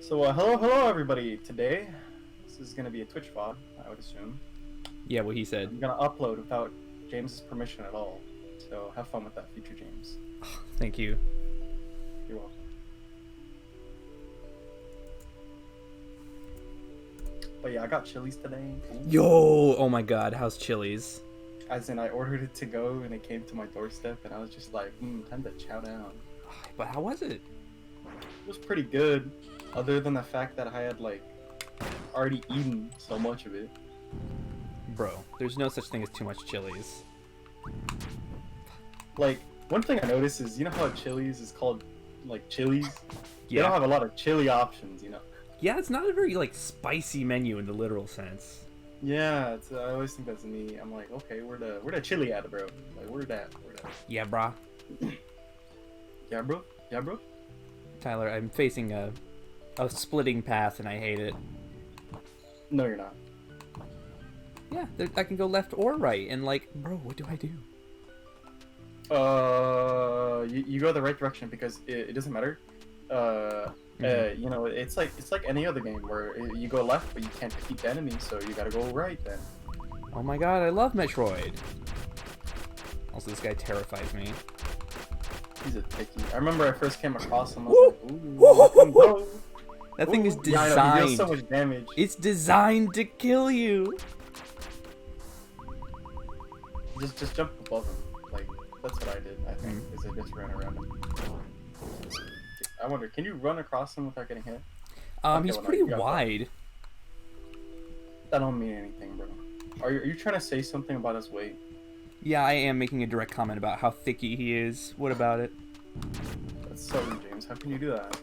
Hello everybody. Today, this is gonna be a Twitch VOD, I would assume. Yeah, what he said. I'm gonna upload without James's permission at all. So have fun with that, future James. Thank you. You're welcome. But yeah, I got Chili's today. Yo! Oh my god, how's Chili's? As in, I ordered it to go and it came to my doorstep, and I was just like, time to chow down. But how was it? It was pretty good, other than the fact that I had like already eaten so much of it. Bro, there's no such thing as too much Chili's. Like, one thing I noticed is, you know how Chili's is called like Chili's? Yeah. They don't have a lot of chili options, you know. Yeah, it's not a very like spicy menu in the literal sense. Yeah, I always think that's me. I'm like, okay, where the chili at, bro? Like, where that? Yeah, brah. Yeah, bro. Yeah, bro. Tyler, I'm facing a splitting path and I hate it. No, you're not. Yeah, I can go left or right, and like, bro, what do I do? You go the right direction because it doesn't matter. You know, it's like any other game where you go left, but you can't defeat the enemy, so you gotta go right then. Oh my god, I love Metroid. Also, this guy terrifies me. He's a picky. I remember I first came across him. I was like, ooh, that thing is Yeah, designed. I know, he deals so much damage. It's designed to kill you. Just jump above him. Like, that's what I did, I think, is I just ran around him. I wonder, can you run across him without getting hit? Okay, He's pretty wide. That don't mean anything, bro. Are you trying to say something about his weight? Yeah, I am making a direct comment about how thicky he is. What about it? That's so rude, James. How can you do that?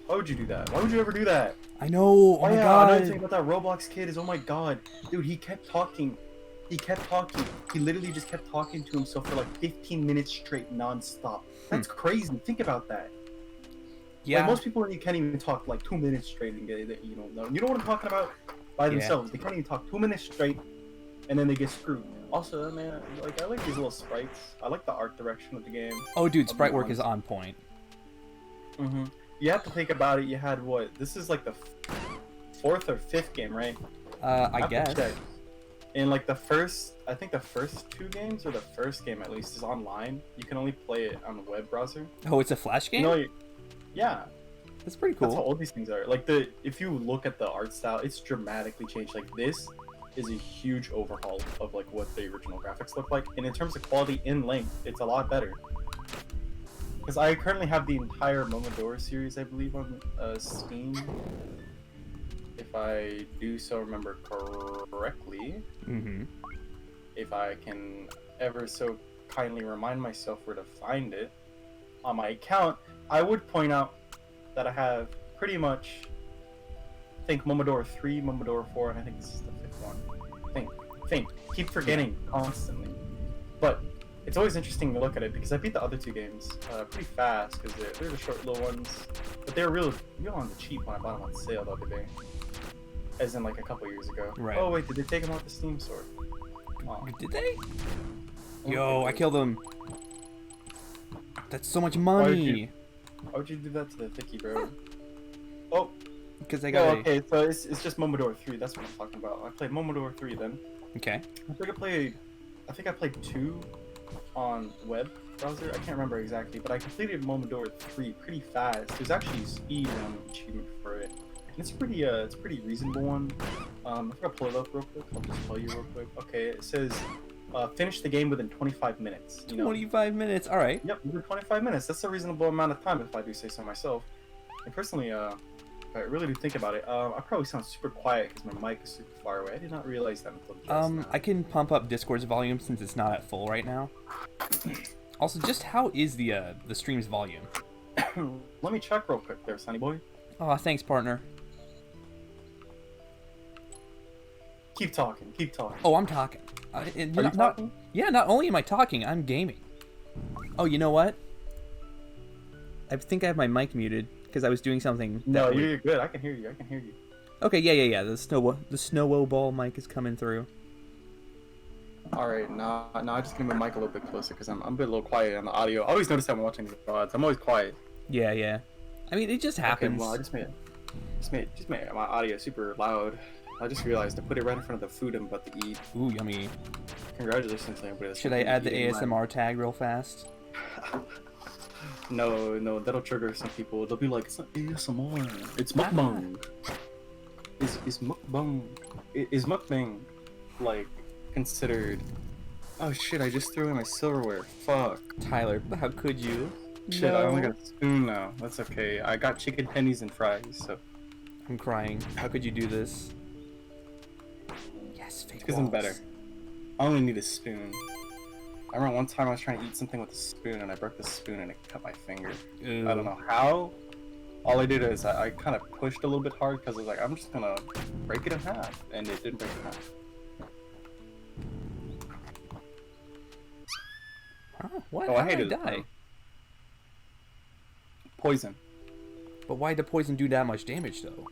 Why would you do that? Why would you ever do that? I know. Oh my god. Another thing about that Roblox kid is, oh my god, dude, he kept talking. He kept talking. He literally just kept talking to himself for like 15 minutes straight, non-stop. That's crazy. Think about that. Yeah. Like, most people, you can't even talk like 2 minutes straight and get it. You know what I'm talking about? By themselves, they can't even talk 2 minutes straight, and then they get screwed. Also, man, like, I like these little sprites. I like the art direction of the game. Oh, dude, sprite work is on point. You have to think about it. You had what? This is like the fourth or fifth game, right? I guess. In like I think the first two games, or the first game at least, is online. You can only play it on the web browser. Oh, it's a Flash game? You know, yeah. That's pretty cool. That's how old these things are. Like, if you look at the art style, it's dramatically changed. Like, this is a huge overhaul of like what the original graphics look like, and in terms of quality in length, it's a lot better. Because I currently have the entire Momodora series, I believe, on Steam. If I do so remember correctly. If I can ever so kindly remind myself where to find it on my account, I would point out that I have pretty much, I think, Momodora 3, Momodora 4, and I think this is the fifth one. Think. Keep forgetting constantly. But it's always interesting to look at it because I beat the other two games pretty fast because they're the short little ones. But they were real on the cheap when I bought them on sale the other day. As in like a couple years ago. Right. Oh wait, did they take them off the Steam store? Oh. Did they? Yo, I killed him. That's so much money. Why would you do that to the thicky, bro? Oh. Because I got okay, so it's just Momodora 3, that's what I'm talking about. I played Momodora 3 then. Okay. I think I played 2 on web browser. I can't remember exactly, but I completed Momodora 3 pretty fast. There's actually a speed achievement for it. And it's a pretty reasonable one. If I can pull it up real quick, I'll just tell you real quick. Okay, it says finish the game within 25 minutes. 25 minutes, alright. Yep, within 25 minutes. That's a reasonable amount of time if I do say so myself. And personally, if I really do think about it, I probably sound super quiet because my mic is super far away. I did not realize that until just now. I can pump up Discord's volume since it's not at full right now. Also, just how is the stream's volume? Let me check real quick there, Sonny boy. Oh, thanks, partner. Keep talking. Oh, I'm talking. Are you talking? Yeah, not only am I talking, I'm gaming. Oh, you know what? I think I have my mic muted because I was doing something. No, you're good. I can hear you. Okay, yeah. The snowball mic is coming through. All right, now I'm just gonna move my mic a little bit closer because I'm a little quiet on the audio. I always notice that when watching these VODs. I'm always quiet. Yeah. I mean, it just happens. Okay, well, I just made it. Just made my audio super loud. I just realized I put it right in front of the food I'm about to eat. Ooh, yummy. Congratulations to anybody that's Should I add the eating ASMR tag real fast? No, that'll trigger some people. They'll be like, it's not ASMR, it's mukbang. Is mukbang, is mukbang, like, considered... Oh shit, I just threw in my silverware, fuck. Tyler, how could you? Shit, No. I only got a spoon now, that's okay. I got chicken tendies and fries, so... I'm crying. How could you do this? Yes, fake Because I'm walls. better. I only need a spoon. I remember one time I was trying to eat something with a spoon and I broke the spoon and it cut my finger. Ew. I don't know how. All I did is I kind of pushed a little bit hard because I was like, I'm just gonna break it in half, and it didn't break in half. Huh? What? Oh, How I did hated I it. die? Poison. But why did poison do that much damage, though?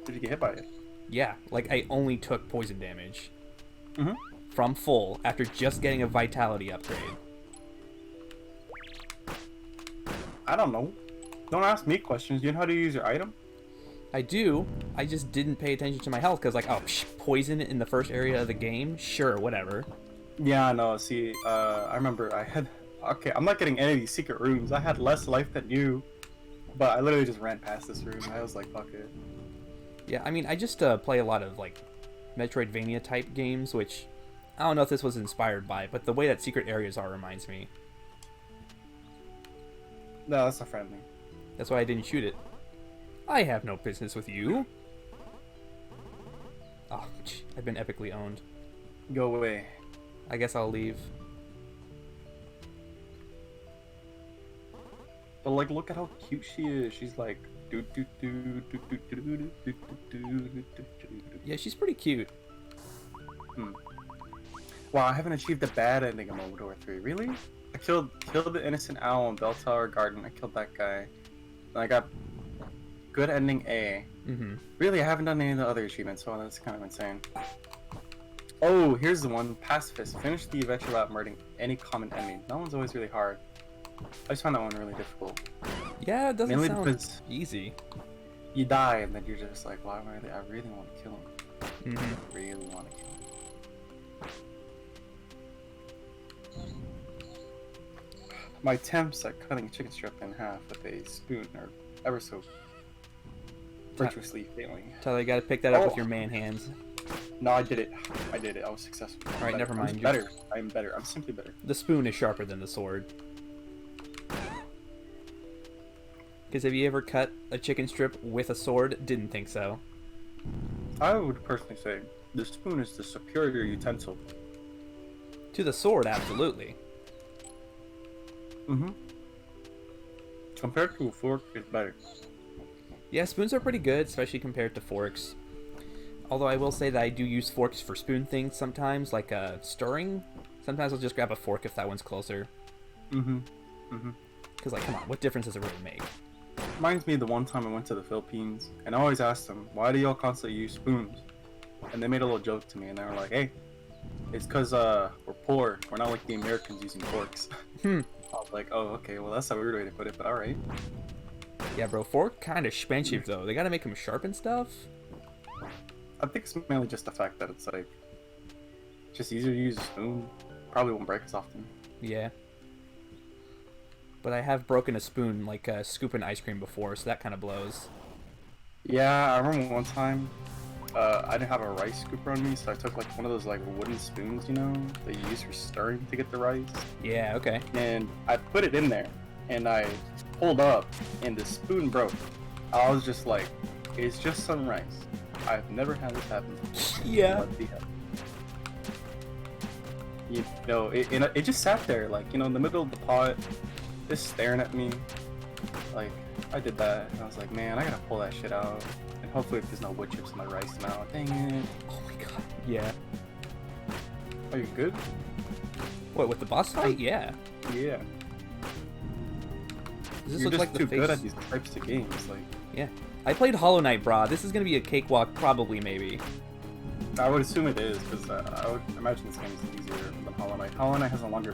Did you get hit by it? Yeah, like I only took poison damage. Mm-hmm. From full after just getting a vitality upgrade. I don't know. Don't ask me questions. Do you know how to use your item? I do. I just didn't pay attention to my health because, like, oh, poison in the first area of the game? Sure, whatever. Yeah, I know. See, I remember I had... Okay, I'm not getting any of these secret rooms. I had less life than you. But I literally just ran past this room. I was like, fuck it. Yeah, I mean, I just play a lot of, like, Metroidvania type games, which I don't know if this was inspired by, but the way that secret areas are reminds me. No, that's not friendly. That's why I didn't shoot it. I have no business with you. Oh, I've been epically owned. Go away. I guess I'll leave. But like, look at how cute she is. She's like, Yeah, she's pretty cute. Wow, I haven't achieved the bad ending of Momodora 3. Really? I killed the innocent owl in Bell Tower Garden. I killed that guy. And I got good ending A. Mm-hmm. Really, I haven't done any of the other achievements, so that's kind of insane. Oh, here's the one. Pacifist. Finish the adventure without murdering any common enemy. That one's always really hard. I just find that one really difficult. Yeah, it doesn't Mainly sound because easy. you die, and then you're just like, why am I really want to kill him. Mm-hmm. I really want to kill him. My attempts at cutting a chicken strip in half with a spoon are ever so virtuously failing. Tyler, you gotta pick that up with Oh. your man hands. No, I did it. I did it. I was successful. All right, never mind. I'm better. I'm better. I'm simply better. The spoon is sharper than the sword. Because have you ever cut a chicken strip with a sword? Didn't think so. I would personally say the spoon is the superior utensil. To the sword, absolutely. Mm-hmm. Compared to a fork, it's better. Yeah, spoons are pretty good, especially compared to forks. Although I will say that I do use forks for spoon things sometimes, like stirring. Sometimes I'll just grab a fork if that one's closer. Mm-hmm. Mm-hmm. Because, like, come on, what difference does it really make? Reminds me of the one time I went to the Philippines, and I always asked them, why do y'all constantly use spoons? And they made a little joke to me, and they were like, hey, it's because we're poor. We're not like the Americans using forks. I was like, oh, okay, well, that's a weird way to put it, but alright. Yeah, bro, fork kind of expensive, though. They gotta make them sharp and stuff. I think it's mainly just the fact that it's like, just easier to use a spoon. Probably won't break as often. Yeah. But I have broken a spoon, like scooping ice cream before, so that kind of blows. Yeah, I remember one time, I didn't have a rice scooper on me, so I took like one of those like wooden spoons, you know, that you use for stirring to get the rice. Yeah, okay. And I put it in there, and I pulled up, and the spoon broke. I was just like, it's just some rice. I've never had this happen. Yeah. What the hell? You know, it just sat there, like, you know, in the middle of the pot, just staring at me. Like, I did that, and I was like, man, I gotta pull that shit out. And hopefully there's no wood chips in my rice now. Dang it. Oh my god. Yeah. Are you good? What, with the boss fight? Yeah. Yeah. Does this You're look just like the too face? good at these types of games. Like, Yeah. I played Hollow Knight, brah. This is gonna be a cakewalk, probably, maybe. I would assume it is, because I would imagine this game is easier than Hollow Knight. Hollow Knight has a longer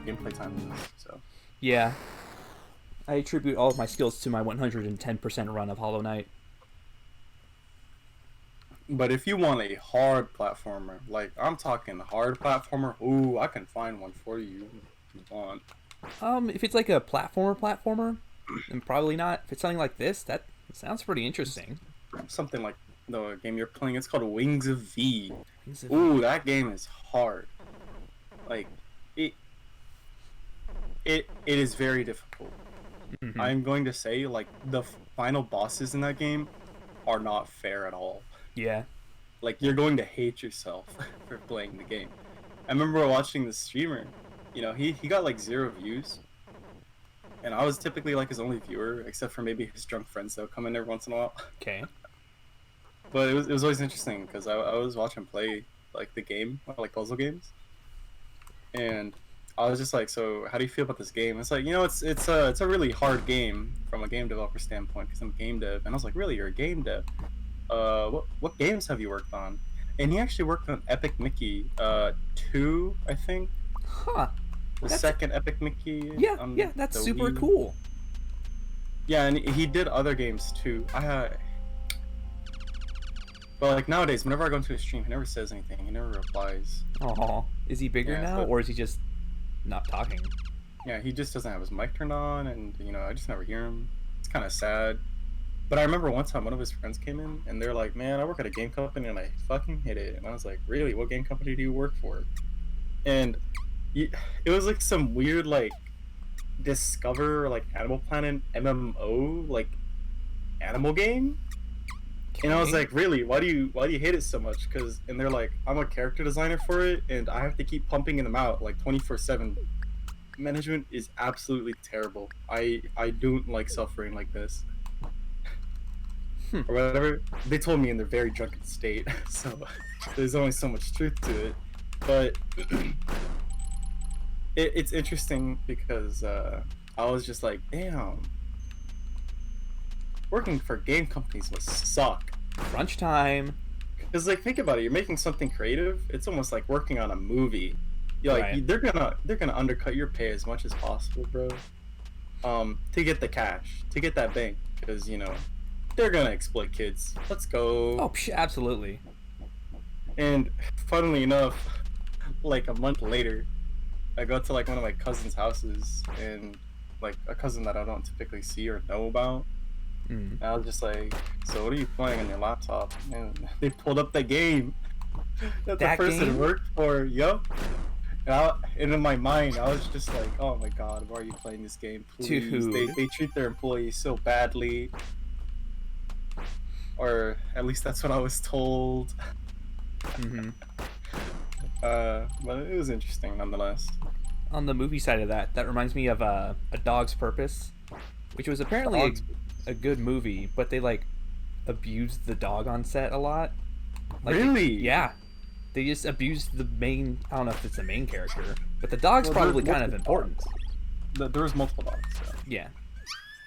gameplay time than this, so. Yeah. I attribute all of my skills to my 110% run of Hollow Knight. But if you want a hard platformer, like I'm talking hard platformer, ooh, I can find one for you if you want. If it's like a platformer, then probably not. If it's something like this, that sounds pretty interesting. Something like the game you're playing, it's called Wings of V. Wings of Ooh, V. that game is hard. Like, it it is very difficult. Mhm. I'm going to say, like, the final bosses in that game are not fair at all. Yeah. Like, you're going to hate yourself for playing the game. I remember watching the streamer. You know, he got like 0 views, and I was typically like his only viewer, except for maybe his drunk friends that would come in every once in a while. Okay. But it was always interesting because I was watching him play like the game, like puzzle games, and I was just like, so how do you feel about this game? It's like, you know, it's a really hard game from a game developer standpoint because I'm a game dev, and I was like, really, you're a game dev? What games have you worked on? And he actually worked on Epic Mickey 2, I think. Huh. The That's- second Epic Mickey. Yeah, on yeah, that's the super Wii. cool. Yeah, and he did other games too. But like nowadays, whenever I go into a stream, he never says anything. He never replies. Oh, is he bigger Yeah, now, but- or is he just not talking? Yeah, he just doesn't have his mic turned on, and you know, I just never hear him. It's kind of sad. But I remember one time one of his friends came in, and they're like, "Man, I work at a game company, and I fucking hate it." And I was like, "Really? What game company do you work for?" And it was like some weird like Discover like Animal Planet MMO like animal game. And I was Okay. like, really? Why do you hate it so much? And they're like, I'm a character designer for it, and I have to keep pumping them out like 24/7. Management is absolutely terrible. I don't like suffering like this. Or whatever. They told me in their very drunken state, so there's only so much truth to it. But it's interesting because I was just like, damn. Working for game companies must suck. Crunch time. Because like think about it, you're making something creative. It's almost like working on a movie. You're like Right. they're gonna undercut your pay as much as possible, bro. To get the cash, to get that bank, because you know they're gonna exploit kids. Let's go. Oh, absolutely. And funnily enough, like a month later, I go to like one of my cousin's houses, and like a cousin that I don't typically see or know about. Mm. And I was just like, so what are you playing on your laptop? And they pulled up the game that the That person game? worked for. Yup. And in my mind, I was just like, oh my god, why are you playing this game? Please. Dude. They treat their employees so badly. Or at least that's what I was told. Hmm. But it was interesting nonetheless. On the movie side of that, that reminds me of A Dog's Purpose, which was apparently Dog's a good movie, but they like abused the dog on set a lot. Like, Really? Yeah. They just abused the main. I don't know if it's the main character, but the dog's Well, probably there's kind of multiple important. There was multiple dogs. So. Yeah.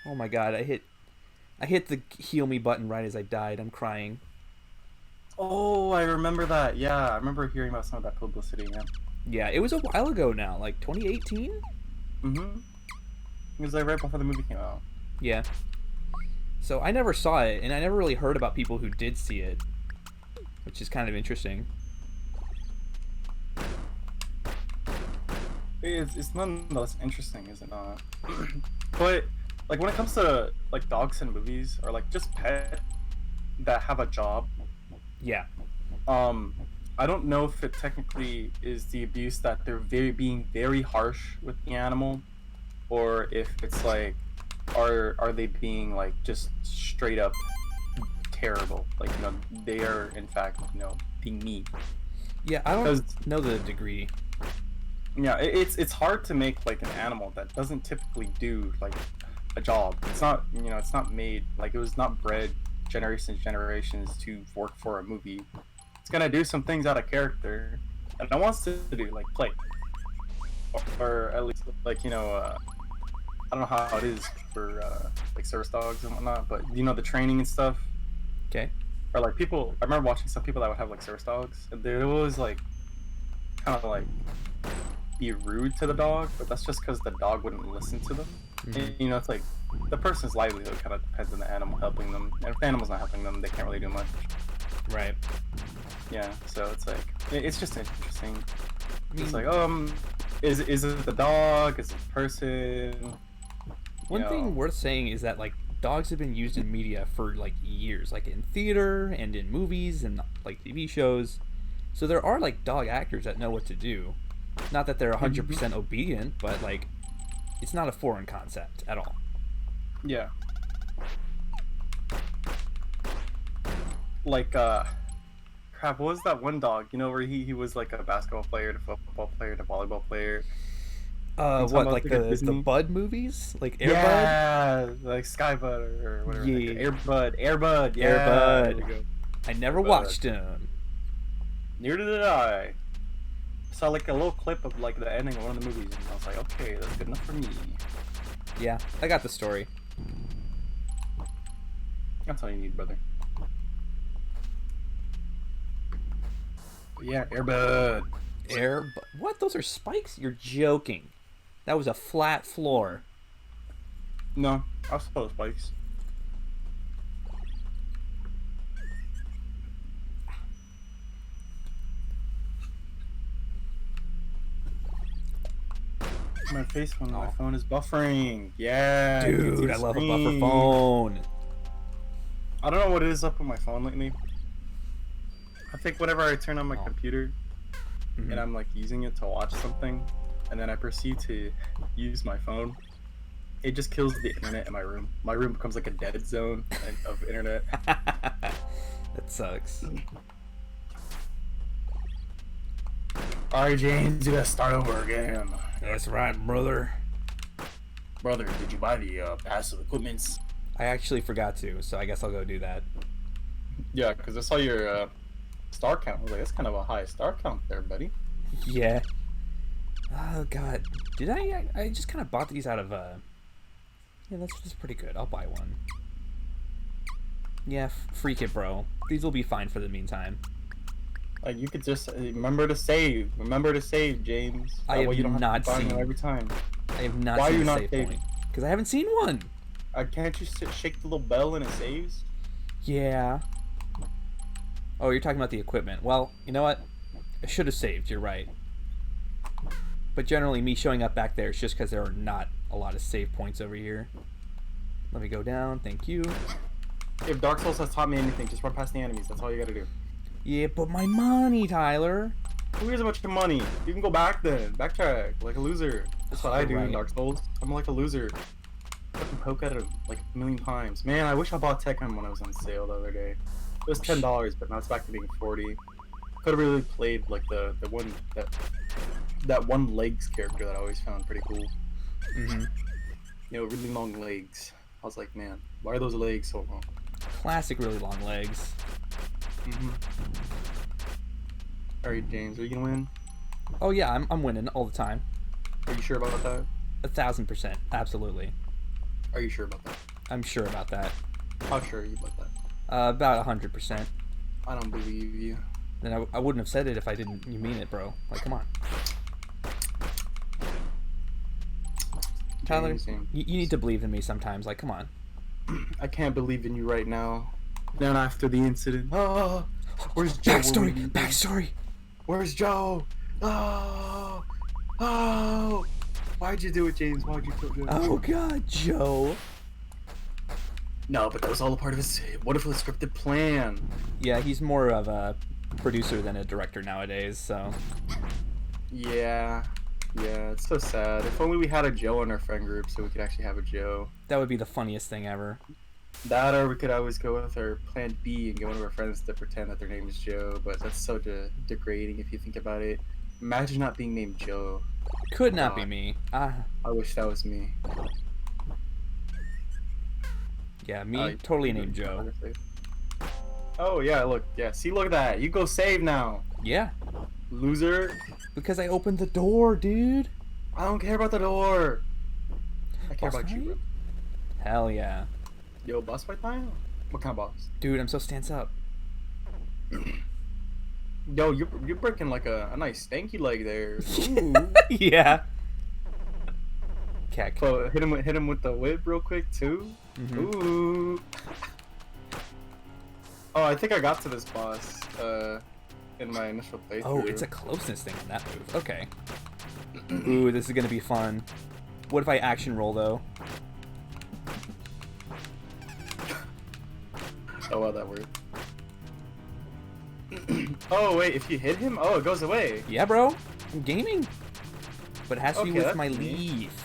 Oh my god, I hit the heal me button right as I died. I'm crying. Oh, I remember that. Yeah, I remember hearing about some of that publicity. Yeah. Yeah, it was a while ago now, like 2018. Mm-hmm. It was like right before the movie came out. Yeah. So I never saw it, and I never really heard about people who did see it, which is kind of interesting. It's nonetheless interesting, is it not? But like when it comes to like dogs in movies or like just pet that have a job, Yeah. I don't know if it technically is the abuse that they're being very harsh with the animal, or if it's like are they being like just straight up terrible? Like you know they are in fact being mean. Yeah, I don't 'Cause- know the degree. Yeah, it's hard to make like an animal that doesn't typically do like a job. It's not it's not made like it was not bred generations to work for a movie. It's gonna do some things out of character, and it wants to do like play, or at least like I don't know how it is for like service dogs and whatnot, but the training and stuff. Okay. Or like people, I remember watching some people that would have like service dogs, and they would always like kind of like be rude to the dog, but that's just because the dog wouldn't listen to them. Mhm. And, it's like the person's livelihood kind of depends on the animal helping them, and if the animal's not helping them, they can't really do much. Right. Yeah, so it's like it's just interesting. I mean, It's like, is it the dog? Is it the person? one thing worth saying is that like dogs have been used in media for like years, like in theater and in movies and like TV shows. So there are like dog actors that know what to do. Not that they're 100% obedient, but like it's not a foreign concept at all. Yeah. Like crap, what was that one dog? You know, where he was like a basketball player, to football player, to volleyball player. I'm talking What about, like the Bud movies, like Air Bud? Yeah, like Skybud or whatever. Yeah. Airbud. Yeah, Air there we Bud. go. I never Air Bud. watched him. Neither did I. Saw like a little clip of like the ending of one of the movies, and I was like, okay, that's good enough for me. Yeah, I got the story. That's all you need, brother. But yeah, Airbud. What? Those are spikes? You're joking. That was a flat floor. No, I suppose spikes. My face when my phone is buffering. Yeah, Dude, I love a buffer phone. I don't know what it is up with my phone lately. I think whenever I turn on my computer and I'm like using it to watch something, and then I proceed to use my phone, it just kills the internet in my room. My room becomes like a dead zone of internet. That sucks. Alright, James, you gotta start over again. That's right, brother. Brother, did you buy the passive equipments? I actually forgot to, so I guess I'll go do that. Yeah, because I saw your star count. I was like, that's kind of a high star count there, buddy. Yeah. Oh god, did I just kind of bought these out of yeah, that's pretty good. I'll buy one. Yeah, freak it, bro. These will be fine for the meantime. Like, you could just remember to save. Remember to save, James. I have you don't not have to buy seen them every time. I have not Why are seen you a not save saving? point because I haven't seen one. Can't you shake the little bell and it saves? Yeah. Oh, you're talking about the equipment. Well, you know what? I should have saved. You're right. But generally, me showing up back there is just because there are not a lot of save points over here. Let me go down. Thank you. If Dark Souls has taught me anything, just run past the enemies. That's all you gotta do. Yeah, but my money, Tyler. Who cares about your money? You can go back then. Backtrack. Like a loser. That's what I do in Right. Dark Souls. I'm like a loser. Fucking poke at him like a million times. Man, I wish I bought Tekken when I was on sale the other day. It was $10, but now it's back to being 40. Could have really played like the one that one legs character that I always found pretty cool. Mm-hmm. You know, really long legs. I was like, man, why are those legs so long? Classic, really long legs. Mm-hmm. Alright, James, are you gonna win? Oh yeah, I'm winning all the time. Are you sure about that? 1,000%, absolutely. Are you sure about that? I'm sure about that. How sure are you about that? About 100%. I don't believe you. Then I wouldn't have said it if I didn't. You mean it, bro? Like, come on, Tyler. James. You need to believe in me sometimes. Like, come on. I can't believe in you right now. Then after the incident, oh, where's Joe? Backstory. Where's Joe? Oh, oh, why'd you do it, James? Why'd you kill Joe? Oh God, Joe. No, but that was all a part of his wonderful scripted plan. Yeah, he's more of a producer than a director nowadays. So. Yeah, it's so sad. If only we had a Joe in our friend group, so we could actually have a Joe. That would be the funniest thing ever. That, or we could always go with our plan B and get one of our friends to pretend that their name is Joe, but that's so degrading if you think about it. Imagine not being named Joe. Could not be me. I wish that was me. Yeah, me totally named Joe. Oh yeah, look, see, look at that. You go save now. Yeah. Loser. Because I opened the door, dude. I don't care about the door. I care Boss about you, fight? bro. Hell yeah. Yo, boss fight time? What kind of boss? Dude, I'm so stance up. Yo, you're breaking like a nice stanky leg there. Ooh. Yeah. Keck. So hit him with the whip real quick too. Mm-hmm. Ooh. Oh, I think I got to this boss in my initial playthrough. Oh, it's a closeness thing on that move. Okay. Ooh, this is gonna be fun. What if I action roll though? Oh, well, that worked. Oh, wait, if you hit him? Oh, it goes away. Yeah, bro. I'm gaming. But it has to be Okay, with that's my neat. leaf.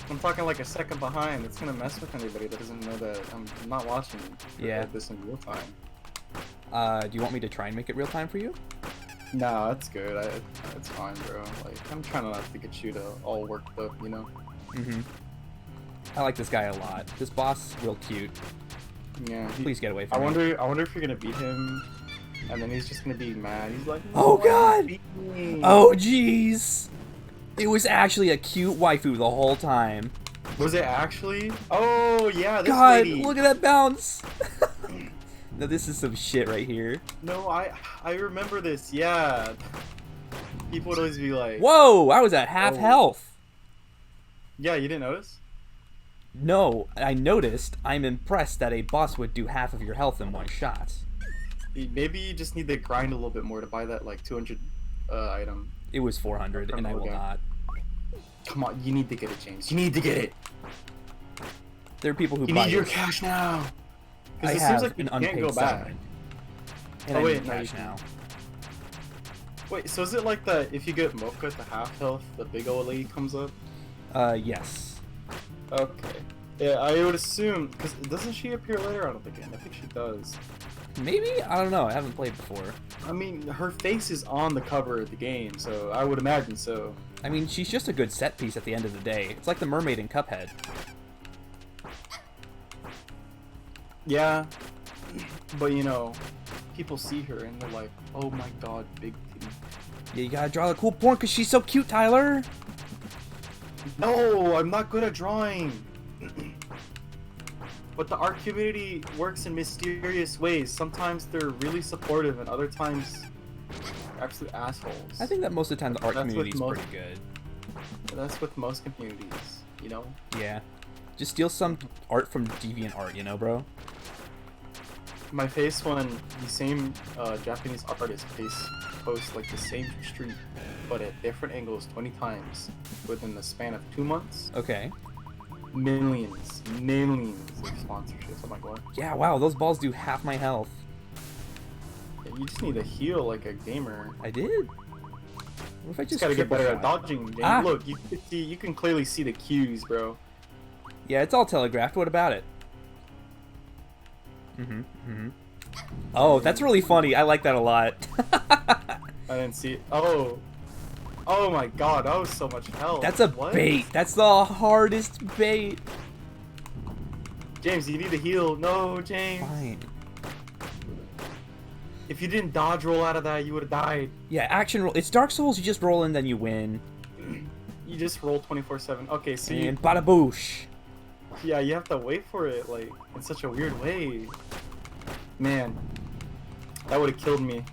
I'm talking like a second behind. It's gonna mess with anybody that doesn't know that I'm not watching this in real time. Do you want me to try and make it real time for you? Nah, that's good. It's fine, bro. Like, I'm trying not to get you to all worked up, you know? Mm-hmm. I like this guy a lot. This boss, real cute. Yeah. Please get away from me. I wonder if you're gonna beat him, and then he's just gonna be mad. He's like, oh "No, god! beat me." Oh jeez! It was actually a cute waifu the whole time. Was it actually? Oh yeah, this God, lady. look at that bounce! No, this is some shit right here. No, I remember this. Yeah. People would always be like, Whoa! I was at half health. Yeah, you didn't notice? No, I noticed. I'm impressed that a boss would do half of your health in one shot. Maybe you just need to grind a little bit more to buy that like 200 item. It was 400, and I will not. Come on, you need to get it, James. You need to get it. There are people who You buy need your this. cash now. I Because it have seems like you an can't unpaid go back. settlement. And Oh, I wait, need no, cash you now. Wait, so is it like that if you get Mocha to half health, the big old lady comes up? Yes. Okay. Yeah, I would assume, because doesn't she appear later on in the game? I think she does. Maybe? I don't know. I haven't played before. I mean, her face is on the cover of the game, so I would imagine so. I mean, she's just a good set piece at the end of the day. It's like the mermaid in Cuphead. Yeah, but you know, people see her and they're like, oh my god, big titty. Yeah, you gotta draw the cool porn because she's so cute, Tyler! No, I'm not good at drawing. But the art community works in mysterious ways. Sometimes they're really supportive and other times absolute assholes. I think that most of the time the art That's community is with pretty good. That's with most communities, you know? Yeah. Just steal some art from DeviantArt, you know, bro? My face when the same Japanese artist posts like the same street, but at different angles 20 times within the span of 2 months. Okay. Millions of sponsorships. I'm like, what? Yeah, wow, those balls do half my health. Yeah, you just need to heal like a gamer. I did? What if I just Gotta get triple better at shot? dodging. James. Ah. Look, you can clearly see the cues, bro. Yeah, it's all telegraphed. What about it? Oh, that's really funny. I like that a lot. I didn't see it. Oh my god, that was so much health. That's a What? bait. That's the hardest bait. James, you need to heal. No, James. Fine. If you didn't dodge roll out of that, you would have died. Yeah, action roll. It's Dark Souls. You just roll in, then you win. You just roll 24/7. Okay, so And bada boosh. yeah, you have to wait for it, like, in such a weird way. Man, that would have killed me.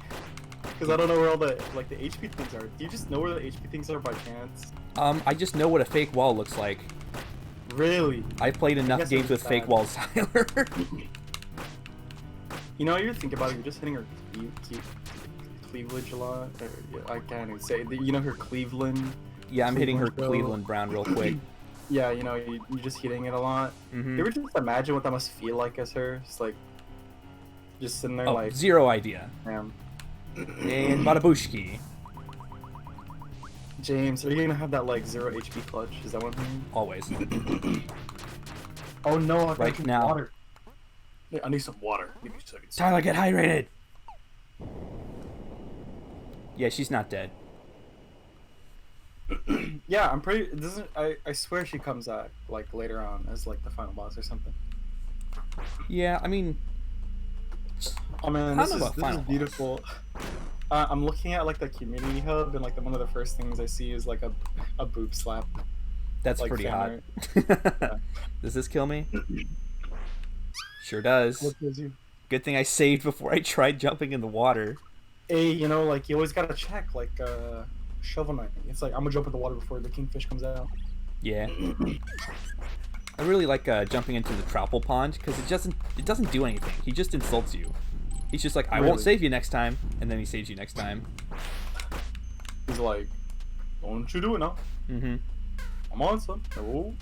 Because I don't know where all the, like, the HP things are. Do you just know where the HP things are by chance? I just know what a fake wall looks like. Really? I've played enough guess games it's with fake bad. walls, Tyler. You know, you're thinking about it, you're just hitting her cleavage a lot. Or, yeah, I can't even say. You know her Cleveland? Yeah, I'm hitting her Cleveland, bro. Cleveland Brown real quick. Yeah, you know, you're just hitting it a lot. Mhm. You ever just imagine what that must feel like as her? Just like, just sitting there Oh, like, zero idea. man. And bada booshki. James, are you gonna have that like 0 HP clutch? Is that what I'm hearing? Always. Oh no, I gotta Right drink now. water. Yeah, I need some water. Give me a second. Tyler, get hydrated. Yeah, she's not dead. Yeah, I'm pretty. It doesn't I swear she comes back like later on as like the final boss or something. Yeah, I mean, Oh man, I this don't know is about final boss. beautiful. I'm looking at like the community hub and like one of the first things I see is like a boob slap. that's Like pretty hot. fan Does this kill me? Sure does. What gives you? Good thing I saved before I tried jumping in the water. Hey, you know, like you always gotta check like Shovel Knight. It's like I'm gonna jump in the water before the kingfish comes out. Yeah. I really like jumping into the Troupple pond because it doesn't do anything. He just insults you. He's just like, I won't save you next time, and then he saves you next time. He's like, don't you do it now. Mm-hmm. I'm on, son. No.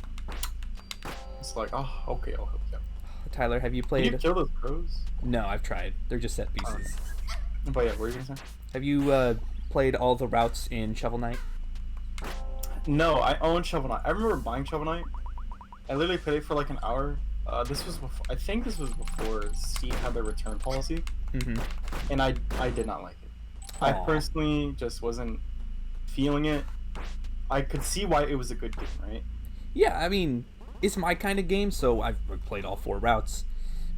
It's like, oh, okay, I'll help you. Tyler, have you played... Can you kill those crows? No, I've tried. They're just set pieces. But yeah, what were you gonna say? Have you played all the routes in Shovel Knight? No, I own Shovel Knight. I remember buying Shovel Knight. I literally played it for like an hour. This was before, I think this was before Steam had their return policy. Mm-hmm. And I did not like it. Aww. I personally just wasn't feeling it. I could see why it was a good game, right? Yeah, I mean, it's my kind of game, so I've played all 4 routes.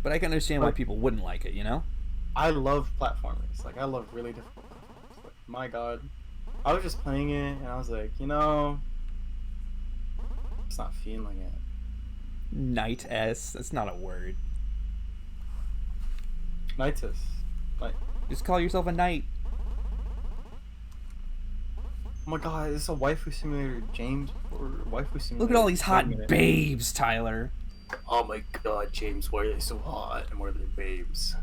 But I can understand why people wouldn't like it, you know? I love platformers. Like, I love really different platformers. But my god. I was just playing it, and I was like, you know... It's not feeling it. Knight-S? That's not a word. Knightus. Like... Just call yourself a knight. Oh my god, is this a waifu simulator, James? Or waifu simulator? Look at all these hot babes, Tyler. Oh my god, James, why are they so hot? And why are they babes?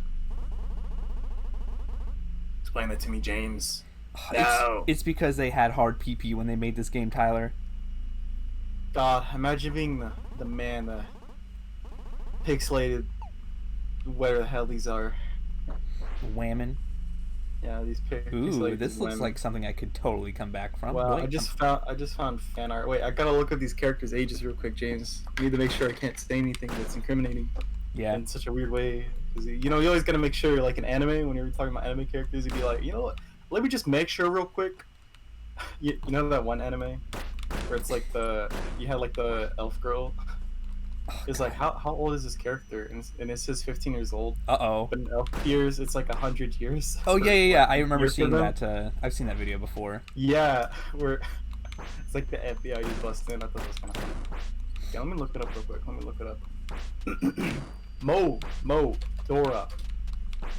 Explain that to me, James. No. It's because they had hard PP when they made this game, Tyler. God, imagine being the man, the pixelated, where the hell these are. Whammon. Yeah, these pixelated. Ooh, this looks like something I could totally come back from. Wow, I just found fan art. Wait, I gotta look at these characters' ages real quick, James. I need to make sure I can't say anything that's incriminating. Yeah. In such a weird way, because you know you always gotta make sure, like in anime, when you're talking about anime characters, you'd be like, you know what? Let me just make sure real quick. You know that one anime where it's like you had like the elf girl. It's like how old is this character? And it says 15 years old. Uh-oh. But in elf years, it's like 100 years. Oh yeah. I remember seeing that. I've seen that video before. Yeah, where it's like the FBI is busting in. I thought that was kind of funny. Yeah, let me look it up real quick. Let me look it up. Momodora.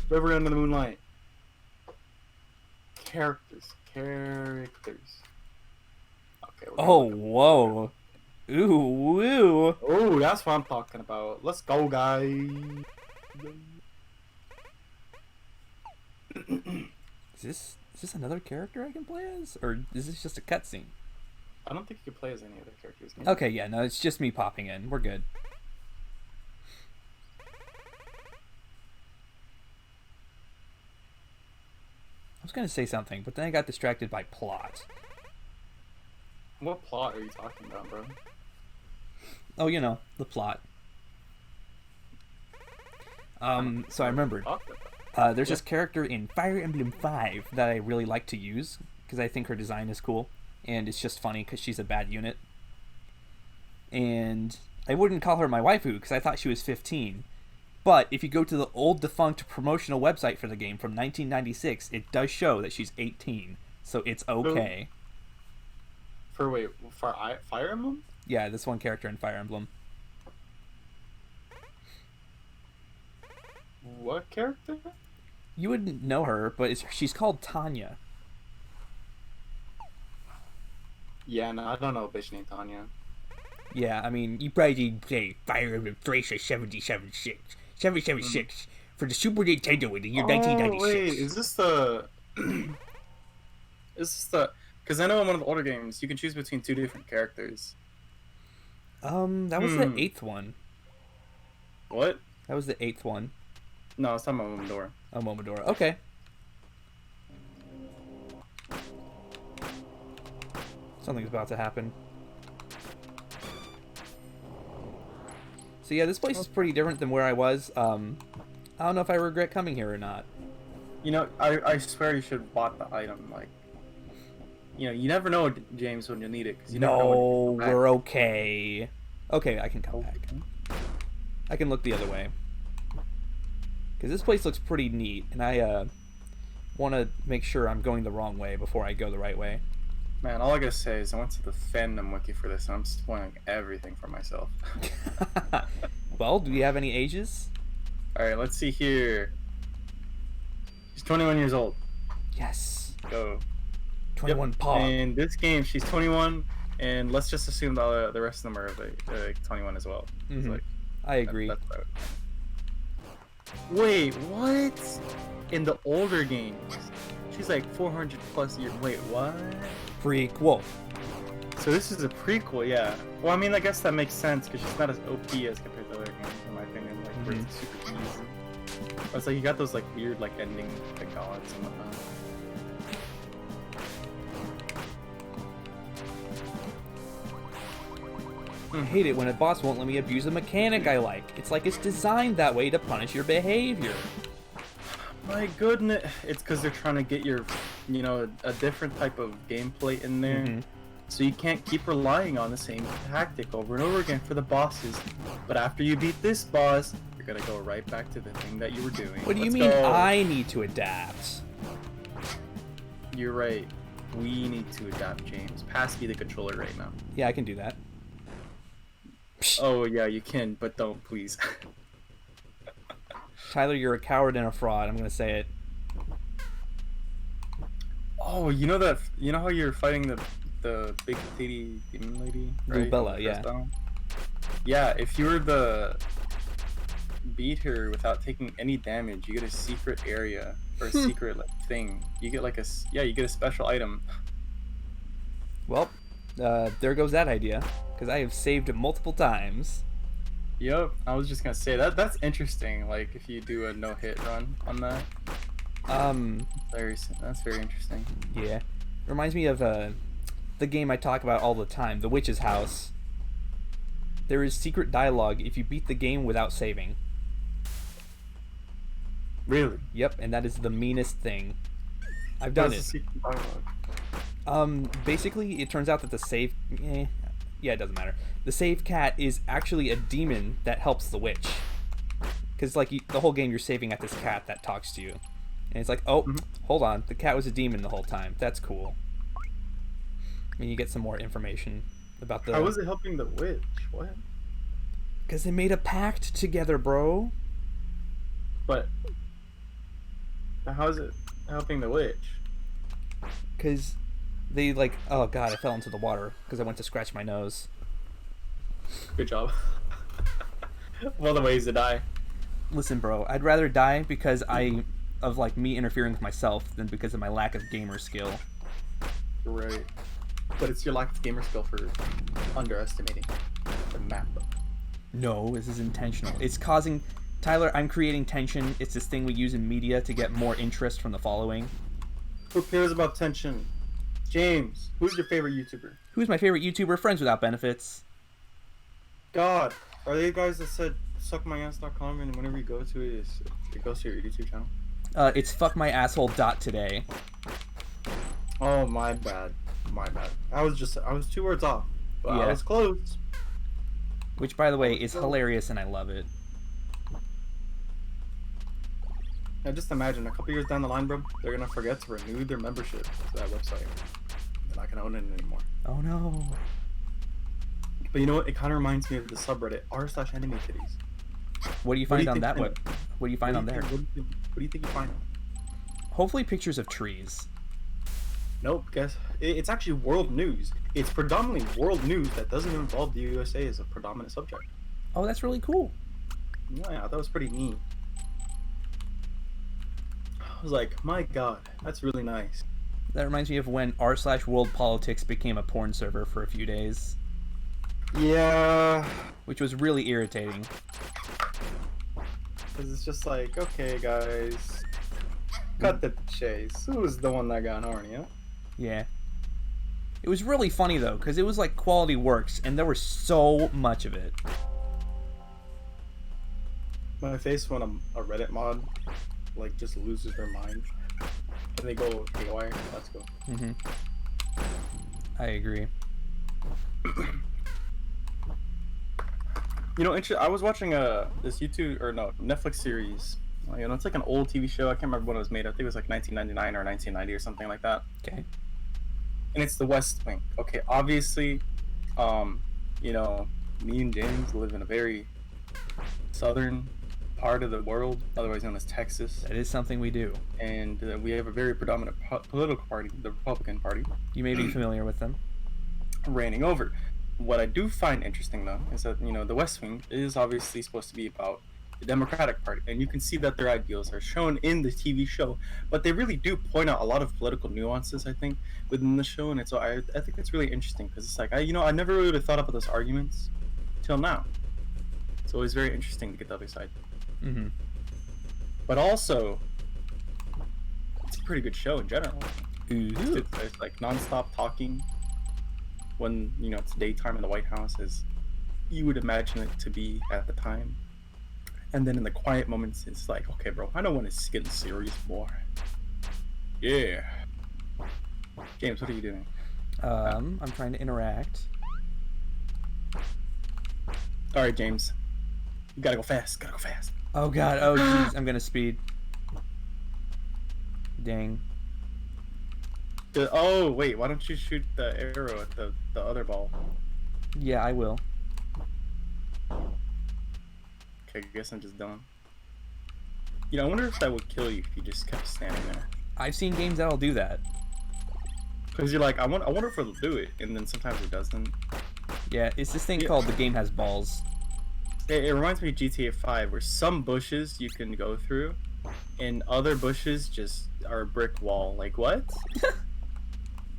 Reverie Under the Moonlight. Characters. Okay. Oh, whoa. Ooh, woo. Oh, that's what I'm talking about. Let's go, guys. Is this another character I can play as? Or is this just a cutscene? I don't think you can play as any other characters. Okay, yeah, no, it's just me popping in. We're good. I was going to say something, but then I got distracted by plot. What plot are you talking about, bro? Oh, you know, the plot. So I remembered. There's this character in Fire Emblem 5 that I really like to use, because I think her design is cool, and it's just funny because she's a bad unit. And I wouldn't call her my waifu, because I thought she was 15. But if you go to the old defunct promotional website for the game from 1996, it does show that she's 18, so it's okay. For Fire Emblem? Yeah, this one character in Fire Emblem. What character? You wouldn't know her, but she's called Tanya. Yeah, no, I don't know a bitch named Tanya. Yeah, I mean, you probably didn't play Fire Emblem Tracer 776 for the Super Nintendo in the year 1996. Wait, is this the... Because I know in one of the older games, you can choose between 2 different characters. That was the 8th one. What? That was the 8th one. No, it's talking about Momodora. Oh, Momodora. Okay. Something's about to happen. So yeah, this place is pretty different than where I was. I don't know if I regret coming here or not. You know, I swear you should have bought the item. Like, you know, you never know, James, when you'll need it. Cause you never know when we're okay. Okay, I can come back. I can look the other way. Because this place looks pretty neat, and I want to make sure I'm going the wrong way before I go the right way. Man, all I gotta say is I went to the fandom wiki for this, and I'm spoiling everything for myself. Well, do you have any ages? Alright, let's see here. She's 21 years old. Yes. Go. 21 paw. In this game, she's 21, and let's just assume the rest of them are like 21 as well. Mm-hmm. Like, I agree. That's about it. Wait, what? In the older games, she's like 400 plus years. Wait, what? Prequel. So this is a prequel, yeah. Well, I mean, I guess that makes sense because she's not as OP as compared to other games, in my opinion. Like, where it's super easy. But it's like you got those like weird like ending the gods and whatnot. I hate it when a boss won't let me abuse a mechanic I like. It's like it's designed that way to punish your behavior. My goodness, it's because they're trying to get your, you know, a different type of gameplay in there. So you can't keep relying on the same tactic over and over again for the bosses. But after you beat this boss, you're gonna go right back to the thing that you were doing. What do you mean I need to adapt? You're right. We need to adapt, James. Pass me the controller right now. Yeah, I can do that. Oh yeah, you can, but don't, please. Tyler, you're a coward and a fraud. I'm gonna say it. Oh, you know that? You know how you're fighting the big titty demon lady, right? Rubella, yeah. Yeah, if you were to beat her without taking any damage, you get a secret area or a secret like thing. You get like you get a special item. Well, there goes that idea, because I have saved it multiple times. Yep, I was just gonna say that's interesting. Like if you do a no-hit run on that. That's very interesting. Yeah, reminds me of the game I talk about all the time, The Witch's House. There is secret dialogue if you beat the game without saving. Really? Yep, and that is the meanest thing. I've done it. Secret dialogue? Basically, it turns out that the save... yeah, it doesn't matter. The save cat is actually a demon that helps the witch. Because, like, the whole game you're saving at this cat that talks to you. And it's like, oh, hold on, the cat was a demon the whole time. That's cool. And you get some more information about the... How was it helping the witch? What? Because they made a pact together, bro. But how is it helping the witch? Because they, like... Oh, God, I fell into the water because I went to scratch my nose. Good job. One of the ways to die. Listen, bro, I'd rather die because of like me interfering with myself than because of my lack of gamer skill. Right. But it's your lack of gamer skill for underestimating the map. No, this is intentional. It's causing... Tyler, I'm creating tension. It's this thing we use in media to get more interest from the following. Who cares about tension? James, who's your favorite YouTuber? Who's my favorite YouTuber? Friends Without Benefits. God, are they guys that said suckmyass.com and whenever you go to it, it goes to your YouTube channel? It's fuckmyasshole.today. Oh, my bad. My bad. I was 2 words off. But yeah. I was close. Which, by the way, is hilarious and I love it. Now just imagine, a couple years down the line, bro, they're gonna forget to renew their membership to that website. They're not gonna own it anymore. Oh no. But you know what? It kind of reminds me of the subreddit r/animetitties. What do you find on that web? What do you find on there? What do you think you find? Hopefully pictures of trees. Nope, guess it's actually world news. It's predominantly world news that doesn't involve the USA as a predominant subject. Oh, that's really cool. Yeah, that was pretty neat. I was like, my god, that's really nice. That reminds me of when r/world politics became a porn server for a few days. Yeah. Which was really irritating. Because it's just like, okay, guys, cut the chase. Who's the one that got horny, huh? Yeah. It was really funny, though, because it was like quality works, and there was so much of it. My face when a Reddit mod, like, just loses their mind. And they go haywire. Let's go. Mm-hmm. I agree. You know, I was watching this Netflix series. You know, it's like an old TV show. I can't remember when it was made. I think it was like 1999 or 1990 or something like that. Okay. And it's The West Wing. Okay, obviously, you know, me and James live in a very southern part of the world, otherwise known as Texas. That is something we do. And we have a very predominant political party, the Republican Party. You may be familiar with them. Reigning over. What I do find interesting, though, is that, you know, The West Wing is obviously supposed to be about the Democratic Party, and you can see that their ideals are shown in the TV show, but they really do point out a lot of political nuances, I think, within the show, and I think it's really interesting because it's like I never really would have thought about those arguments till now. It's always very interesting to get the other side. Mm-hmm. But also, it's a pretty good show in general. It's like nonstop talking when it's daytime in the White House, as you would imagine it to be at the time. And then in the quiet moments, it's like, okay, bro, I don't want to get serious more. Yeah. James, what are you doing? I'm trying to interact. All right, James. You gotta go fast. Oh god. Oh jeez. I'm gonna speed. Dang. Oh wait, why don't you shoot the arrow at the other ball? Yeah, I will. Okay, I guess I'm just done. I wonder if that would kill you if you just kept standing there. I've seen games that'll do that. Because you're like, I wonder if it'll do it, and then sometimes it doesn't. Yeah, it's this thing called the game has balls. It reminds me of GTA 5, where some bushes you can go through, and other bushes just are a brick wall. Like, what?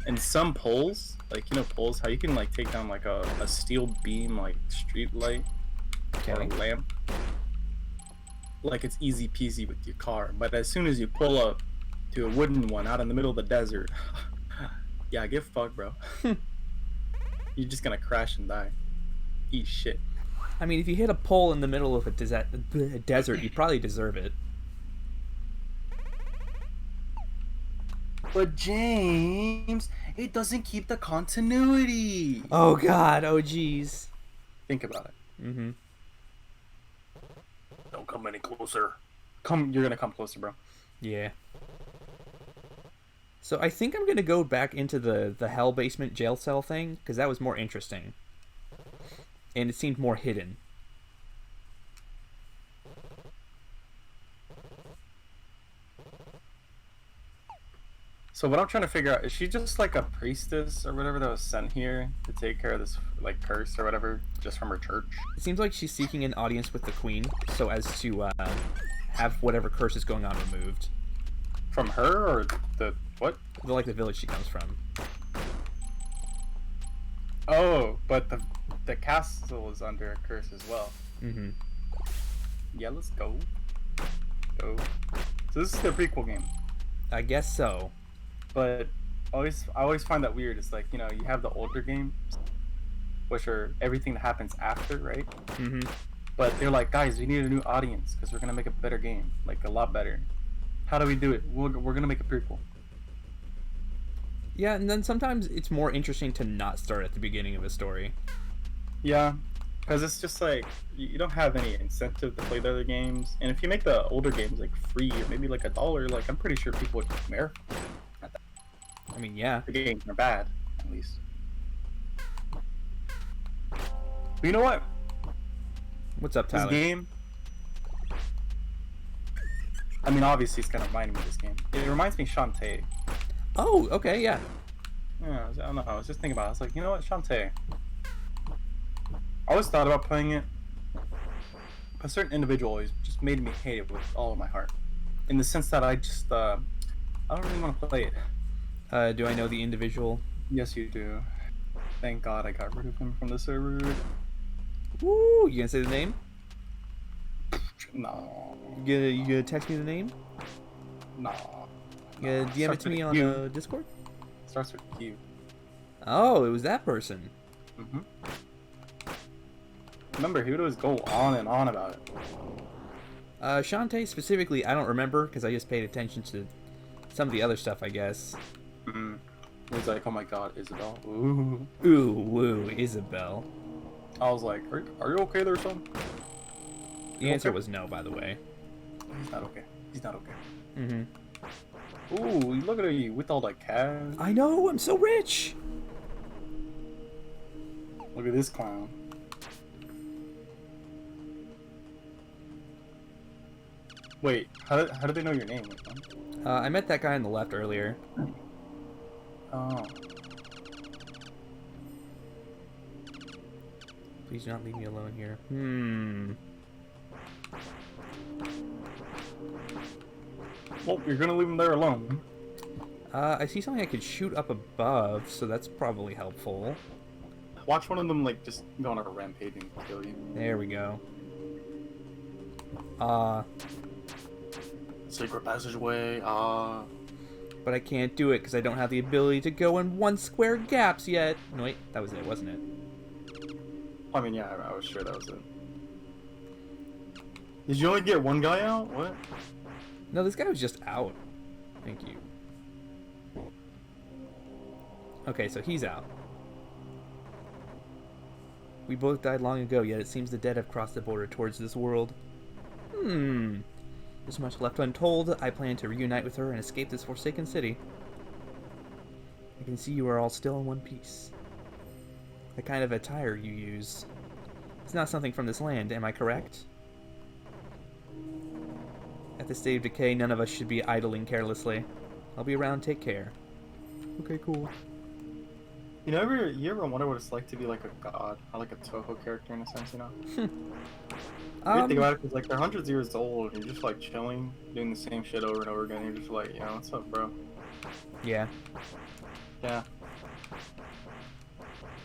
And some poles, like, poles, how you can, like, take down, like, a steel beam, like, street light, or a lamp. Like, it's easy peasy with your car. But as soon as you pull up to a wooden one out in the middle of the desert, yeah, get fucked, bro. You're just gonna crash and die. Eat shit. I mean, if you hit a pole in the middle of a desert, you probably deserve it. But James, it doesn't keep the continuity. Oh god, oh jeez. Think about it. Mm-hmm. Don't come any closer. You're gonna come closer, bro. Yeah. So I think I'm gonna go back into the hell basement jail cell thing, because that was more interesting. And it seemed more hidden. So what I'm trying to figure out, is she just like a priestess or whatever that was sent here to take care of this like curse or whatever, just from her church? It seems like she's seeking an audience with the queen, so as to have whatever curse is going on removed. From her or the what? Like the village she comes from. Oh, but the castle is under a curse as well. Mm-hmm. Yeah, let's go. So this is the prequel game. I guess so. But I always find that weird. It's like, you have the older games, which are everything that happens after, right? Mm-hmm. But they're like, guys, we need a new audience because we're gonna make a better game, like a lot better. How do we do it? We're gonna make a prequel. Yeah, and then sometimes it's more interesting to not start at the beginning of a story. Yeah, because it's just like you don't have any incentive to play the other games, and if you make the older games like free or maybe like $1, like I'm pretty sure people would care. I mean, yeah. The games are bad, at least. But you know what? What's up, Tyler? This game. I mean, obviously, it's kind of reminding me of this game. It reminds me of Shantae. Oh, okay, yeah. Yeah, I don't know. I was just thinking about it. I was like, you know what, Shantae. I always thought about playing it. A certain individual always just made me hate it with all of my heart. In the sense that I don't really want to play it. Do I know the individual? Yes, you do. Thank God I got rid of him from the server. Woo! You gonna say the name? No. You gonna text me the name? No. You gonna DM it to me on Discord? Starts with Q. Oh, it was that person. Mm-hmm. Remember, he would always go on and on about it. Shantae specifically, I don't remember because I just paid attention to some of the other stuff, I guess. Mm-hmm. He's like, oh my God, Isabel. Ooh. Ooh, woo, Isabel. I was like, are you okay there, son? The answer was no, by the way. He's not okay. He's not okay. Mm-hmm. Ooh, look at you with all that cash. I know, I'm so rich! Look at this clown. Wait, how did they know your name? I met that guy on the left earlier. Oh. Please do not leave me alone here. Well, you're gonna leave him there alone. I see something I could shoot up above, so that's probably helpful. Watch one of them, like, just go on a rampage and kill you. There we go. Secret passageway, But I can't do it because I don't have the ability to go in 1 square gaps yet. No, wait, that was it, wasn't it? I mean, yeah, I was sure that was it. Did you only get one guy out? What? No, this guy was just out. Thank you. Okay, so he's out. We both died long ago, yet it seems the dead have crossed the border towards this world. There's much left untold. I plan to reunite with her and escape this forsaken city. I can see you are all still in one piece. The kind of attire you use. It's not something from this land, am I correct? At this state of decay, none of us should be idling carelessly. I'll be around, take care. Okay, cool. You ever wonder what it's like to be like a god, or like a Toho character in a sense, you know? You think about it, because like they're hundreds of years old, and you're just like chilling, doing the same shit over and over again, and you're just like, what's up, bro? Yeah. Yeah.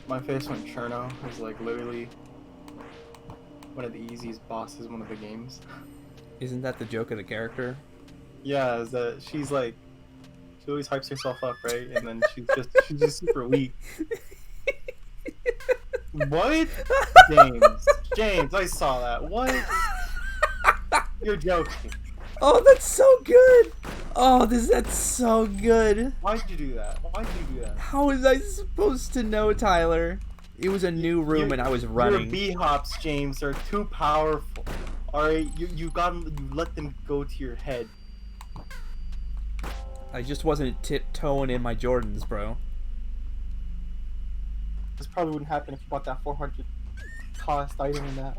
My face went Cherno is like literally one of the easiest bosses in one of the games. Isn't that the joke of the character? Yeah, is that she's like, she always hypes herself up, right? And then she's just super weak. What? James, I saw that. What? You're joking. Oh, that's so good! Oh, that's so good. Why'd you do that? Why'd you do that? How was I supposed to know, Tyler? It was a new room and I was running. Your B-hops, James, are too powerful. Alright, you let them go to your head. I just wasn't tiptoeing in my Jordans, bro. This probably wouldn't happen if you bought that 400 cost item in that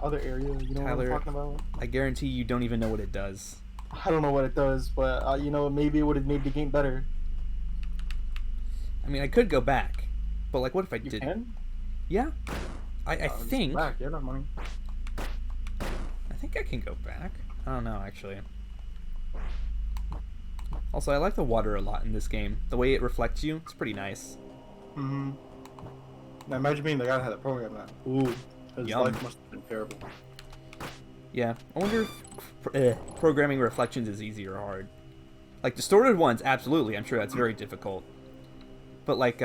other area. You know Tyler, what I'm talking about? I guarantee you don't even know what it does. I don't know what it does, but maybe it would have made the game better. I mean, I could go back, but like, what if I did? You can? Yeah, I think. Back. You have money. I think I can go back. I don't know, actually. Also, I like the water a lot in this game. The way it reflects you, it's pretty nice. Mm-hmm. Now imagine being the guy that had to program that. Ooh, his Yum. life must have been terrible. Yeah, I wonder if programming reflections is easy or hard. Like, distorted ones, absolutely. I'm sure that's very difficult. But like,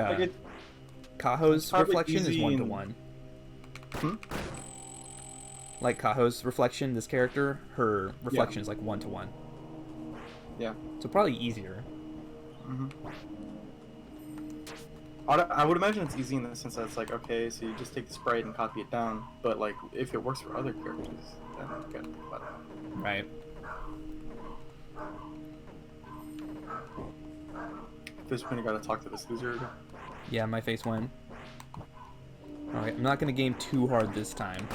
Kaho's reflection is 1-to-1. Like Kaho's reflection, this character, her reflection is like 1-to-1. Yeah. So probably easier. I would imagine it's easy in the sense that it's like, okay, so you just take the sprite and copy it down. But like, if it works for other characters, then you gotta think about it. Right. This point, you gotta talk to this loser. Yeah, my face went. Alright, I'm not gonna game too hard this time.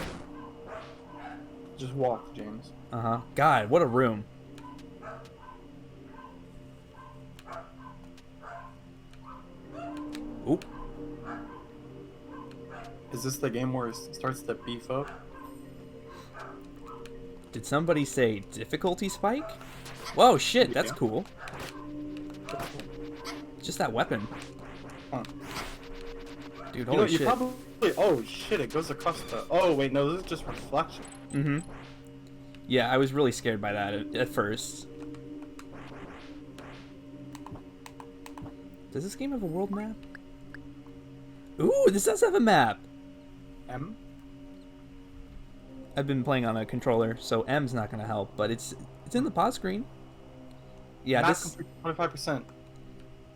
Just walk, James. Uh-huh. God, what a room. Oop. Is this the game where it starts to beef up? Did somebody say difficulty spike? Whoa, shit, that's cool. Just that weapon. Huh. Dude, holy shit. Oh shit, it goes across the... Oh wait, no, this is just reflection. Mm-hmm. Yeah, I was really scared by that at first. Does this game have a world map? Ooh, this does have a map! M? I've been playing on a controller, so M's not gonna help, but it's in the pause screen. Yeah, map this... 25%.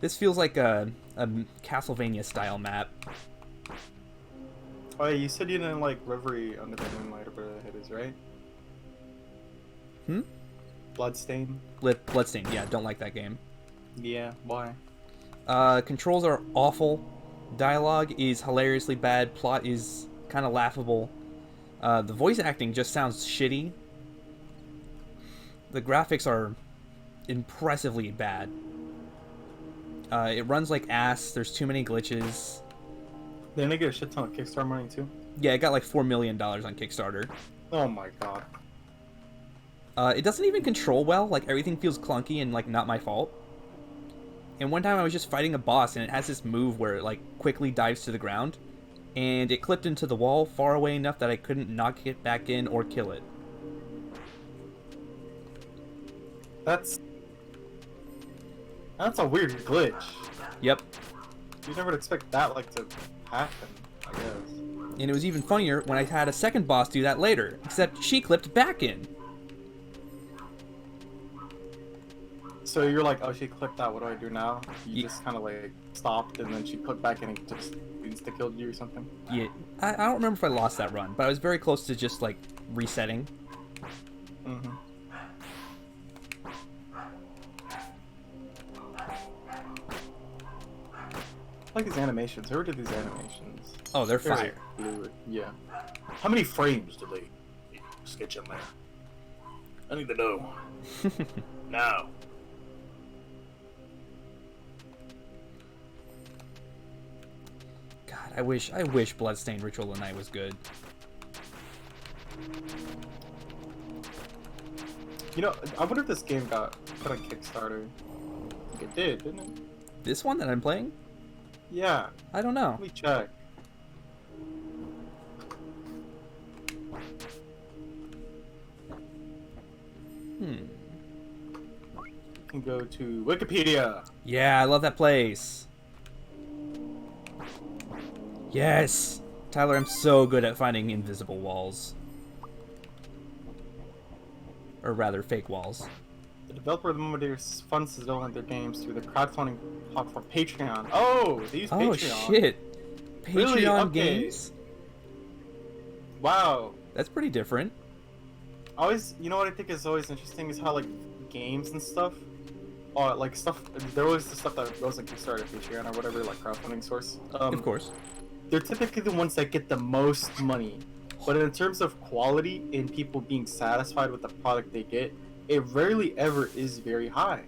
This feels like a Castlevania style map. Oh yeah, you said you didn't like Reverie Under the Moonlight or whatever it is, right? Hmm? Bloodstain? Bloodstain, yeah, don't like that game. Yeah, why? Controls are awful. Dialogue is hilariously bad. Plot is kind of laughable. The voice acting just sounds shitty. The graphics are impressively bad. It runs like ass. There's too many glitches. Didn't they get a shit ton of Kickstarter money too? Yeah, it got like $4 million on Kickstarter. Oh my god. It doesn't even control well. Like, everything feels clunky and, like, not my fault. And one time I was just fighting a boss, and it has this move where it, like, quickly dives to the ground. And it clipped into the wall far away enough that I couldn't knock it back in or kill it. That's a weird glitch. Yep. You never would expect that, like, to happen, I guess. And it was even funnier when I had a second boss do that later, except she clipped back in. So you're like, oh, she clipped out, what do I do now? You just kind of, like, stopped, and then she clipped back in and just insta-killed you or something? Yeah, I don't remember if I lost that run, but I was very close to just, like, resetting. Mm-hmm. I like these animations. Whoever did these animations? Oh, they're fire. Fluid. Yeah. How many frames did they sketch in there? I need to know. Now. God, I wish Bloodstained Ritual of the Night was good. You know, I wonder if this game got put on Kickstarter. I think it did, didn't it? This one that I'm playing? Yeah. I don't know. Let me check. You can go to Wikipedia. Yeah, I love that place. Yes! Tyler, I'm so good at finding invisible walls. Or rather, fake walls. The developer of the Momodora funds to develop their games through the crowdfunding platform Patreon. Oh, they use Patreon. Oh, shit. Patreon Really? Okay. games? Wow. That's pretty different. Always, you know what I think is always interesting is how, like, games and stuff, like, stuff, there always the stuff that goes on Kickstarter, Patreon, or whatever, like, crowdfunding source. Of course. They're typically the ones that get the most money. But in terms of quality and people being satisfied with the product they get, it rarely ever is very high.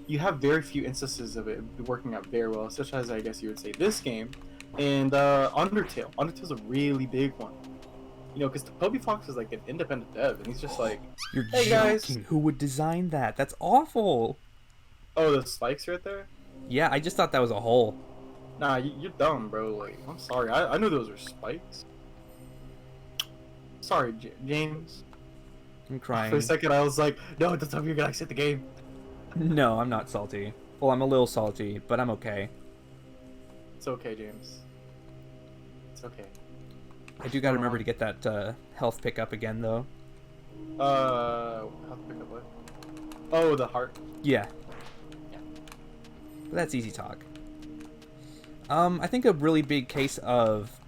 You have very few instances of it working out very well, such as, I guess you would say, this game, and Undertale. Undertale's a really big one. You know, because Toby Fox is like an independent dev, and he's just like, You're hey joking. guys. Who would design that? That's awful. Oh, the spikes right there? Yeah, I just thought that was a hole. Nah, you're dumb, bro. Like, I'm sorry. I knew those were spikes. Sorry, James. I'm crying. For a second, I was like, no, don't tell me you're gonna exit the game. No, I'm not salty. Well, I'm a little salty, but I'm okay. It's okay, James. It's okay. I do gotta remember to get that health pickup again, though. How to pick up what? Oh, the heart. Yeah. Yeah. But that's easy talk. I think a really big case of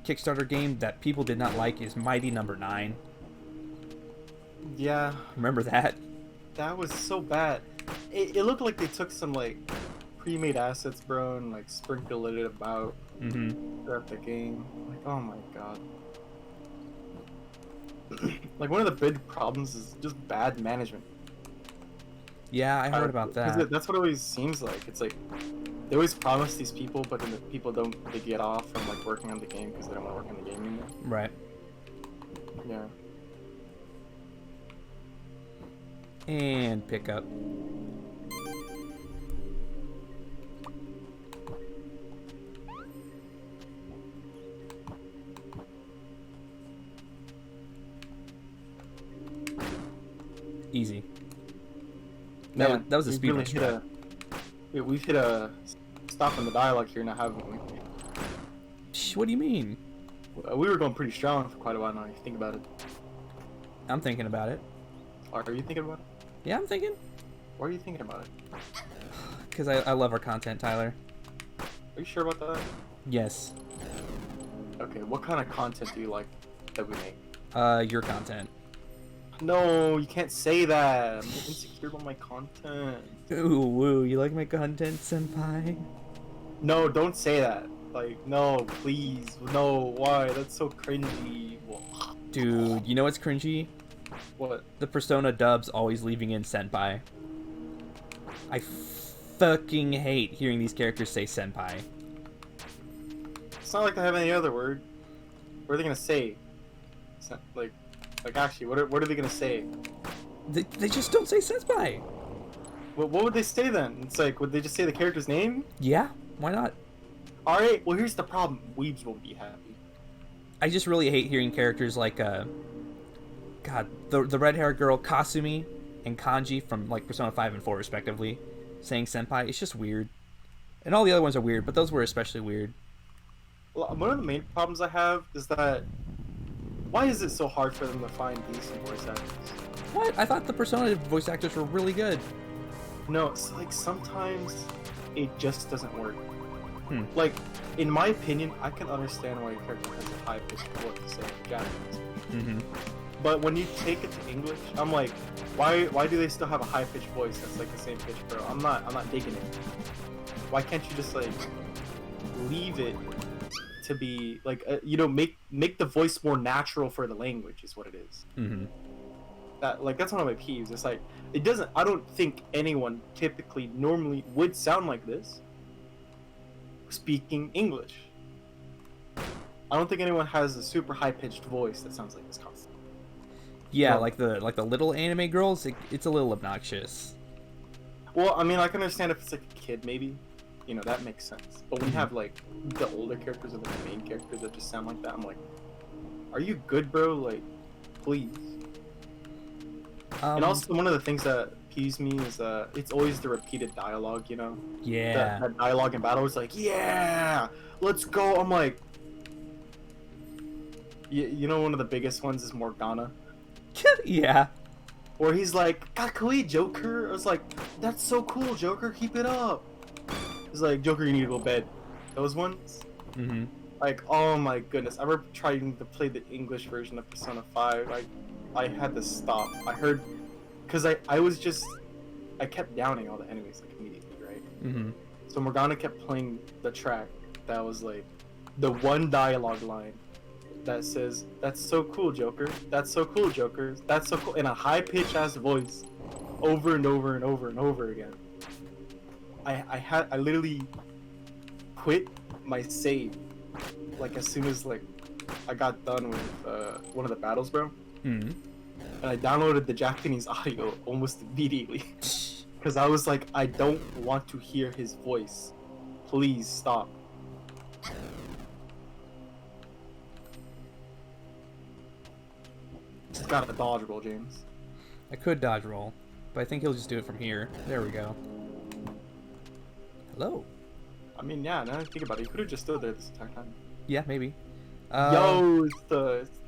Kickstarter game that people did not like is Mighty Number 9. Yeah. Remember that? That was so bad. It looked like they took some, like, pre-made assets, bro, and, like, sprinkled it about throughout the game. Like, oh my god. Like, one of the big problems is just bad management. Yeah, I heard about that. That's what it always seems like. It's like, they always promise these people, but then the people they get off from, like, working on the game because they don't want to work on the game anymore. Right. Yeah. And pick up. Easy. Man, that was a speed really run strat. We've hit a stop in the dialogue here now, haven't we? What do you mean? We were going pretty strong for quite a while now, if you think about it. I'm thinking about it. Are you thinking about it? Yeah, I'm thinking. Why are you thinking about it? Because I love our content, Tyler. Are you sure about that? Yes. Okay, what kind of content do you like that we make? Your content. No, you can't say that. I'm insecure about my content. Ooh, woo, you like my content, senpai? No, don't say that. Like, no, please. No, why? That's so cringy. Dude, you know what's cringy? What? The Persona dubs always leaving in senpai. I fucking hate hearing these characters say senpai. It's not like they have any other word. What are they gonna say? It's not, like actually, what are they gonna say? They just don't say senpai. Well, what would they say then? It's like, would they just say the character's name? Yeah, why not? All right. Well, here's the problem. Weebs won't be happy. I just really hate hearing characters like God, the red haired girl Kasumi and Kanji from like Persona 5 and 4 respectively saying senpai. It's just weird. And all the other ones are weird, but those were especially weird. Well, one of the main problems I have is that why is it so hard for them to find decent voice actors? What? I thought the Persona voice actors were really good. No, it's like sometimes it just doesn't work. Hmm. Like, in my opinion, I can understand why a character has a high-pitched voice, say, in Japanese. Mm-hmm. But when you take it to English, I'm like, why do they still have a high-pitched voice that's like the same pitch, bro? I'm not digging it. Why can't you just like leave it to be like make the voice more natural for the language is what it is. Mm-hmm. That's one of my peeves. It's like it doesn't. I don't think anyone typically normally would sound like this speaking English. I don't think anyone has a super high-pitched voice that sounds like this constantly. Yeah, No. like the little anime girls, it's a little obnoxious. Well, I mean, I can understand if it's like a kid, maybe. You know, that makes sense. But when you have like the older characters and the main characters that just sound like that, I'm like, are you good, bro? Like, please. And also, one of the things that peeves me is it's always the repeated dialogue, you know? Yeah. That dialogue in battle is like, yeah, let's go. I'm like, you know, one of the biggest ones is Morgana. Yeah. Where he's like, Kakui, Joker. I was like, that's so cool, Joker. Keep it up. He's like, Joker, you need to go to bed. Those ones. Mm-hmm. Like, oh my goodness. I remember trying to play the English version of Persona 5. I had to stop. I heard, because I kept downing all the enemies like immediately, right? Mm-hmm. So Morgana kept playing the track that was like the one dialogue line that says, "That's so cool, Joker. That's so cool, Joker. That's so cool," in a high pitch ass voice, over and over and over and over again. I literally quit my save like as soon as like I got done with one of the battles, bro. Mm-hmm. And I downloaded the Japanese audio almost immediately because I was like, I don't want to hear his voice. Please stop. Just got a dodge roll, James. I could dodge roll, but I think he'll just do it from here. There we go. Hello. I mean, yeah, now that I think about it, he could have just stood there this entire time. Yeah, maybe. Yo, it's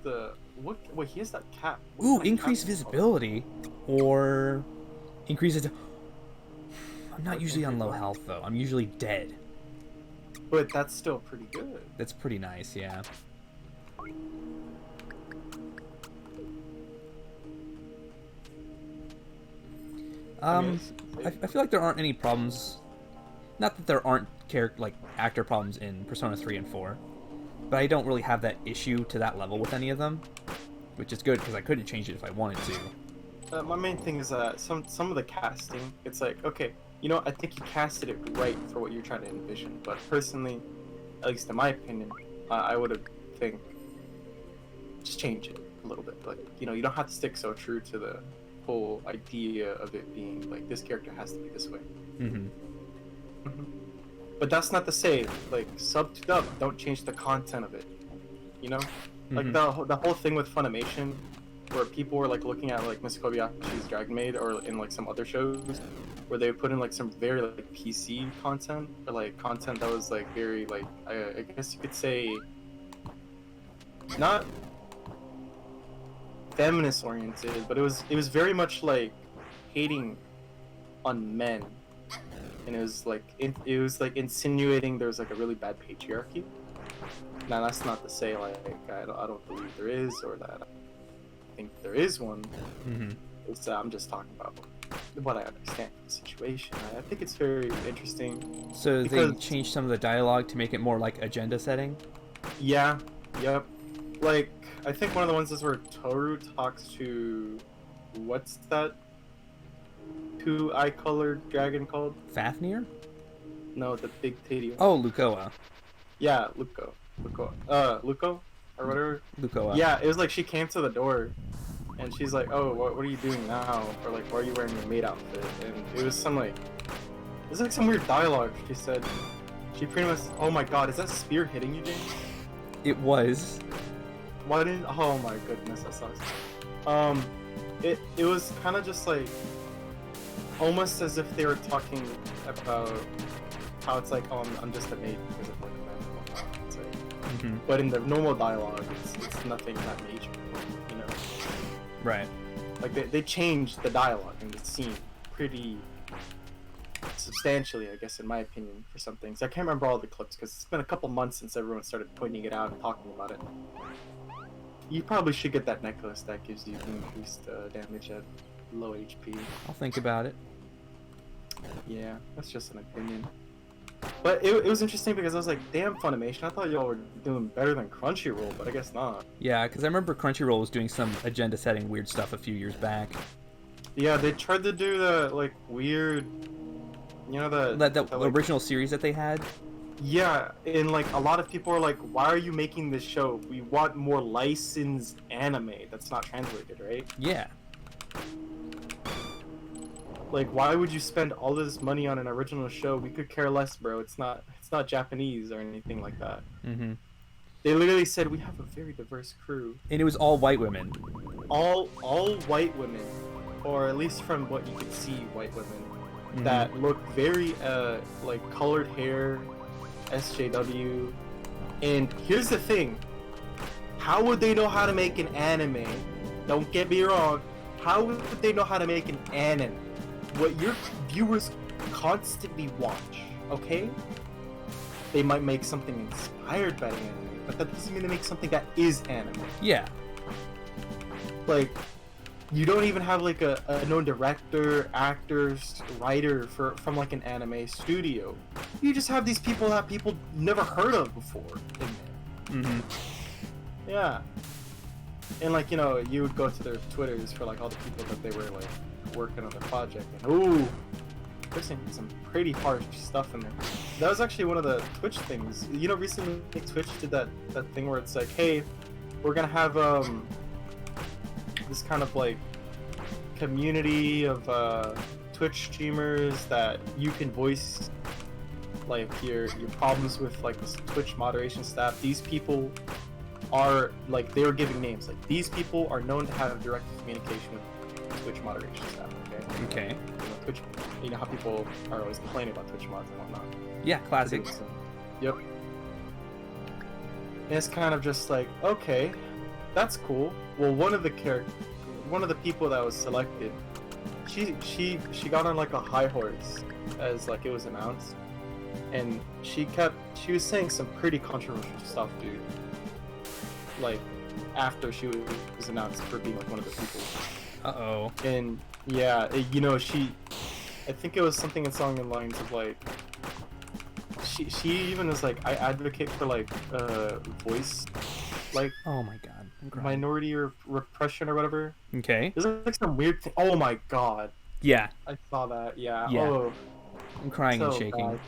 the what? Wait, he has that cap. What Ooh, kind of increase cap is it called? visibility, or increase it. I'm not usually on low health though. I'm usually dead. But that's still pretty good. That's pretty nice, yeah. I feel like there aren't any problems. Not that there aren't actor problems in Persona 3 and 4, but I don't really have that issue to that level with any of them, which is good because I couldn't change it if I wanted to. My main thing is that some of the casting, it's like, okay, you know, I think you casted it right for what you're trying to envision, but personally, at least in my opinion, I would have think just change it a little bit. Like, you know, you don't have to stick so true to the whole idea of it being like this character has to be this way. Mm-hmm. But that's not to say like sub to dub, don't change the content of it. You know, like the whole thing with Funimation, where people were like looking at like Miss Kobayashi's Dragon Maid or in like some other shows, where they would put in like some very like PC content or like content that was like very like I guess you could say not feminist oriented, but it was very much like hating on men, and it was like insinuating there was like a really bad patriarchy. Now that's not to say like I don't believe there is or that I think there is one. Mm-hmm. It's I'm just talking about what I understand of the situation. I think it's very interesting. So because, they changed some of the dialogue to make it more like agenda setting? Yeah, yep. Like, I think one of the ones is where Toru talks to... What's that 2-eye-colored dragon called? Fafnir? No, the big titty one. Oh, Lukoa. Yeah, Luko. Luko? Or whatever? Lukoa. Yeah, it was like she came to the door, and she's like, "Oh, what are you doing now?" Or like, "Why are you wearing your maid outfit?" And it was some like, it was like some weird dialogue. She said, she pretty much, "Oh my God, is that spear hitting you, James?" It was. Why didn't? Oh my goodness, that sucks. It was kind of just like, almost as if they were talking about how it's like, "Oh, I'm just a maid because of like that and whatnot." It's like, but in the normal dialogue, it's nothing that major, you know. Right. Like they changed the dialogue in the scene pretty substantially, I guess, in my opinion, for some things. I can't remember all the clips because it's been a couple months since everyone started pointing it out and talking about it. You probably should get that necklace that gives you increased damage at low HP. I'll think about it. Yeah, that's just an opinion. But it was interesting because I was like, damn, Funimation, I thought y'all were doing better than Crunchyroll, but I guess not. Yeah, because I remember Crunchyroll was doing some agenda-setting weird stuff a few years back. Yeah, they tried to do the, like, weird... You know, the like, original series that they had? Yeah, and, like, a lot of people are like, why are you making this show? We want more licensed anime that's not translated, right? Yeah. Like, why would you spend all this money on an original show? We could care less, bro. It's not Japanese or anything like that. Mm-hmm. They literally said we have a very diverse crew. And it was all white women. All white women, or at least from what you could see, white women that look very like colored hair, SJW. And here's the thing: how would they know how to make an anime? Don't get me wrong. How would they know how to make an anime? What your viewers constantly watch, okay? They might make something inspired by anime, but that doesn't mean they make something that is anime. Yeah. Like, you don't even have like a known director, actor, writer from like an anime studio. You just have these people that people never heard of before in there. Yeah. And like, you know, you would go to their Twitters for like all the people that they were like working on the project, and ooh, there's some pretty harsh stuff in there. That was actually one of the Twitch things. You know, recently Twitch did that thing where it's like, hey, we're gonna have this kind of like community of Twitch streamers that you can voice like your problems with like this Twitch moderation staff. These people are like, they were giving names, like these people are known to have direct communication with Twitch moderation staff. Okay. You know, Twitch, you know how people are always complaining about Twitch mods and whatnot. Yeah, classic. Yep. And it's kind of just like, okay, that's cool. Well, one of the people that was selected, she got on like a high horse as like it was announced, and she was saying some pretty controversial stuff, dude. Like after she was announced for being like one of the people. Uh-oh. And yeah, you know, I think it was something in lines of like, she even was like, I advocate for like voice, like, oh my god, I'm crying. Minority or repression or whatever. Okay. There's like some weird thing. Oh my god. Yeah. I saw that. Yeah. Yeah. Oh. I'm crying and shaking.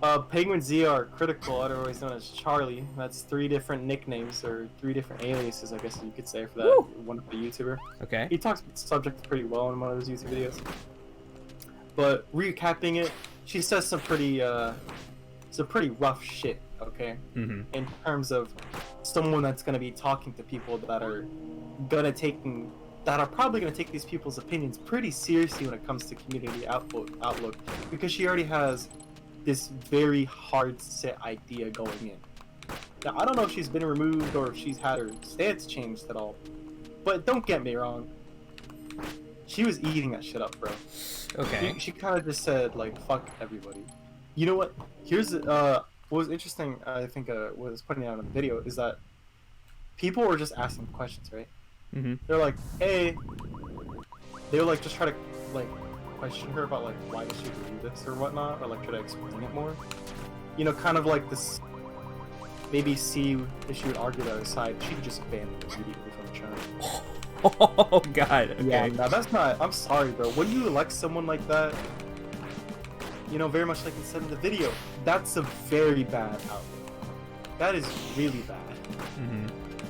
Bad. Penguin ZR Critical, otherwise known as Charlie. That's 3 different nicknames or 3 different aliases, I guess you could say, for that. Woo! One of the YouTuber. Okay. He talks about the subject pretty well in one of his YouTube videos. But recapping it, she says some pretty rough shit. Okay. In terms of someone that's gonna be talking to people that are probably gonna take these people's opinions pretty seriously when it comes to community outlook, because she already has this very hard set idea going in. Now, I don't know if she's been removed or if she's had her stance changed at all, but don't get me wrong, she was eating that shit up, bro. Okay. She kind of just said like, fuck everybody. You know what? Here's what was interesting, I think what was pointing out in the video is that people were just asking questions, right? They're like, hey, they were like just try to like question her about like why did she do this or whatnot, or like try to explain it more. You know, kind of like this. Maybe see if she would argue the other side, she'd just ban it immediately from the channel. Oh god. Okay. Yeah, now that's not. I'm sorry, bro. When you elect someone like that, you know, very much like I said in the video, that's a very bad outlook. That is really bad.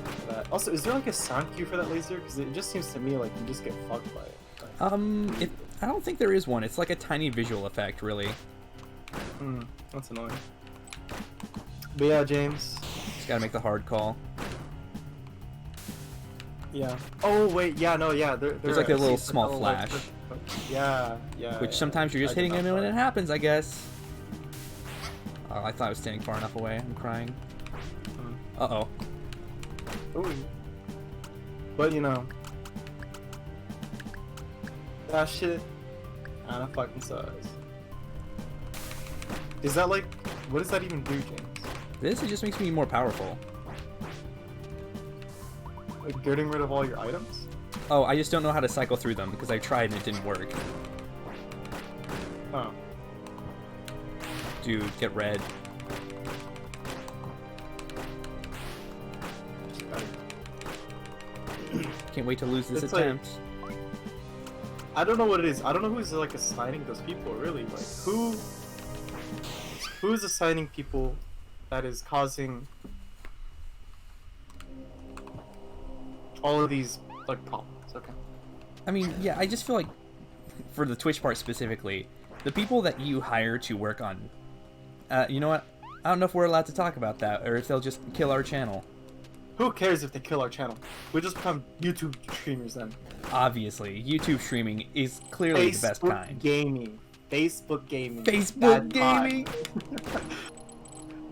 for that. Also, is there like a sound cue for that laser? Because it just seems to me like you just get fucked by it. I don't think there is one. It's like a tiny visual effect, really. That's annoying. But yeah, James. Just gotta make the hard call. Yeah. Oh wait, yeah, no, yeah. There's like a little small flash. Yeah. Which sometimes you're just hitting him when it happens, I guess. Oh, I thought I was standing far enough away. I'm crying. Uh-oh. Ooh. But you know, that shit kinda fucking sucks. Is that like, what does that even do, James? It just makes me more powerful. Like getting rid of all your items? Oh, I just don't know how to cycle through them because I tried and it didn't work. Oh. Dude, get red. Can't wait to lose this attempt. I don't know what it is. I don't know who's like assigning those people really. Like who's assigning people that is causing all of these like problems. Okay. I mean, yeah, I just feel like for the Twitch part specifically, the people that you hire to work on, you know what? I don't know if we're allowed to talk about that or if they'll just kill our channel. Who cares if they kill our channel? We just become YouTube streamers then. Obviously, YouTube streaming is clearly the best kind. Facebook gaming. Facebook gaming.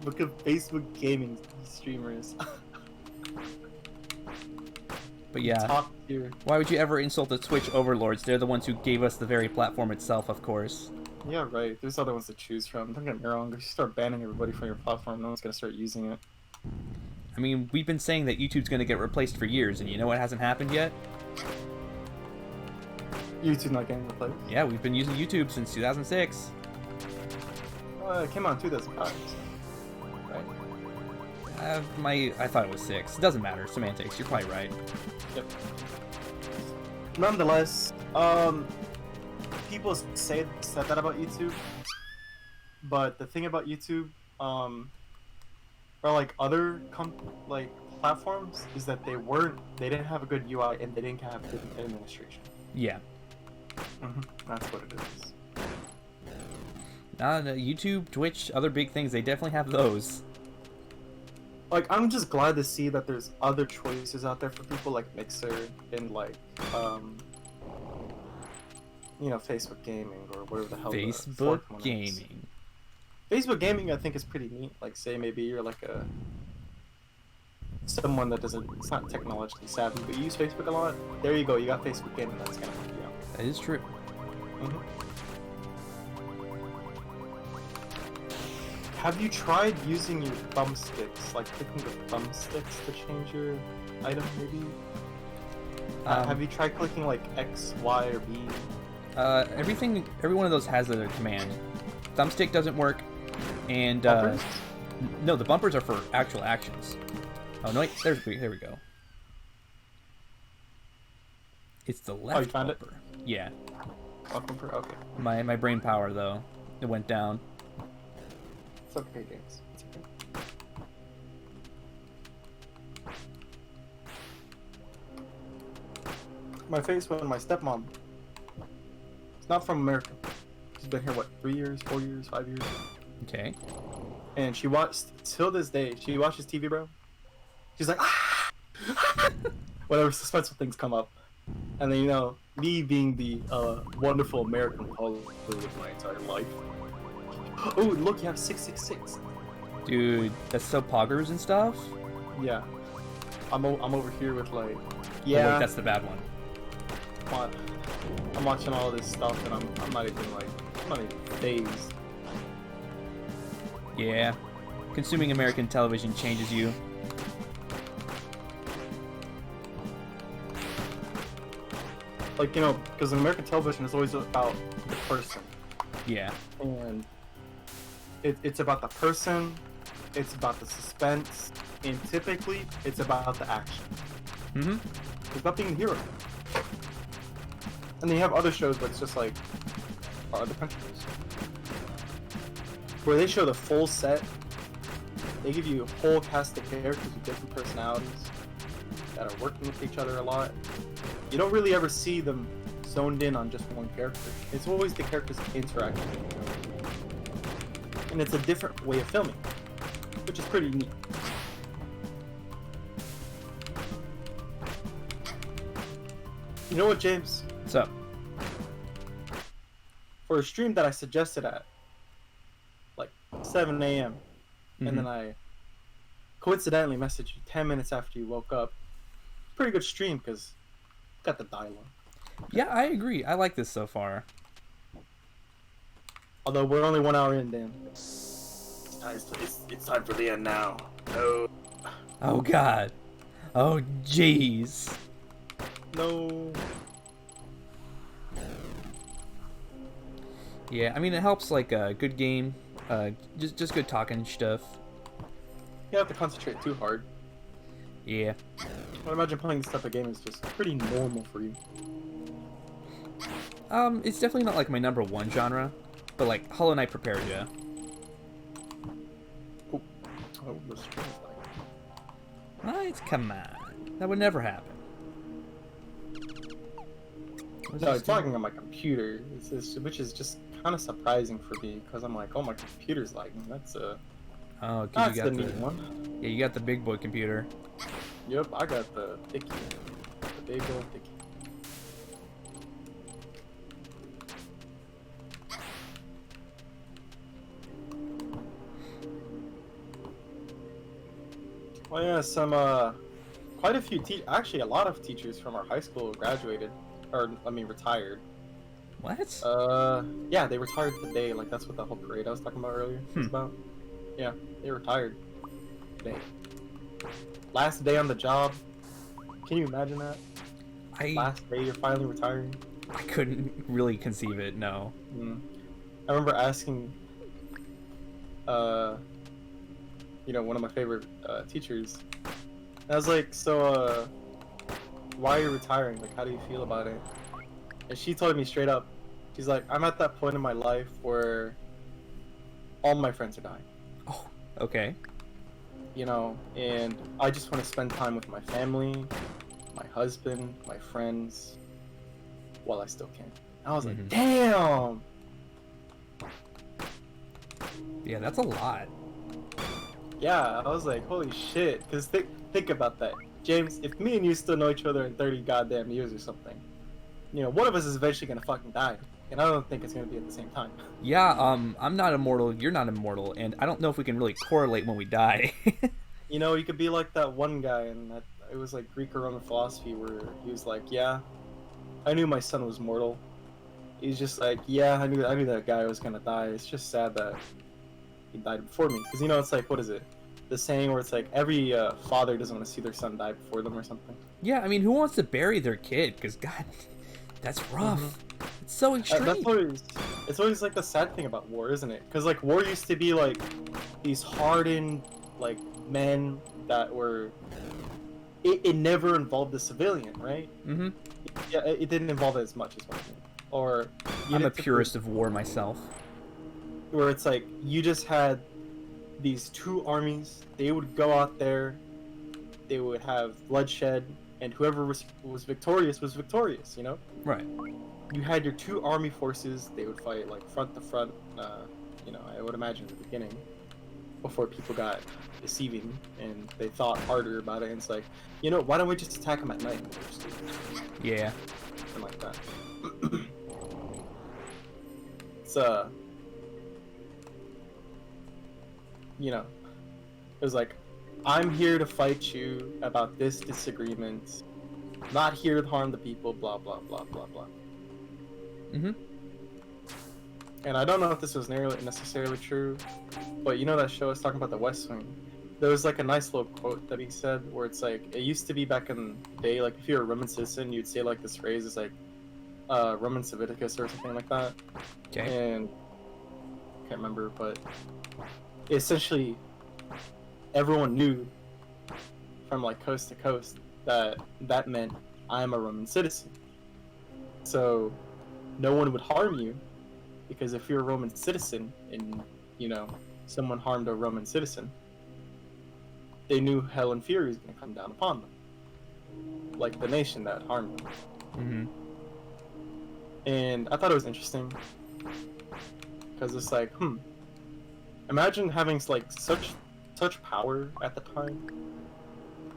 Look at Facebook gaming streamers. But yeah, top tier. Why would you ever insult the Twitch overlords? They're the ones who gave us the very platform itself, of course. Yeah, right. There's other ones to choose from. Don't get me wrong. If you start banning everybody from your platform, no one's gonna start using it. I mean, we've been saying that YouTube's gonna get replaced for years, and you know what hasn't happened yet? YouTube not getting replaced? Yeah, we've been using YouTube since 2006. It came out in 2005. Right? I thought it was 6. It doesn't matter. Semantics. You're probably right. Yep. Nonetheless, people said that about YouTube, but the thing about YouTube, or like other platforms, is that they didn't have a good UI and they didn't have good administration. Yeah. That's what it is. YouTube, Twitch, other big things, they definitely have those. Like, I'm just glad to see that there's other choices out there for people like Mixer and like, you know, Facebook Gaming or whatever the hell. Facebook Gaming. Facebook Gaming, I think, is pretty neat. Like, say maybe you're like someone that it's not technologically savvy, but you use Facebook a lot. There you go. You got Facebook Gaming. That's gonna help you out. That is true. Have you tried using your thumbsticks, like clicking the thumbsticks to change your item, maybe? Have you tried clicking like X, Y, or B? Every one of those has a command. Thumbstick doesn't work, and no, the bumpers are for actual actions. Oh no, wait, there we go. It's the left you found bumper. Yeah. Left bumper, okay. My brain power though, it went down. It's okay, James. It's okay. My face when my stepmom. It's not from America. She's been here, what, 3 years, 4 years, 5 years? Okay. And she watched, till this day, she watches TV, bro. She's like, ah! Whatever suspenseful things come up. And then, you know, me being the wonderful American Hollywood my entire life. Oh, look, you have 666. Dude, that's so poggers and stuff? Yeah. I'm over here with like, yeah. Oh, wait, that's the bad one. I'm watching all this stuff and I'm not even phased. Yeah. Consuming American television changes you. Like, you know, because American television is always about the person. Yeah. And it's about the person, it's about the suspense, and typically it's about the action. It's about being the hero. And then you have other shows where it's just like other countries, where they show the full set. They give you a whole cast of characters with different personalities. that are working with each other a lot. You don't really ever see them zoned in on just one character. It's always the characters interacting with each other. And it's a different way of filming, which is pretty neat. You know what, James? What's up? For a stream that I suggested at like 7 a.m. Mm-hmm. and then I coincidentally messaged you 10 minutes after you woke up, pretty good stream because got the dialogue. Yeah, I agree. I like this so far. Although we're only 1 hour in, Dan. It's time for the end now. No. Oh God. Oh jeez. No. Yeah, I mean it helps like a good game, just good talking stuff. You don't have to concentrate too hard. Yeah. I imagine playing this type of game is just pretty normal for you. It's definitely not like my #1 genre, but like Hollow Knight prepared you. Oh, the stream is like... Right? Come on, that would never happen. No, it's lagging on my computer, which is just kind of surprising for me because I'm like, oh, my computer's lagging. That's Oh, 'cause that's you got the neat one. Yeah, you got the big boy computer. Yep, I got the thicky, the big old thicky. Oh yeah, quite a few actually a lot of teachers from our high school graduated, or I mean retired. What? Yeah, they retired today. Like that's what the whole parade I was talking about earlier was about. Yeah, they retired today. Last day on the job. Can you imagine that? Last day you're finally retiring. I couldn't really conceive it. No. I remember asking, one of my favorite teachers. I was like, so, why are you retiring? Like, how do you feel about it? And she told me straight up, she's like, I'm at that point in my life where all my friends are dying. Oh, okay. You know, and I just want to spend time with my family, my husband, my friends, while I still can. I was like, damn! Yeah, that's a lot. Yeah, I was like, holy shit. Because think about that. James, if me and you still know each other in 30 goddamn years or something, one of us is eventually going to fucking die. And I don't think it's going to be at the same time. Yeah, I'm not immortal, you're not immortal, and I don't know if we can really correlate when we die. You could be like that one guy, and it was like Greek or Roman philosophy, where he was like, yeah, I knew my son was mortal. He's just like, yeah, I knew that guy was going to die. It's just sad that he died before me. Because, it's like, what is it? The saying where it's like, every father doesn't want to see their son die before them or something. Yeah, I mean, who wants to bury their kid? Because, God, that's rough. It's so extreme. It's always like the sad thing about war, isn't it? Because like war used to be like these hardened like men that were. It never involved the civilian, right? Mm-hmm. Yeah, it didn't involve it as much as one thing. Or I'm a purist of war myself. Where it's like you just had these two armies. They would go out there. They would have bloodshed, and whoever was victorious was victorious. Right. You had your two army forces. They would fight like front to front. I would imagine at the beginning, before people got deceiving and they thought harder about it. And it's like, why don't we just attack them at night? Yeah. Something like that. It's it was like, I'm here to fight you about this disagreement. Not here to harm the people. Blah blah blah blah blah. And I don't know if this was necessarily true, but that show I was talking about, The West Wing, there was like a nice little quote that he said where it's like, it used to be back in the day, like if you're a Roman citizen, you'd say like this phrase is like Roman Civiticus or something like that. Okay. And I can't remember, but essentially everyone knew from like coast to coast that meant I'm a Roman citizen. So no one would harm you, because if you're a Roman citizen and someone harmed a Roman citizen, they knew hell and fury was going to come down upon them. like the nation that harmed them. Mm-hmm. And I thought it was interesting because it's like, imagine having like such power at the time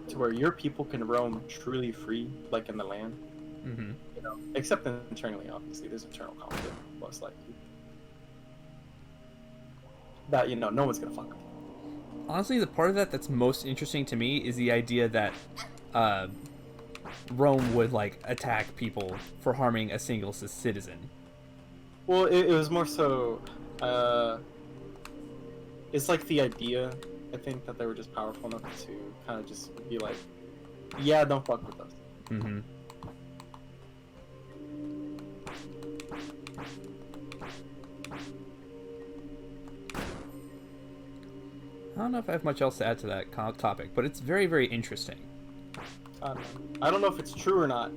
to where your people can roam truly free, like in the land. Mm-hmm. You know, except internally, obviously, there's internal conflict, most likely. That no one's gonna fuck with. Honestly, the part of that that's most interesting to me is the idea that Rome would like attack people for harming a single citizen. Well, it was more so. It's like the idea. I think that they were just powerful enough to kind of just be like, "Yeah, don't fuck with us." Mm-hmm. I don't know if I have much else to add to that topic, but it's very, very interesting. I don't know if it's true or not.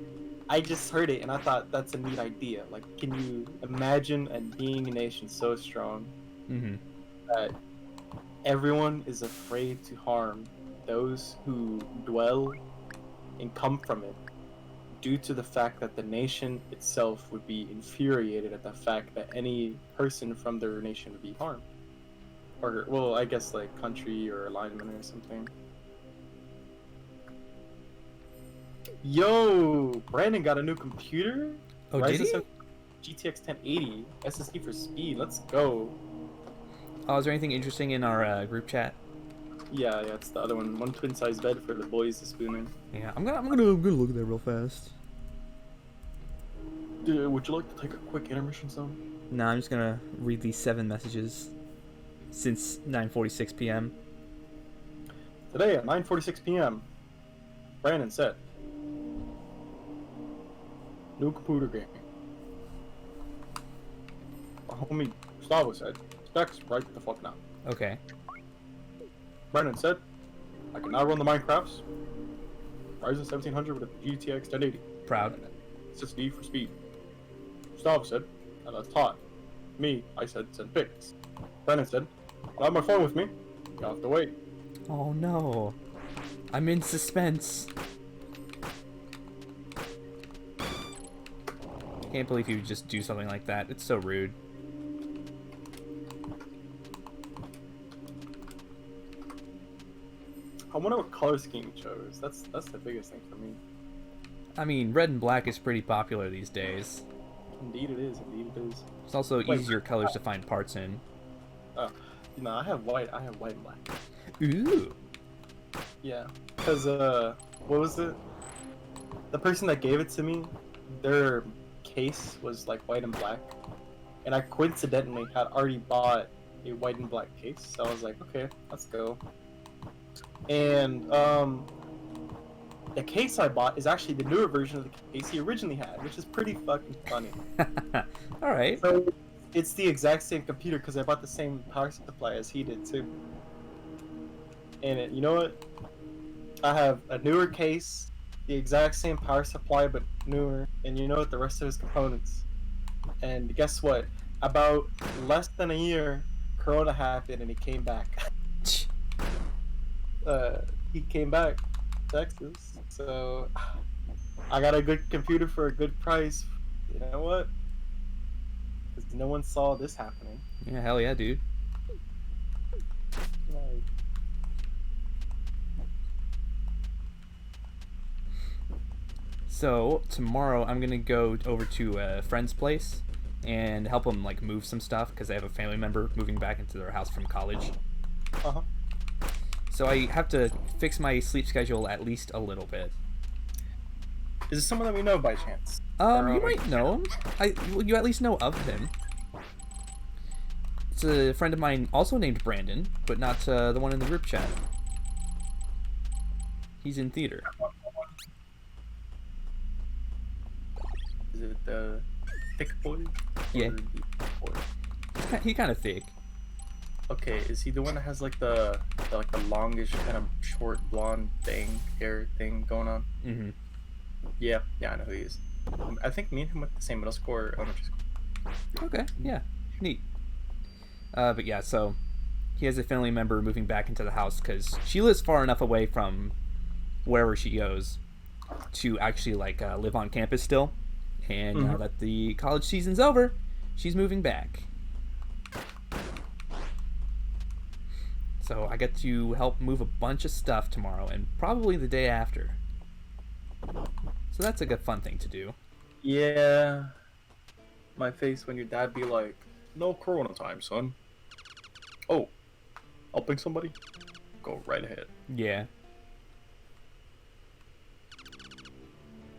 I just heard it and I thought that's a neat idea. Like, can you imagine being a nation so strong that everyone is afraid to harm those who dwell and come from it, due to the fact that the nation itself would be infuriated at the fact that any person from their nation would be harmed? Or, well, I guess like country or alignment or something. Yo, Brandon got a new computer. Oh, did he? GTX 1080 SSD for speed. Let's go. Oh, is there anything interesting in our group chat? Yeah, it's the other one. One twin size bed for the boys to spoon in. Yeah, I'm gonna look at that real fast. Dude, would you like to take a quick intermission, son? No, I'm just gonna read these 7 messages since 9:46 p.m. Today at 9:46 p.m., Brandon said, "New computer game." Our homie Gustavo said, "Specs right the fuck now." Okay. Brandon said, "I can now run the Minecrafts. Ryzen 1700 with a GTX 1080. Proud. SSD for speed." Gustavo said, "And that's hot." Me, I said, "Send pics." Brandon said, "I have my phone with me. You have to wait." Oh no. I'm in suspense. Can't believe you would just do something like that. It's so rude. I wonder what color scheme he chose. That's the biggest thing for me. I mean, red and black is pretty popular these days. Indeed it is. Indeed it is. It's also easier colors to find parts in. No, I have white. I have white and black. Ooh. Yeah, because what was it? The person that gave it to me, their case was like white and black, and I coincidentally had already bought a white and black case, so I was like, okay, let's go. And the case I bought is actually the newer version of the case he originally had, which is pretty fucking funny. All right. So it's the exact same computer because I bought the same power supply as he did too. And you know what? I have a newer case, the exact same power supply but newer, and you know what? The rest of his components. And guess what? About less than a year, Corona happened and he came back. He came back to Texas, so I got a good computer for a good price. You know what? Because no one saw this happening. Yeah, hell yeah, dude. Like, so tomorrow I'm gonna go over to a friend's place and help them like move some stuff because they have a family member moving back into their house from college. uh-huh. So I have to fix my sleep schedule at least a little bit. Is it someone that we know by chance? You might know him. You at least know of him. It's a friend of mine also named Brandon, but not the one in the group chat. He's in theater. Is it the thick boy? Yeah. Or the boy? He kind of thick. Okay, is he the one that has like the longish kind of short blonde hair thing going on? Mm-hmm. Yeah, I know who he is. I think me and him went to the same middle school or elementary school. Okay, yeah, neat. But yeah, so he has a family member moving back into the house because she lives far enough away from wherever she goes to actually like live on campus still. And now Mhm. that the college season's over, she's moving back. So I get to help move a bunch of stuff tomorrow and probably the day after. So that's a good fun thing to do. Yeah. My face when your dad be like, "No Corona time, son." Oh, helping somebody? Go right ahead. Yeah.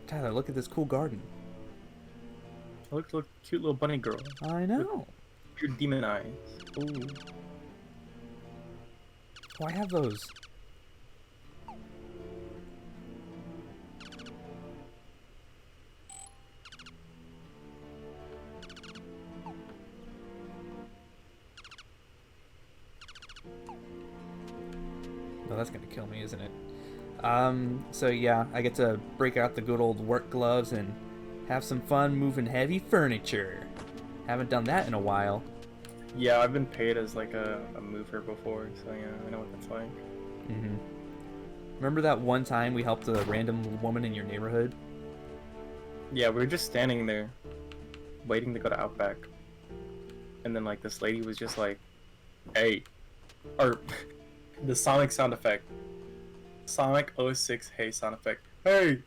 Tyler, look at this cool garden. Look, cute little bunny girl. I know. Your demon eyes. Ooh. Oh, I have those. Oh, that's gonna kill me, isn't it? So yeah, I get to break out the good old work gloves and have some fun moving heavy furniture. Haven't done that in a while. Yeah, I've been paid as like a mover before, so yeah, I know what that's like. Mm-hmm. Remember that one time we helped a random woman in your neighborhood? Yeah, we were just standing there, waiting to go to Outback, and then like this lady was just like, "Hey," or the Sonic sound effect, Sonic 06 hey sound effect, "Hey,"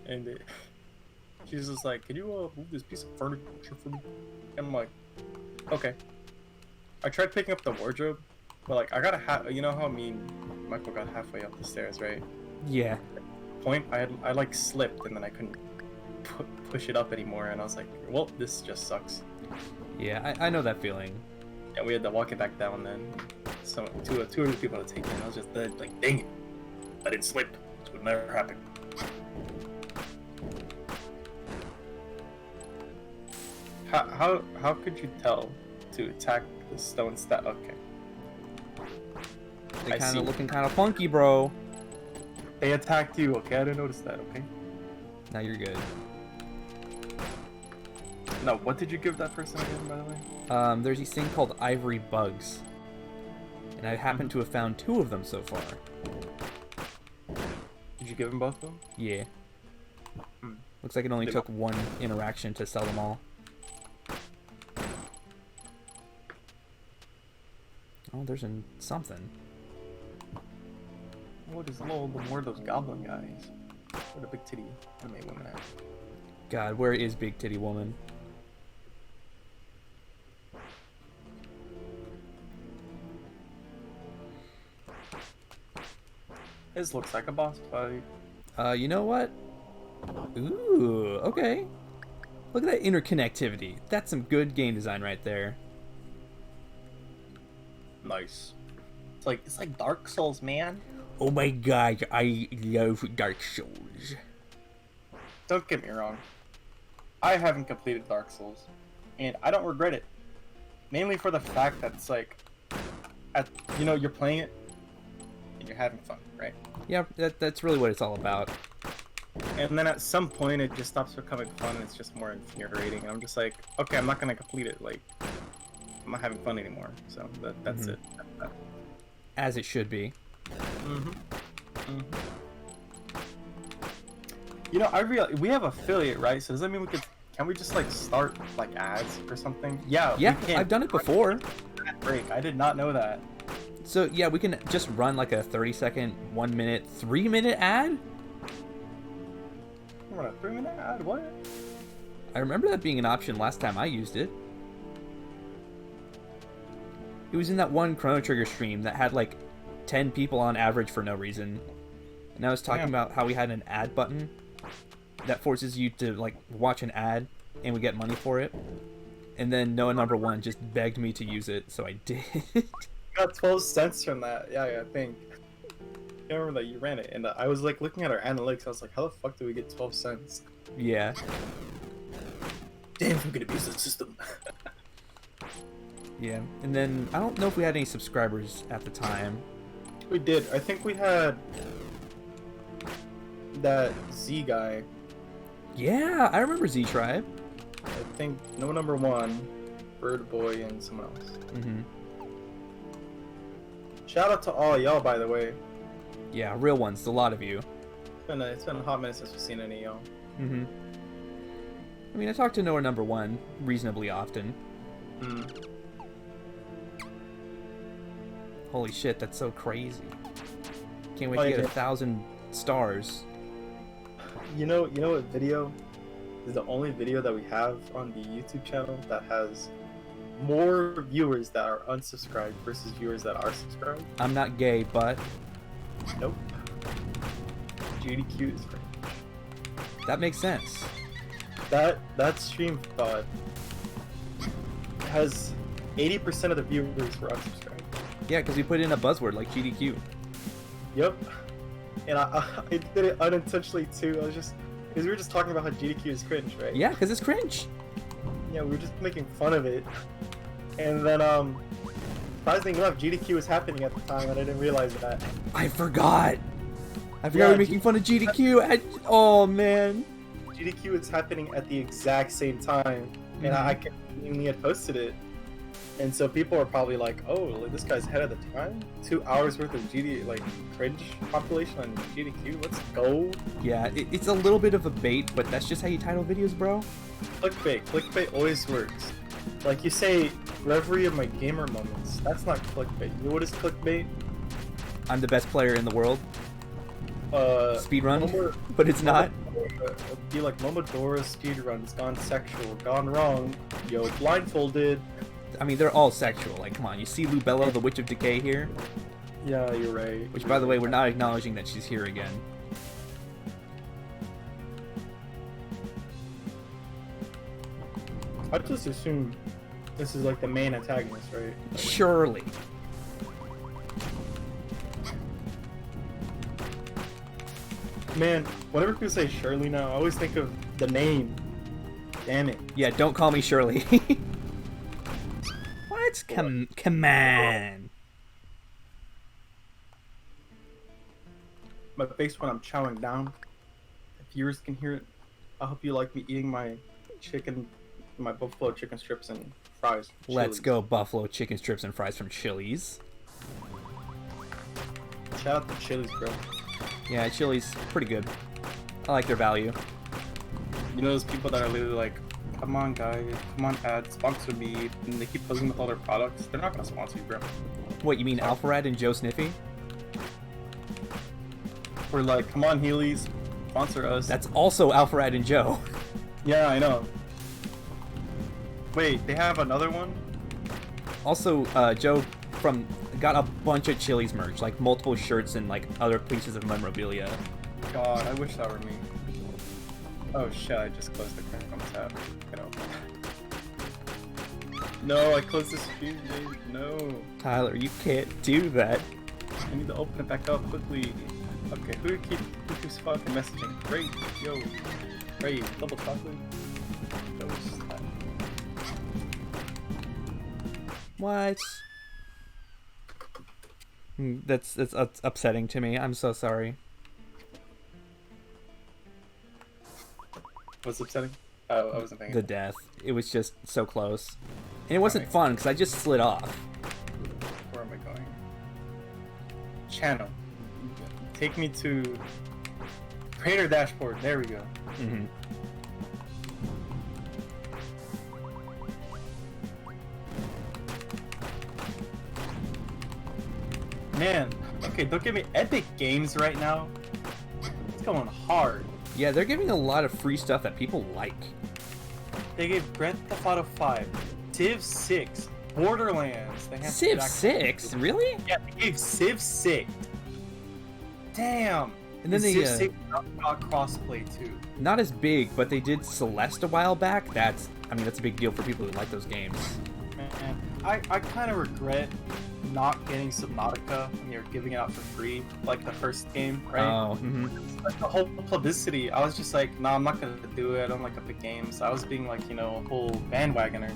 and she's just like, "Can you move this piece of furniture for me?" And I'm like, "Okay." I tried picking up the wardrobe, but like I got you know how me and Michael got halfway up the stairs, right? Yeah. Point I like slipped and then I couldn't push it up anymore, and I was like, well, this just sucks. Yeah, I know that feeling. And we had to walk it back down then. So two of the people to take it, and I was just like, dang it, I didn't slip. It would never happen. How could you tell to attack the stone stat? Okay. They I kind see. of looking kind of funky, bro. They attacked you, okay? I didn't notice that, okay? Now you're good. No, what did you give that person again, by the way? There's these thing called ivory bugs, and I happen to have found 2 of them so far. Did you give them both of them? Yeah. Hmm. Looks like it only took 1 interaction to sell them all. Oh, there's something. What is low? The more those goblin guys. Where the big titty anime women at? God, where is Big Titty Woman? This looks like a boss fight. You know what? Ooh, okay. Look at that interconnectivity. That's some good game design right there. Nice. It's like Dark Souls, man. Oh my god, I love Dark Souls. Don't get me wrong. I haven't completed Dark Souls, and I don't regret it. Mainly for the fact that it's like, you're playing it, and you're having fun, right? Yeah, that's really what it's all about. And then at some point, it just stops becoming fun, and it's just more infuriating. And I'm just like, okay, I'm not gonna complete it. Like, I'm not having fun anymore. So that's it. As it should be. You know, I realize we have affiliate, right? So does that mean can we just like start like ads or something? Yeah. Yeah, we can. I've done it before. Break. I did not know that. So yeah, we can just run like a 30-second, 1 minute, 3-minute ad. Run a 3-minute ad? What? I remember that being an option last time I used it. It was in that one Chrono Trigger stream that had like 10 people on average for no reason. And I was talking about how we had an ad button that forces you to like watch an ad and we get money for it. And then Noah number 1 just begged me to use it, so I did. Got 12 cents from that. Yeah, I think. I remember that you ran it, and I was like looking at our analytics. I was like, how the fuck do we get 12 cents? Yeah. Damn, I'm gonna abuse the system. Yeah, and then I don't know if we had any subscribers at the time. We did. I think we had that Z guy. Yeah, I remember Z Tribe. I think no number 1, Bird Boy, and someone else. Mm-hmm. Shout out to all y'all, by the way. Yeah, real ones. A lot of you. It's been a hot minute since we've seen any, y'all. Mm-hmm. I mean, I talk to Noah number 1 reasonably often. Holy shit, that's so crazy. Can't wait to get 1,000 stars. You know what video is the only video that we have on the YouTube channel that has more viewers that are unsubscribed versus viewers that are subscribed? I'm not gay, but... Nope. GDQ is great. That makes sense. That stream thought has 80% of the viewers were unsubscribed. Yeah, because we put in a buzzword like GDQ. Yep. And I did it unintentionally too. Because we were just talking about how GDQ is cringe, right? Yeah, because it's cringe. Yeah, we were just making fun of it. And then, surprisingly enough, GDQ was happening at the time, and I didn't realize that. I forgot we were making fun of GDQ. Oh, man. GDQ was happening at the exact same time, and I can't believe he had posted it. And so people are probably like, oh, this guy's ahead of the time? 2 hours worth of cringe population on GDQ? Let's go. Yeah, it's a little bit of a bait, but that's just how you title videos, bro. Clickbait. Clickbait always works. Like you say, Reverie of my gamer moments. That's not clickbait. You know what is clickbait? I'm the best player in the world. Speedrun? But it's not. It'd be like Momodora speedruns gone sexual, gone wrong. Yo, blindfolded. I mean, they're all sexual. Like, come on. You see Lubella, the Witch of Decay here? Yeah, you're right. Which, by the way, we're not acknowledging that she's here again. I just assume this is like the main antagonist, right? Surely. Man, whenever people say Shirley now, I always think of the name. Damn it. Yeah, don't call me Shirley. What? Come on. My face when I'm chowing down. If viewers can hear it, I hope you like me eating my buffalo chicken strips and fries. Let's go buffalo chicken strips and fries from Chili's. Shout out to Chili's, bro. Yeah, Chili's pretty good. I like their value. You know those people that are literally like, come on guys, come on ad, sponsor me, and they keep posing with all their products. They're not gonna sponsor you, bro. What, you mean Alpharad and Joe Sniffy? We're like, come on Heelys, sponsor us. That's also Alpharad and Joe. Yeah, I know. Wait, they have another one? Also, Joe got a bunch of Chili's merch, like multiple shirts and like other pieces of memorabilia. God, I wish that were me. Oh shit, I just closed the Chrome tab. Get open. No, I closed the stream, dude. No. Tyler, you can't do that. I need to open it back up quickly. Okay, who keeps fucking messaging? Great, yo. Great, double chocolate. What? That's upsetting to me. I'm so sorry. What's upsetting? Oh, I wasn't paying The death. It was just so close. And it wasn't fun because I just slid off. Where am I going? Channel. Take me to creator dashboard. There we go. Mm-hmm. Man, okay, don't give me Epic Games right now. It's going hard. Yeah, they're giving a lot of free stuff that people like. They gave Grand Theft Auto 5, Civ 6, Borderlands. They have Civ 6? Really? Yeah, they gave Civ 6. Damn. And then they Civ 6 got crossplay too. Not as big, but they did Celeste a while back. That's a big deal for people who like those games. Man, I kind of regret not getting Subnautica when you're giving it out for free, like the first game, right? Oh, Like the whole publicity, I was just like, nah, I'm not gonna do it. I don't like Epic Games. I was being like, a whole bandwagoner.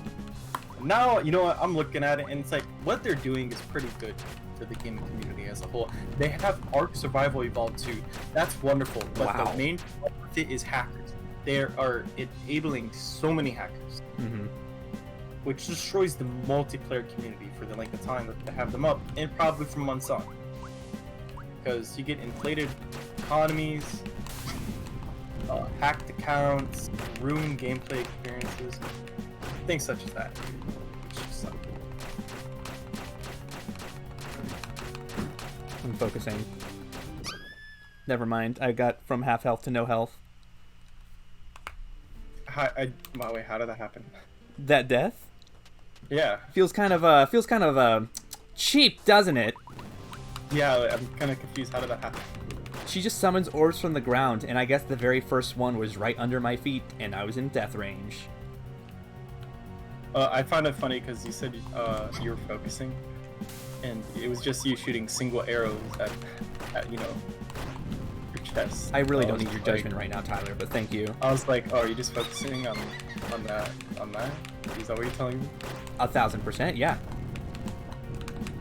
Now, you know what? I'm looking at it, and it's like what they're doing is pretty good for the gaming community as a whole. They have Ark Survival Evolved 2. That's wonderful, but Wow. the main problem with it is hackers. They are enabling so many hackers. Mm-hmm. Which destroys the multiplayer community for the length of time that they have them up, and probably for months on. because you get inflated economies, hacked accounts, ruined gameplay experiences, things such as that. It's just like, I'm focusing. Never mind. I got from half health to no health. how did that happen? That death Yeah. feels kind of cheap, doesn't it? Yeah, I'm kind of confused. How did that happen? She just summons orbs from the ground, and I guess the very first one was right under my feet, and I was in death range. I found it funny because you said you were focusing, and it was just you shooting single arrows at your chest. I really don't need your judgment right now, Tyler, but thank you. I was like, oh, are you just focusing on that? Is that what you're telling me? 1000%, yeah.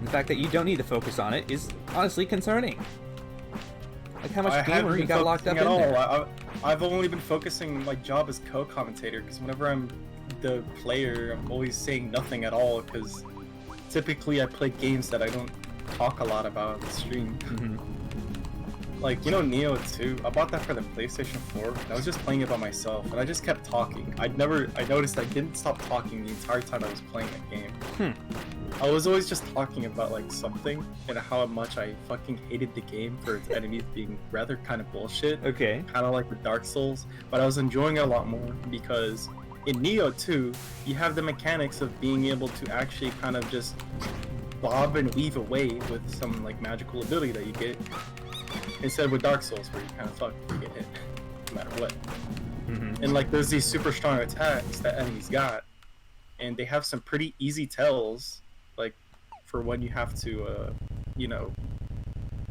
The fact that you don't need to focus on it is honestly concerning. Like how much gamer you got locked up in there. I've only been focusing my job as co-commentator because whenever I'm the player, I'm always saying nothing at all because typically I play games that I don't talk a lot about on the stream. Mm-hmm. Like, Neo 2, I bought that for the PlayStation 4, and I was just playing it by myself, and I just kept talking. I noticed I didn't stop talking the entire time I was playing that game. I was always just talking about, like, something, and how much I fucking hated the game for its enemies being rather kind of bullshit. Okay. Kind of like with Dark Souls, but I was enjoying it a lot more, because in Neo 2, you have the mechanics of being able to actually kind of just bob and weave away with some, like, magical ability that you get. Instead with Dark Souls, where you kind of fuck, you get hit, no matter what. Mm-hmm. And like, there's these super strong attacks that enemies got, and they have some pretty easy tells, like, for when you have to,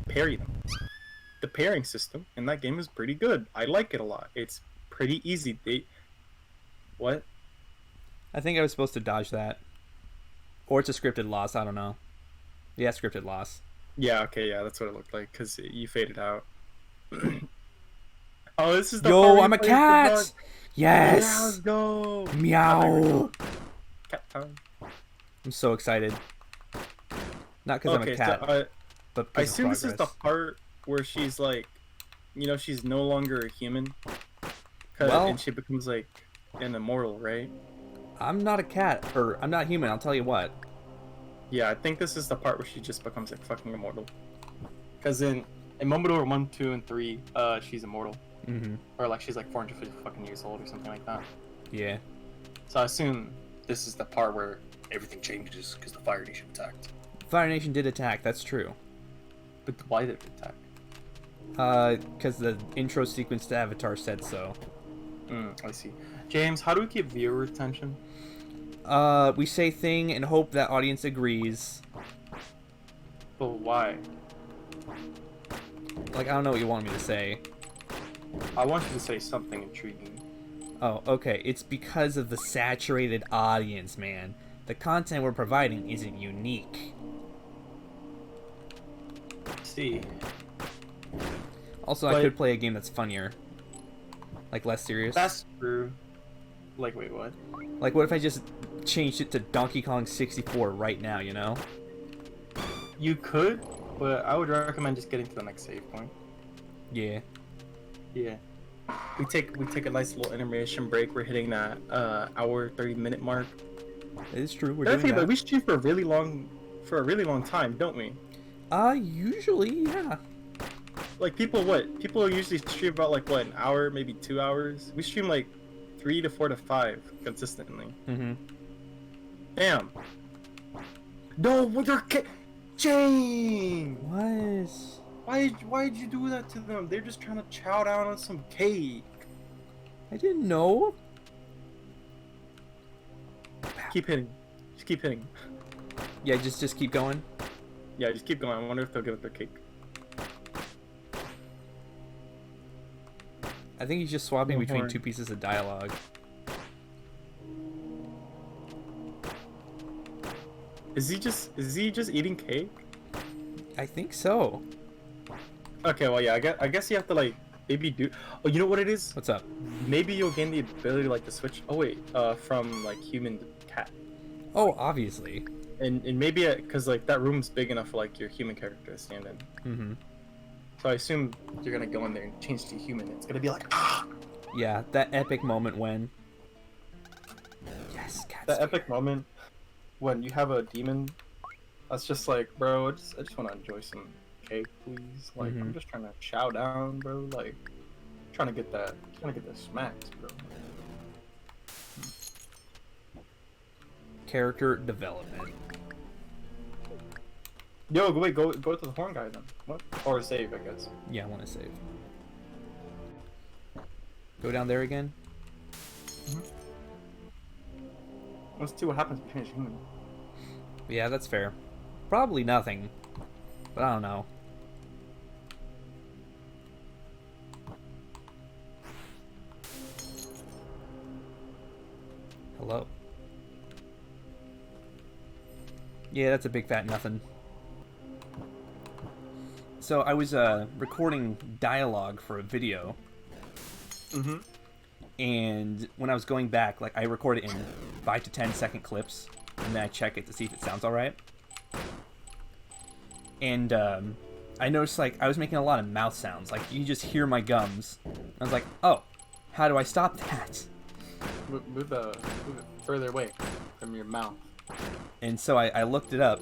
parry them. The parrying system in that game is pretty good. I like it a lot. It's pretty easy. What? I think I was supposed to dodge that. Or it's a scripted loss, I don't know. Yeah, scripted loss. Yeah, okay, yeah, that's what it looked like, because you faded out. Oh, this is the Yo, I'm a cat! Yes! Yeah, let's go! Meow! Cat time. I'm so excited. Not because I'm a cat, so, but I because of assume this is the progress. part where she's like, she's no longer a human. Well- and she becomes like an immortal, right? I'm not a cat, or I'm not human, I'll tell you what. Yeah, I think this is the part where she just becomes like fucking immortal. Because in Momodora 1, 2, and 3, she's immortal. Mm-hmm. Or like she's like 450 fucking years old or something like that. Yeah. So I assume this is the part where everything changes because the Fire Nation attacked. Fire Nation did attack, that's true. But why did it attack? Because the intro sequence to Avatar said so. I see. James, how do we keep viewer attention? We say thing and hope that audience agrees. But why? Like, I don't know what you want me to say. I want you to say something intriguing. Oh, okay. It's because of the saturated audience, man. The content we're providing isn't unique. See. Also, But- I could play a game that's funnier. Like, less serious. That's true. Like, wait, what? Like, what if I just changed it to Donkey Kong 64 right now, you know? You could, but I would recommend just getting to the next save point. Yeah. Yeah. We take a nice little intermission break. We're hitting that hour 30-minute mark. It's true, we're I doing think that. we stream for a really long time, don't we? Usually, yeah. Like people usually stream about like what, an hour, maybe 2 hours. We stream like 3 to 4 to 5 consistently. Mm-hmm. Damn. No, what your James! What? Why'd you do that to them? They're just trying to chow down on some cake. I didn't know. Keep hitting. Just keep hitting. Yeah, just keep going. Yeah, just keep going. I wonder if they'll give it their cake. I think he's just swapping No between horn. 2 pieces of dialogue. Is he just eating cake? I think so. Okay, well yeah, I guess you have to like maybe do. Oh, you know what it is? What's up? Maybe you'll gain the ability like to switch. Oh wait, from like human to cat, Oh, obviously. and maybe because like that room's big enough for like your human character to stand in. Mm-hmm. So I assume you're gonna go in there and change to human. It's gonna be like, ah! Yeah, that epic moment when. Yes, cat That scare. epic moment when you have a demon. That's just like, bro. I just want to enjoy some cake, please. Like, I'm just trying to chow down, bro. Like, trying to get the smacks, bro. Character development. Yo, wait, go to the horn guy then. What? Or save, I guess. Yeah, I want to save. Go down there again. Let's see what happens if you change human. Yeah, that's fair. Probably nothing, but I don't know. Hello. Yeah, that's a big fat nothing. So I was recording dialogue for a video. And when I was going back, like, I record it in 5 to 10 second clips, and then I check it to see if it sounds alright. And I noticed, like, I was making a lot of mouth sounds. Like, you just hear my gums. I was like, oh, how do I stop that? Move it further away from your mouth. And so I looked it up,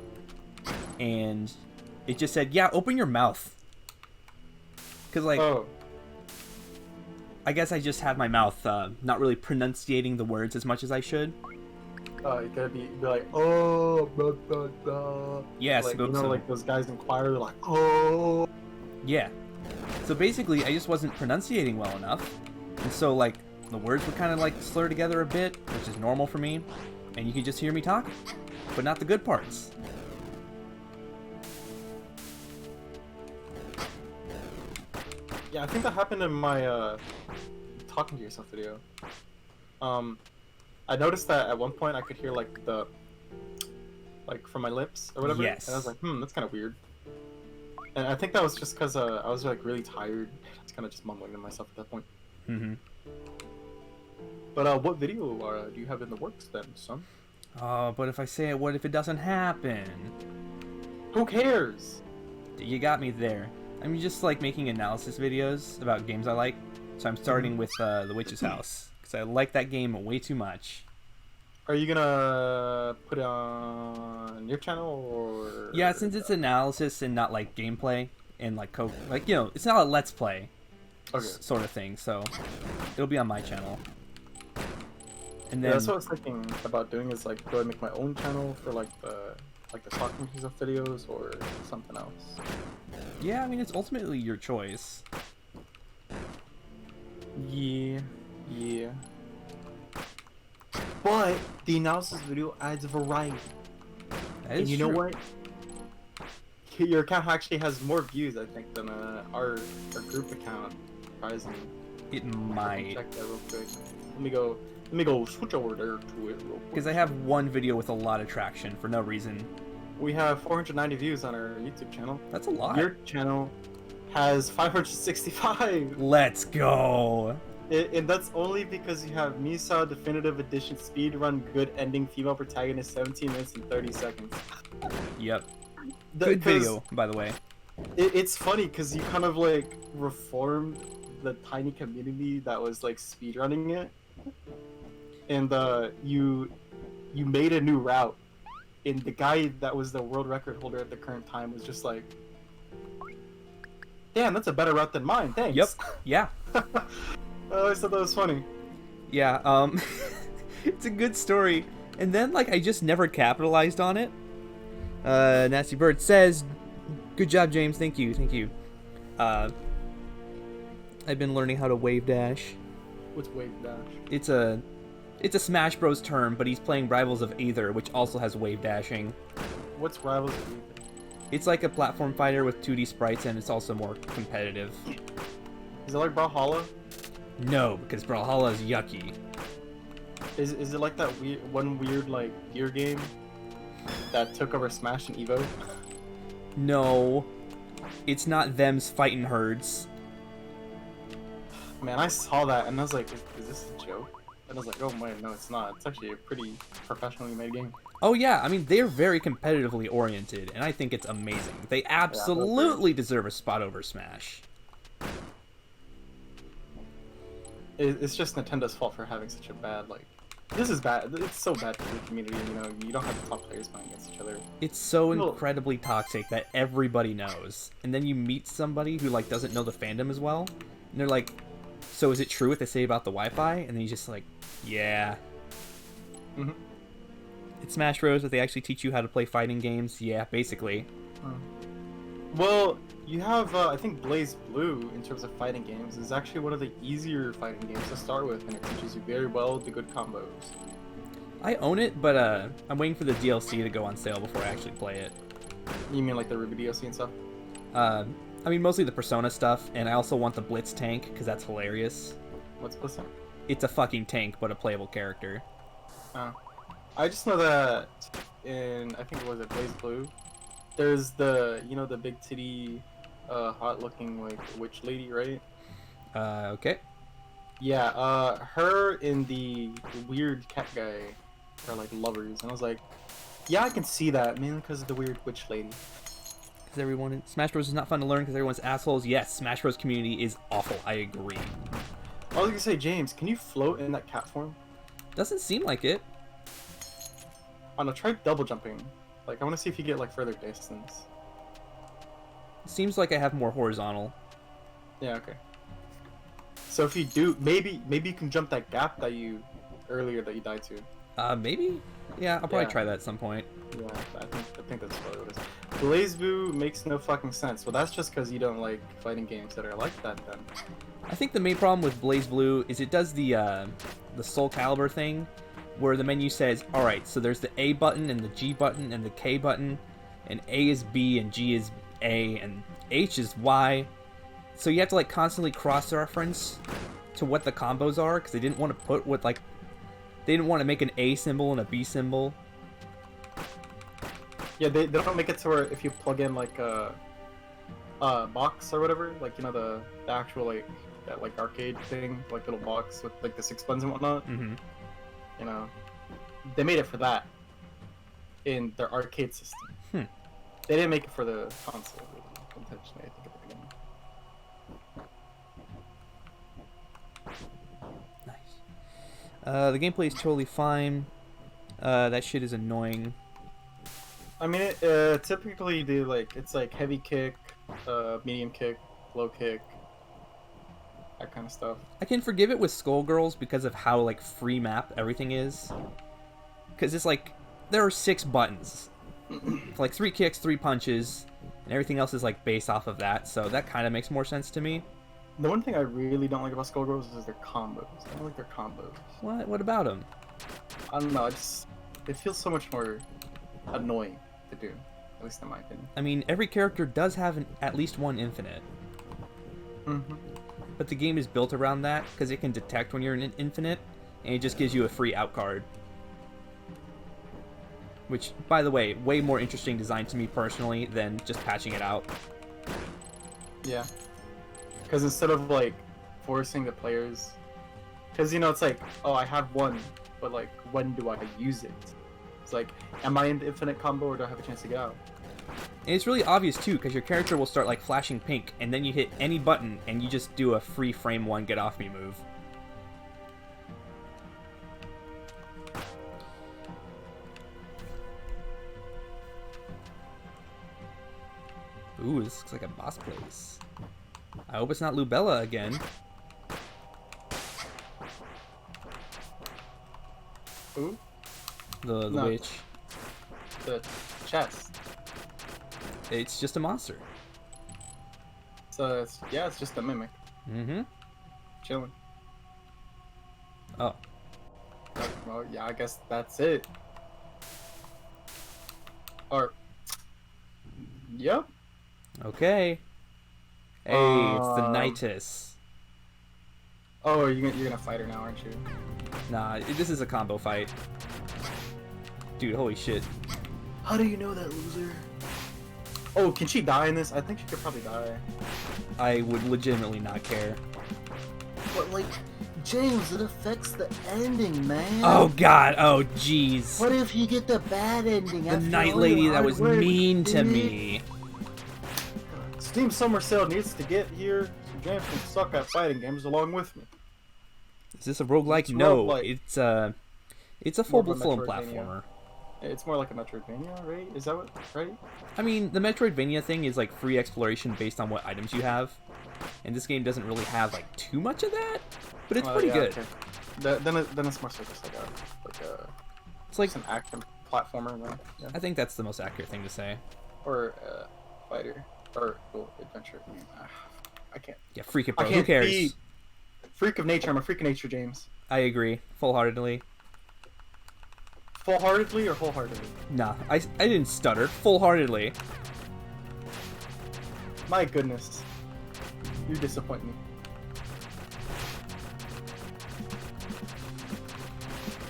and it just said, yeah, open your mouth. Because, like, I guess I just have my mouth not really pronunciating the words as much as I should. You gotta be like, oh, blah, blah, blah. Yes, like, you know, like those guys in choir, they're like, oh. Yeah. So basically, I just wasn't pronunciating well enough, and so like the words would kind of like slur together a bit, which is normal for me, and you could just hear me talking, but not the good parts. Yeah, I think that happened in my talking to yourself video. I noticed that at one point I could hear like the from my lips or whatever. Yes. And I was like, that's kind of weird. And I think that was just because I was like really tired. I was kind of just mumbling to myself at that point. But what video do you have in the works then, son? Oh, but if I say it, what if it doesn't happen? Who cares? You got me there. I'm just like making analysis videos about games I like. So I'm starting with The Witch's House, because I like that game way too much. Are you gonna put it on your channel or? Yeah, since it's analysis and not like gameplay and like you know, it's not a let's play sort of thing. So it'll be on my channel. And then that's what I was thinking about doing. Is like, do I make my own channel for like the talking to yourself videos or something else? Yeah, I mean, it's ultimately your choice. Yeah. But the analysis video adds variety. That is and you true. know what? Your account actually has more views, I think, than our group account. Surprisingly. It might. Check that real quick. Let me go switch over there to it real quick. Because I have one video with a lot of traction for no reason. We have 490 views on our YouTube channel. That's a lot. Your channel has 565. Let's go. And that's only because you have Misa Definitive Edition Speedrun Good Ending Female Protagonist 17 minutes and 30 seconds. Yep. Good video, by the way. It's funny because you kind of like reformed the tiny community that was like speedrunning it. And you made a new route. And the guy that was the world record holder at the current time was just like, damn, that's a better route than mine, thanks. Yep. Yeah. I thought that was funny. Yeah, it's a good story. And then, like, I just never capitalized on it. Nasty Bird says, good job, James. Thank you. I've been learning how to wave dash. What's wave dash? It's a Smash Bros term, but he's playing Rivals of Aether, which also has wave dashing. What's Rivals of Aether? It's like a platform fighter with 2D sprites, and it's also more competitive. Is it like Brawlhalla? No, because Brawlhalla is yucky. Is it like that weird like gear game that took over Smash and Evo? No, it's not them's fighting herds. Man, I saw that and I was like, is this a joke? And I was like, oh man, no, it's not. It's actually a pretty professionally made game. Oh yeah, I mean they're very competitively oriented, and I think it's amazing. They absolutely deserve a spot over Smash. It's just Nintendo's fault for having such a bad, like, this is bad. It's so bad for the community, you know. You don't have the top players playing against each other. It's so incredibly toxic that everybody knows, and then you meet somebody who like doesn't know the fandom as well, and they're like, "So is it true what they say about the Wi-Fi?" And then you just like, "Yeah." Mm-hmm. It's Smash Bros. That they actually teach you how to play fighting games. Yeah, basically. Well, you have, I think Blaze Blue, in terms of fighting games, is actually one of the easier fighting games to start with, and it teaches you very well the good combos. I own it, but I'm waiting for the DLC to go on sale before I actually play it. You mean like the Ruby DLC and stuff? I mean mostly the Persona stuff, and I also want the Blitz tank, because that's hilarious. What's Blitz tank? It's a fucking tank, but a playable character. I just know that in, I think it was Blaze Blue, there's the, you know, the big titty, hot looking, like, witch lady, right? Okay. Yeah, her and the weird cat guy are, like, lovers, and I was like, yeah, I can see that, mainly because of the weird witch lady. Because everyone in Smash Bros is not fun to learn because everyone's assholes. Yes, Smash Bros community is awful. I agree. I was gonna say, James, can you float in that cat form? Doesn't seem like it. I don't know, try double jumping. Like, I want to see if you get, like, further distance. Seems like I have more horizontal. Yeah, okay. So if you do, maybe you can jump that gap that you, earlier that you died to. Maybe? Yeah, I'll probably try that at some point. Yeah, I think that's probably what it is. Blaze Blue makes no fucking sense. Well, that's just because you don't like fighting games that are like that, then. I think the main problem with Blaze Blue is it does the Soul Calibur thing, where the menu says, alright, so there's the A button and the G button and the K button, and A is B and G is A and H is Y. So you have to like constantly cross-reference to what the combos are, because they didn't want to put what like, they didn't want to make an A symbol and a B symbol. Yeah, they don't make it to where if you plug in like a box or whatever, like, you know, the actual like that like arcade thing, like little box with like the 6 buttons and whatnot. Mm-hmm. You know, they made it for that in their arcade system. They didn't make it for the console, really, intentionally, I think, at the beginning. Nice. The gameplay is totally fine. That shit is annoying. I mean, typically do like, it's like heavy kick, medium kick, low kick, that kind of stuff. I can forgive it with Skullgirls because of how like free map everything is. Because it's like, there are 6 buttons. Like 3 kicks, 3 punches, and everything else is like based off of that, so that kind of makes more sense to me. The one thing I really don't like about Skullgirls is their combos. I don't like their combos. What? What about them? I don't know, it feels so much more annoying to do, at least in my opinion. I mean, every character does have at least one infinite. Mm-hmm. But the game is built around that, because it can detect when you're in an infinite, and it just gives you a free out card. Which, by the way, way more interesting design to me personally than just patching it out. Yeah. Because instead of, like, forcing the players... Because, you know, it's like, oh, I have one, but, like, when do I use it? It's like, am I in the infinite combo or do I have a chance to get out? And it's really obvious, too, because your character will start, like, flashing pink, and then you hit any button, and you just do a free frame 1 get off me move. Ooh, this looks like a boss place. I hope it's not Lubella again. Who? The No. witch. The chest. It's just a monster. So, yeah, it's just a mimic. Mm-hmm. Chilling. Oh. Well, yeah, I guess that's it. Or... Yep. Okay. Hey, it's the Nidus. Oh, you're gonna fight her now, aren't you? Nah, this is a combo fight. Dude, holy shit. How do you know that, loser? Oh, can she die in this? I think she could probably die. I would legitimately not care. But, like, James, it affects the ending, man. Oh God. Oh jeez. What if you get the bad ending? The after night all lady your that hard was work, mean to dude? me. Steam Summer Sale needs to get here so James can suck at fighting games along with me. Is this a roguelike? It's a No, roguelike. it's a More of a full-blown Metroidvania. platformer. It's more like a Metroidvania, right? Is that what, right? I mean, the Metroidvania thing is like free exploration based on what items you have, and this game doesn't really have like too much of that, but it's pretty good. Okay. Then it's more so just like a It's like just an action platformer, right? Yeah. I think that's the most accurate thing to say. Or fighter or adventure. I can't. Yeah, freak it, I bro. Who can't cares? be freak of nature. I'm a freak of nature, James. I agree, full-heartedly. Full-heartedly or wholeheartedly? Nah, I didn't stutter. Full-heartedly. My goodness, you disappoint me.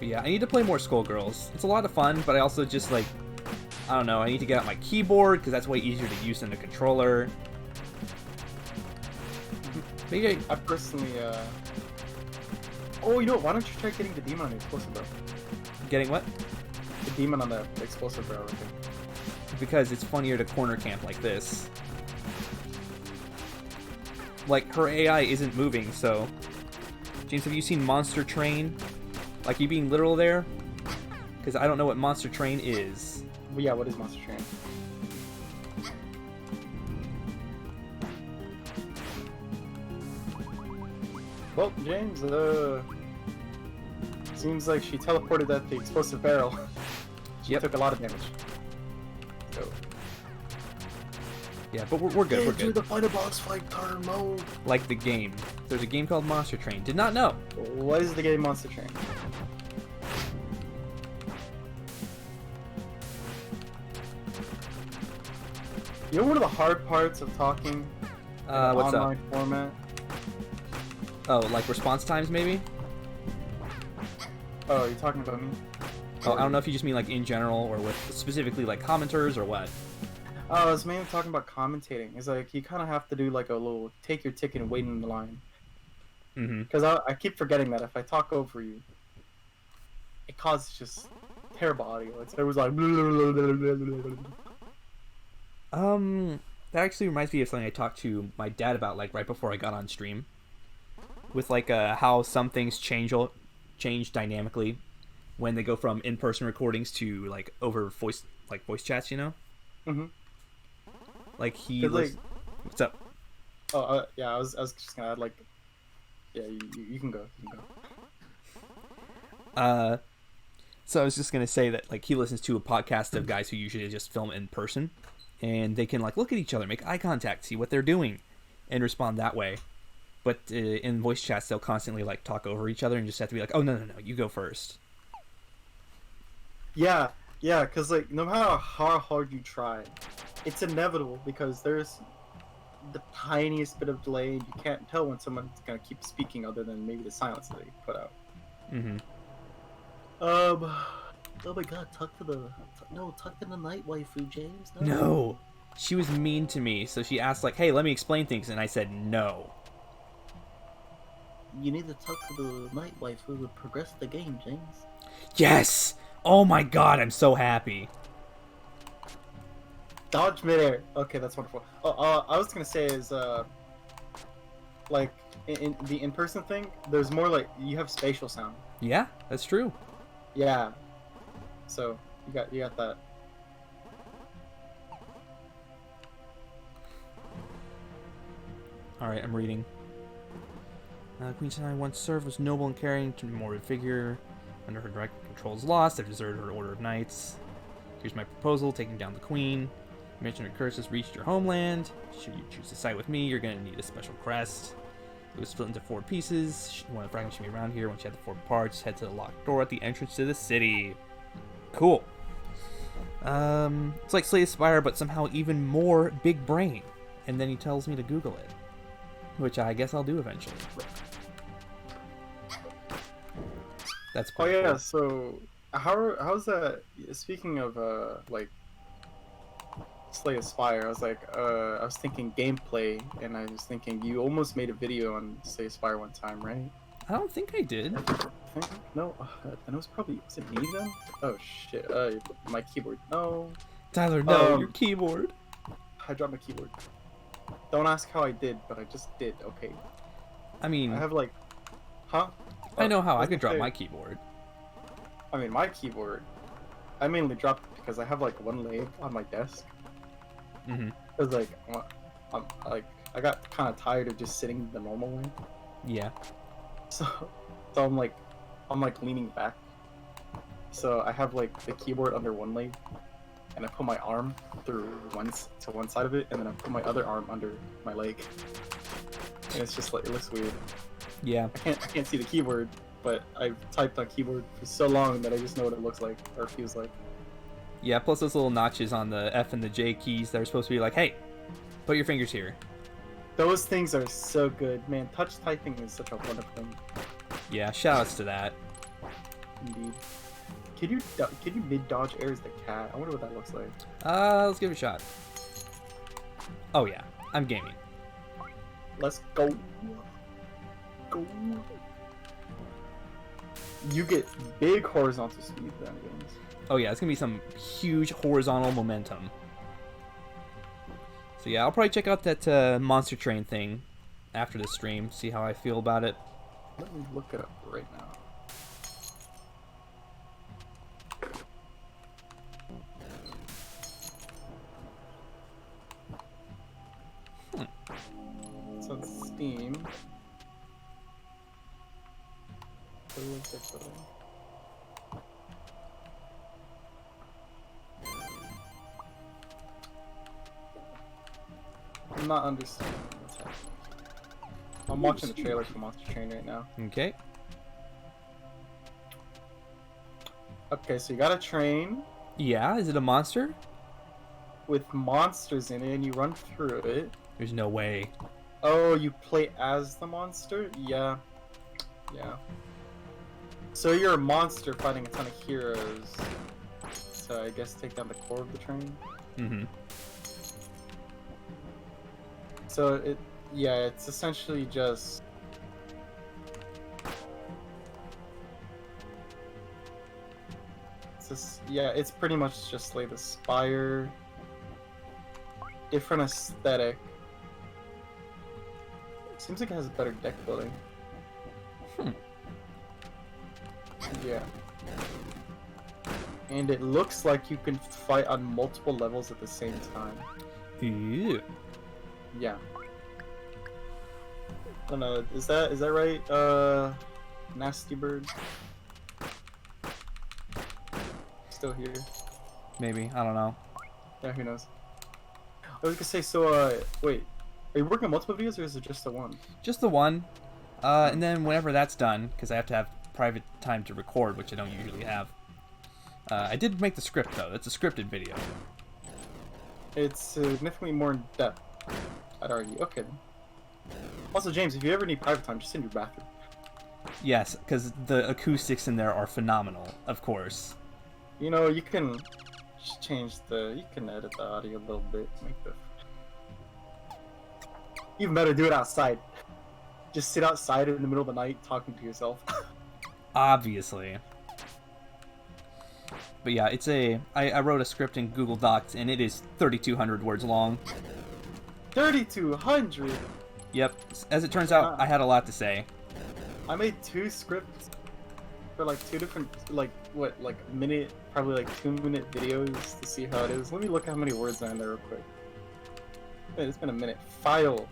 But yeah, I need to play more Skullgirls. It's a lot of fun, but I also just like, I don't know, I need to get out my keyboard because that's way easier to use than a controller. Maybe I personally, oh, you know what? Why don't you try getting the demon on the explosive barrel? getting what? The demon on the explosive barrel right there. Because it's funnier to corner camp like this. Like, her AI isn't moving, so... James, have you seen Monster Train? Like, you being literal there? Because I don't know what Monster Train is. But yeah, what is Monster Train? Well, James, seems like she teleported at the explosive barrel. She Yep. took a lot of damage. So, Yeah, but we're good, we're Do good. the final boss fight turn mode. Like the game. There's a game called Monster Train. Did not know. what is the game Monster Train? You know one of the hard parts of talking in an What's up? online format? Oh, like response times, maybe? Oh, you're talking about me? Oh, I don't know if you just mean like in general or with specifically like commenters or what. I was mainly talking about commentating. It's like you kind of have to do like a little take your ticket and wait in the line. Mm-hmm. Because I keep forgetting that if I talk over you, it causes just terrible audio. It was like. That actually reminds me of something I talked to my dad about like right before I got on stream. With like how some things change dynamically when they go from in-person recordings to like over voice chats, you know? Mm-hmm. Like he 'Cause, was... like- What's up? Oh, yeah. I was just gonna add like. Yeah, you can go. You can go. So I was just gonna say that like he listens to a podcast of guys who usually just film in person, and they can like look at each other, make eye contact, see what they're doing, and respond that way. But in voice chats, they'll constantly like talk over each other and just have to be like, "Oh no, you go first." Yeah, because like no matter how hard you try, it's inevitable because there's the tiniest bit of delay and you can't tell when someone's gonna keep speaking other than maybe the silence that they put out. Mm-hmm. Oh my god, talk to the night waifu, James. No, she was mean to me, so she asked like, "Hey, let me explain things," and I said no. You need to talk to the night waifu to progress the game, James. Yes! Oh my god, I'm so happy. Dodge midair. Okay, that's wonderful. I was gonna say is like in the in-person thing, there's more like you have spatial sound. Yeah, that's true. Yeah. So you got that. Alright, I'm reading. Queen Sinai once served, was noble and caring, to morbid figure. Under her direct control is lost, I've deserted her order of knights. Here's my proposal, taking down the queen. You mentioned her curse has reached your homeland. Should you choose to side with me, you're going to need a special crest. It was split into 4 pieces. One of the fragments should be around here. Once you have the 4 parts, head to the locked door at the entrance to the city. Cool. It's like Slay the Spire, but somehow even more big brain. And then he tells me to Google it, which I guess I'll do eventually. That's Oh pretty yeah. cool. So how's that? Speaking of like Slay Aspire, I was thinking gameplay, and I was thinking you almost made a video on Slay Aspire one time, right? I don't think I did. No, then it was probably, was it me then? Oh shit, my keyboard. No. Tyler, no, your keyboard. I dropped my keyboard. Don't ask how I did, but I just did, okay? I mean... I have like... Huh? I know how I could drop my keyboard. I mean, my keyboard, I mainly dropped it because I have like one leg on my desk. Mm-hmm. Cause like, I got kind of tired of just sitting the normal way. Yeah. So I'm like leaning back. So I have like the keyboard under one leg, and I put my arm through one side of it, and then I put my other arm under my leg. And it's just like, it looks weird. Yeah. I can't see the keyboard, but I've typed on keyboard for so long that I just know what it looks like or feels like. Yeah, plus those little notches on the F and the J keys that are supposed to be like, hey, put your fingers here. Those things are so good, man. Touch typing is such a wonderful thing. Yeah, shoutouts to that. Indeed. Can you mid dodge air as the cat? I wonder what that looks like. Let's give it a shot. Oh yeah, I'm gaming. Let's go. Go. You get big horizontal speed then, games. Oh yeah, it's gonna be some huge horizontal momentum. So yeah, I'll probably check out that Monster Train thing after the stream, see how I feel about it. Let me look it up right now. It's on Steam. I'm not understanding what's happening. I'm watching the trailer for Monster Train right now. Okay. Okay, so you got a train Yeah, is it a monster? with monsters in it, and you run through it. There's no way. Oh, you play as the monster? Yeah. Yeah. So you're a monster fighting a ton of heroes. So I guess take down the core of the train. Mm-hmm. So it's essentially just... it's pretty much just like the Spire. Different aesthetic. Seems like it has a better deck building. Yeah. And it looks like you can fight on multiple levels at the same time. Ew. Yeah. I don't know, is that right? Nasty Bird? Still here. Maybe, I don't know. Yeah, who knows? I was gonna say, so, wait. Are you working on multiple videos, or is it just the one? Just the one. And then whenever that's done, because I have to have private time to record, which I don't usually have. I did make the script, though. It's a scripted video. It's significantly more in depth, I'd argue. Okay. Also, James, if you ever need private time, just in your bathroom. Yes, because the acoustics in there are phenomenal, of course. You know, you can just you can edit the audio a little bit, make the... Even better, do it outside. Just sit outside in the middle of the night talking to yourself. Obviously. But yeah, I wrote a script in Google Docs, and it is 3,200 words long. 3,200? Yep. As it turns out, I had a lot to say. I made 2 scripts for like 2 different, minute, probably like 2-minute videos to see how it is. Let me look how many words are in there real quick. Wait, it's been a minute. File.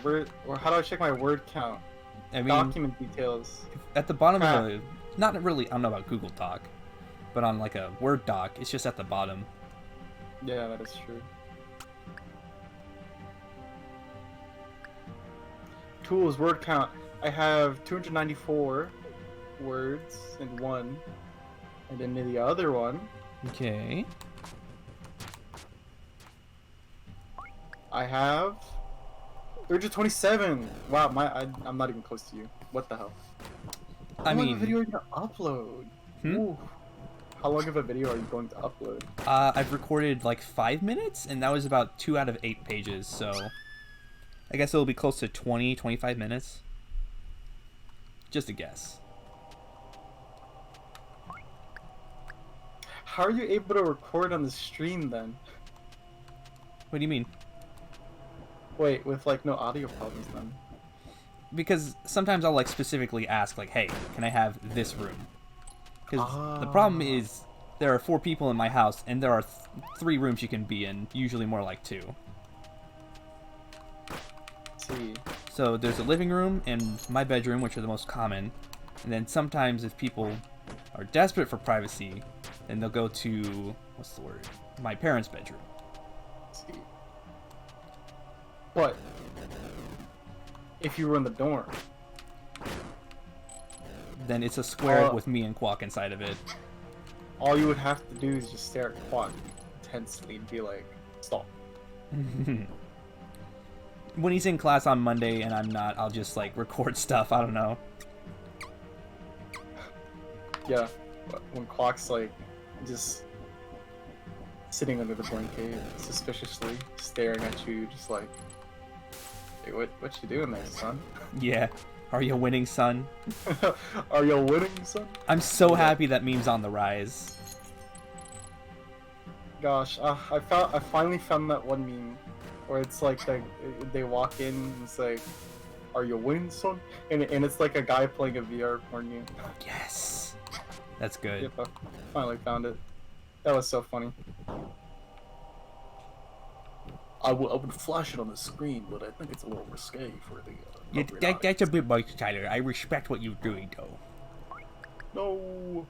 Or how do I check my word count? I mean, document details. At the bottom of the, not really, I don't know about Google Doc, but on like a Word doc, it's just at the bottom. Yeah, that is true. Tools, word count. I have 294 words in one, and then in the other one, Okay. I have 327. Wow, I'm not even close to you. What the hell? I How long mean, of a video are you gonna upload? Ooh. How long of a video are you going to upload? I've recorded like 5 minutes, and that was about 2 out of 8 pages, so I guess it'll be close to 20, 25 minutes. Just a guess. How are you able to record on the stream then? What do you mean? Wait, with like no audio problems then? Because sometimes I'll like specifically ask like, hey, can I have this room? Because the problem is there are 4 people in my house and there are 3 rooms you can be in, usually more like 2. See. So there's a living room and my bedroom, which are the most common. And then sometimes if people are desperate for privacy, then they'll go to, what's the word? My parents' bedroom. See. But if you were in the dorm, then it's a square with me and Quack inside of it. all you would have to do is just stare at Quack intensely and be like, stop. When he's in class on Monday and I'm not, I'll just like record stuff. I don't know. Yeah, but when Quack's like just sitting under the blanket, suspiciously staring at you, just like, hey, what you doing there, son? Yeah. Are you winning, son? Are you winning, son? I'm so happy that meme's on the rise. Gosh, I finally found that one meme where it's like they walk in and it's like, "Are you winning, son?" And it's like a guy playing a VR porn game. Yes, that's good. Yep, I finally found it. That was so funny. I would flash it on the screen, but I think it's a little risque for the. That's a bit much, Tyler. I respect what you're doing, though. No.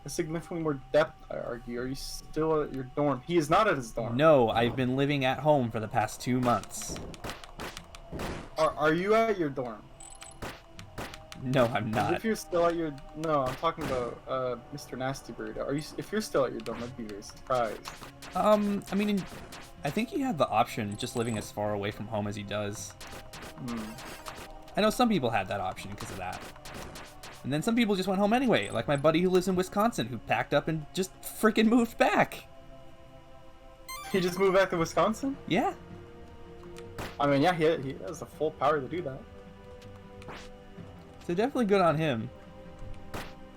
A significantly more depth, I argue. Are you still at your dorm? He is not at his dorm. No, I've been living at home for the past 2 months. Are you at your dorm? No, I'm not. If you're still at your... No, I'm talking about Mr. Nasty Bird. If you're still at your dorm, I'd be very surprised. I mean, I think he had the option just living as far away from home as he does. I know some people had that option because of that. And then some people just went home anyway, like my buddy who lives in Wisconsin who packed up and just freaking moved back. He just moved back to Wisconsin? Yeah. I mean, yeah, he has the full power to do that. So definitely good on him.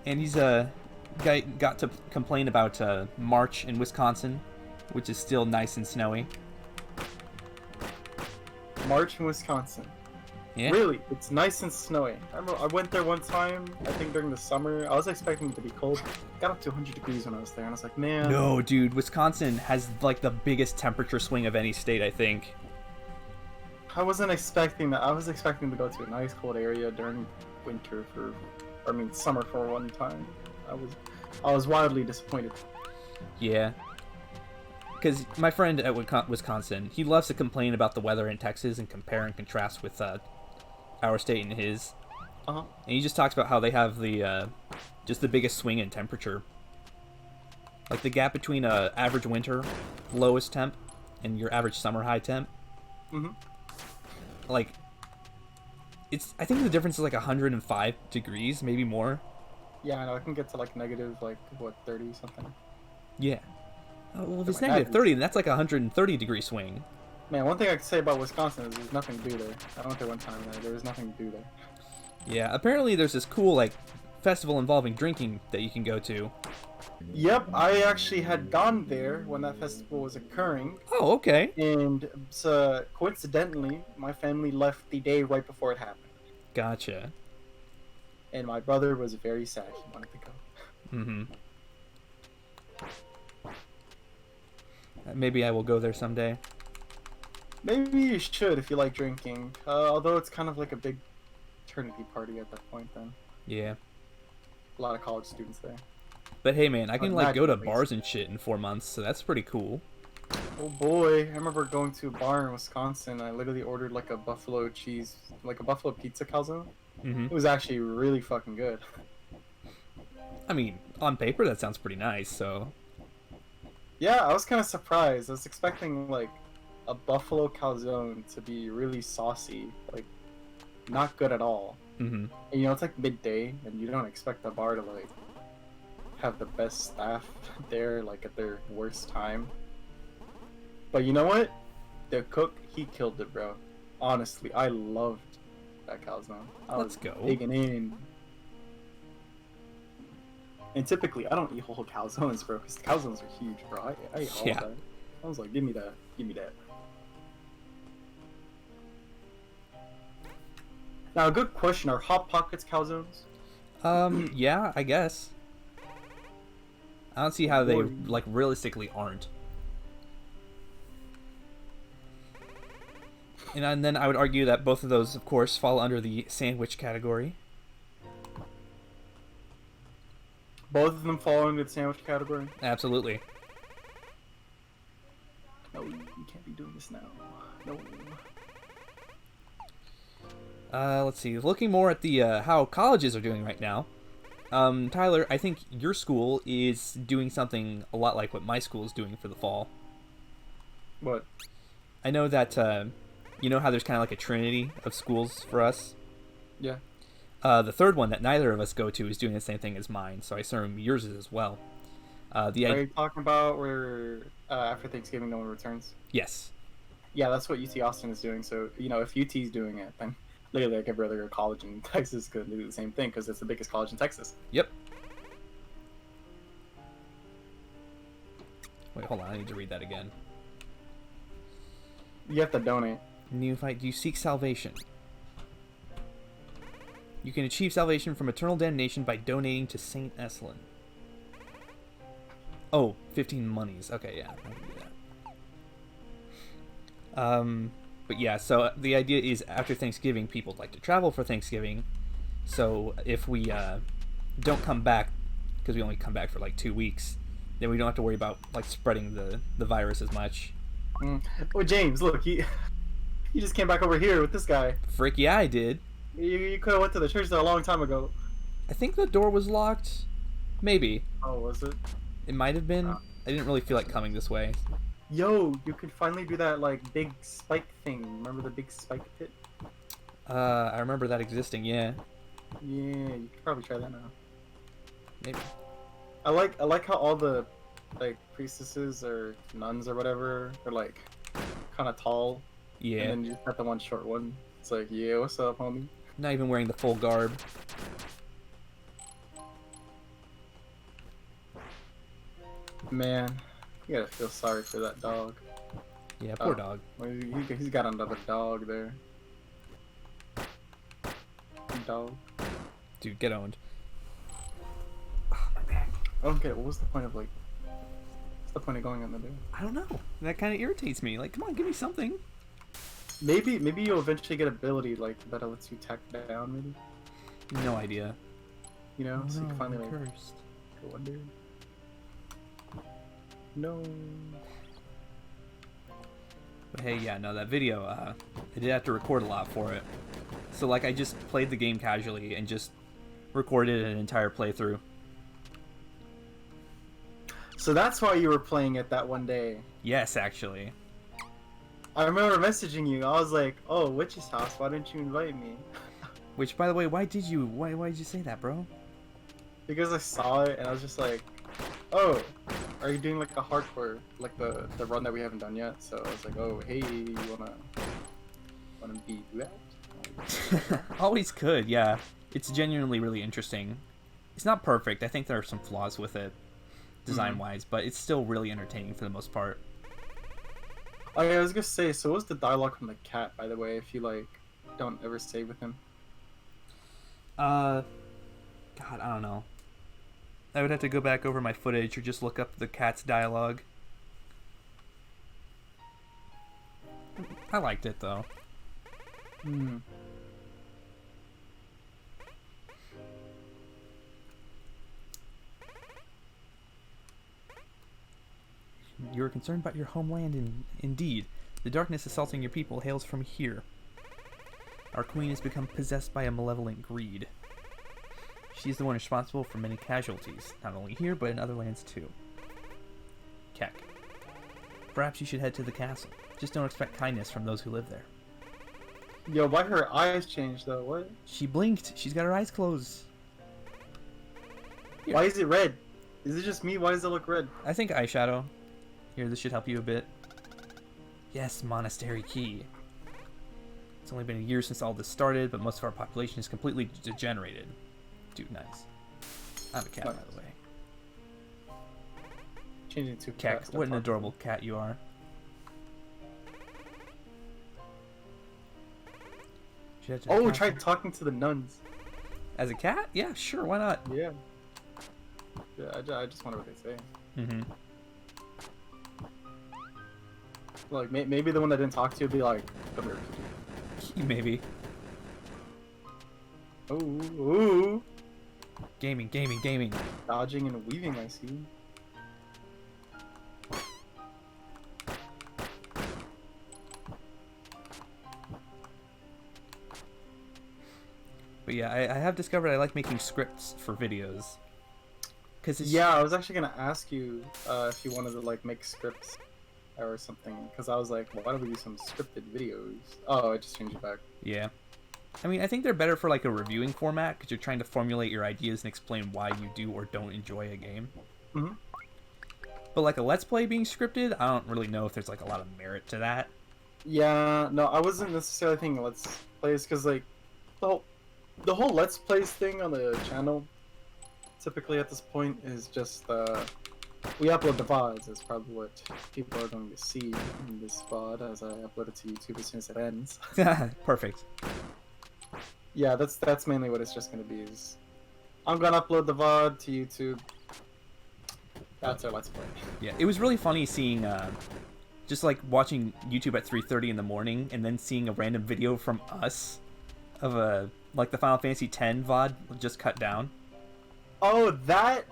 And he's got to complain about March in Wisconsin, which is still nice and snowy. March in Wisconsin. Yeah. Really, it's nice and snowy. I remember I went there one time, I think during the summer. I was expecting it to be cold. It got up to 100 degrees when I was there, and I was like, man. No, dude, Wisconsin has like the biggest temperature swing of any state, I think. I wasn't expecting that. I was expecting to go to a nice cold area during summer for one time. I was wildly disappointed. Yeah. Because my friend at Wisconsin, he loves to complain about the weather in Texas and compare and contrast with our state and his. And he just talks about how they have the just the biggest swing in temperature. Like the gap between average winter lowest temp and your average summer high temp. Like, I think the difference is like 105 degrees, maybe more. Yeah, I know. It can get to like negative, like, what, 30 something? Yeah. Well, if it's negative 30, then that's like a 130 degree swing. Man, one thing I can say about Wisconsin is there's nothing to do there. I went there one time, and there was nothing to do there. Yeah, apparently there's this cool, like, festival involving drinking that you can go to. Yep, I actually had gone there when that festival was occurring. Oh, okay. And so, coincidentally, my family left the day right before it happened. Gotcha. And my brother was very sad. He wanted to go. Maybe I will go there someday. Maybe you should if you like drinking. Although it's kind of like a big fraternity party at that point then. Yeah. A lot of college students there. But hey man, I can like go to bars and shit in 4 months, so that's pretty cool. Oh boy, I remember going to a bar in Wisconsin. I literally ordered like a buffalo pizza calzone. It was actually really fucking good. I mean, on paper that sounds pretty nice, so... Yeah, I was kind of surprised. I was expecting like a buffalo calzone to be really saucy, like not good at all. And, you know, it's like midday, and you don't expect the bar to like have the best staff there, like at their worst time. But you know what? The cook, he killed it, bro. Honestly, I loved that calzone. Let's go. Digging in. And typically, I don't eat whole calzones, bro, because calzones are huge, bro. I eat all Yeah. that. I was like, give me that. Give me that. Now, a good question: are Hot Pockets calzones? Yeah, I guess. I don't see how they, Or- like, realistically aren't. And then I would argue that both of those, of course, fall under the sandwich category. Both of them fall into the sandwich category. Absolutely. No, you can't be doing this now. No. Let's see. Looking more at the how colleges are doing right now. Tyler, I think your school is doing something a lot like what my school is doing for the fall. What? I know that you know how there's kind of like a trinity of schools for us. Yeah. The third one that neither of us go to is doing the same thing as mine, so I assume yours is as well. Are you talking about where after Thanksgiving no one returns? Yes. Yeah, that's what UT Austin is doing. So, you know, if UT is doing it, then literally like every other college in Texas could do the same thing because it's the biggest college in Texas. Yep. Wait, hold on. I need to read that again. You have to donate. Neophyte, you seek salvation. You can achieve salvation from eternal damnation by donating to Saint Eslin. Oh, 15 monies. Okay, yeah, I can do that. But yeah, so the idea is after Thanksgiving, people like to travel for Thanksgiving. So if we don't come back, because we only come back for like 2 weeks, then we don't have to worry about like spreading the virus as much. Oh, James, look, he just came back over here with this guy. Frick yeah, I did. You could have went to the church there a long time ago. I think the door was locked. Maybe. Oh, was it? It might have been. Oh. I didn't really feel like coming this way. Yo, you could finally do that like big spike thing. Remember the big spike pit? I remember that existing, yeah. Yeah, you could probably try that now. Maybe. I like how all the like priestesses or nuns or whatever are like kind of tall. Yeah. And then you just got the one short one. It's like, yeah, what's up, homie? Not even wearing the full garb. Man, you gotta feel sorry for that dog. Yeah, poor dog. Well, he's got another dog there. Dog. Dude, get owned. Okay, what was the point of like? What's the point of going on the day? I don't know. That kind of irritates me. Like, come on, give me something. Maybe you'll eventually get ability like that lets you tack down. Maybe, No idea. you know, so you can finally I'm like cursed. go under. No. But hey, yeah, no, that video, I did have to record a lot for it. So, like, I just played the game casually and just recorded an entire playthrough. So that's why you were playing it that one day. Yes, actually. I remember messaging you. I was like, "Oh, Witch's house. Why didn't you invite me?" Which, by the way, why did you say that, bro? Because I saw it and I was just like, "Oh, are you doing like a hardcore, like the run that we haven't done yet?" So I was like, "Oh, hey, you wanna do that?" Always could, yeah. It's genuinely really interesting. It's not perfect. I think there are some flaws with it, design-wise, but it's still really entertaining for the most part. Oh yeah, I was gonna say. So what's the dialogue from the cat, by the way? If you like, don't ever stay with him. God, I don't know. I would have to go back over my footage or just look up the cat's dialogue. I liked it, though. You are concerned about your homeland, and indeed, the darkness assaulting your people hails from here. Our queen has become possessed by a malevolent greed. She is the one responsible for many casualties, not only here, but in other lands too. Keck. Perhaps you should head to the castle. Just don't expect kindness from those who live there. Yo, why her eyes changed though? What? She blinked. She's got her eyes closed. Here. Why is it red? Is it just me? Why does it look red? I think eyeshadow. Here, this should help you a bit. Yes, monastery key. It's only been a year since all this started, but most of our population is completely degenerated. Dude, nice. I'm a cat, by the way. Changing to Cat, what an adorable cat you are. Oh, try talking to the nuns. As a cat? Yeah, sure, why not? Yeah. Yeah, I just wonder what they say. Mm-hmm. Like, maybe the one that didn't talk to you would be like, come here. Maybe. Ooh. Gaming. Dodging and weaving, I see. But yeah, I have discovered I like making scripts for videos. Yeah, I was actually gonna ask you if you wanted to like make scripts or something, because I was like, well, why don't we do some scripted videos? Oh, I just changed it back. Yeah. I mean, I think they're better for like a reviewing format, because you're trying to formulate your ideas and explain why you do or don't enjoy a game. Mm-hmm. But like a Let's Play being scripted, I don't really know if there's like a lot of merit to that. Yeah, no, I wasn't necessarily thinking Let's Plays, because like, the whole Let's Plays thing on the channel, typically at this point, is just, we upload the VODs. That's probably what people are going to see in this VOD as I upload it to YouTube as soon as it ends. Perfect. Yeah, that's mainly what it's just going to be. Is I'm going to upload the VOD to YouTube. That's our Let's Play. Yeah, it was really funny seeing, just like watching YouTube at 3:30 in the morning and then seeing a random video from us of a, like the Final Fantasy X VOD just cut down. Oh, that?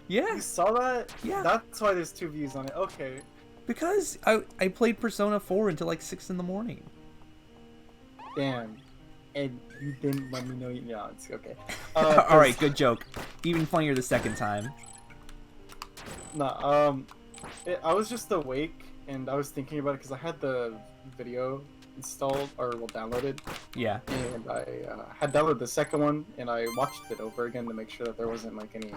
Yeah. You saw that? Yeah. That's why there's 2 views on it. Okay. Because I played Persona 4 until like 6 in the morning. Damn. And you didn't let me know. Yeah, it's okay. Alright, good joke. Even funnier the second time. Nah, I was just awake and I was thinking about it because I had the video installed or downloaded. Yeah. And I had downloaded the second one and I watched it over again to make sure that there wasn't like any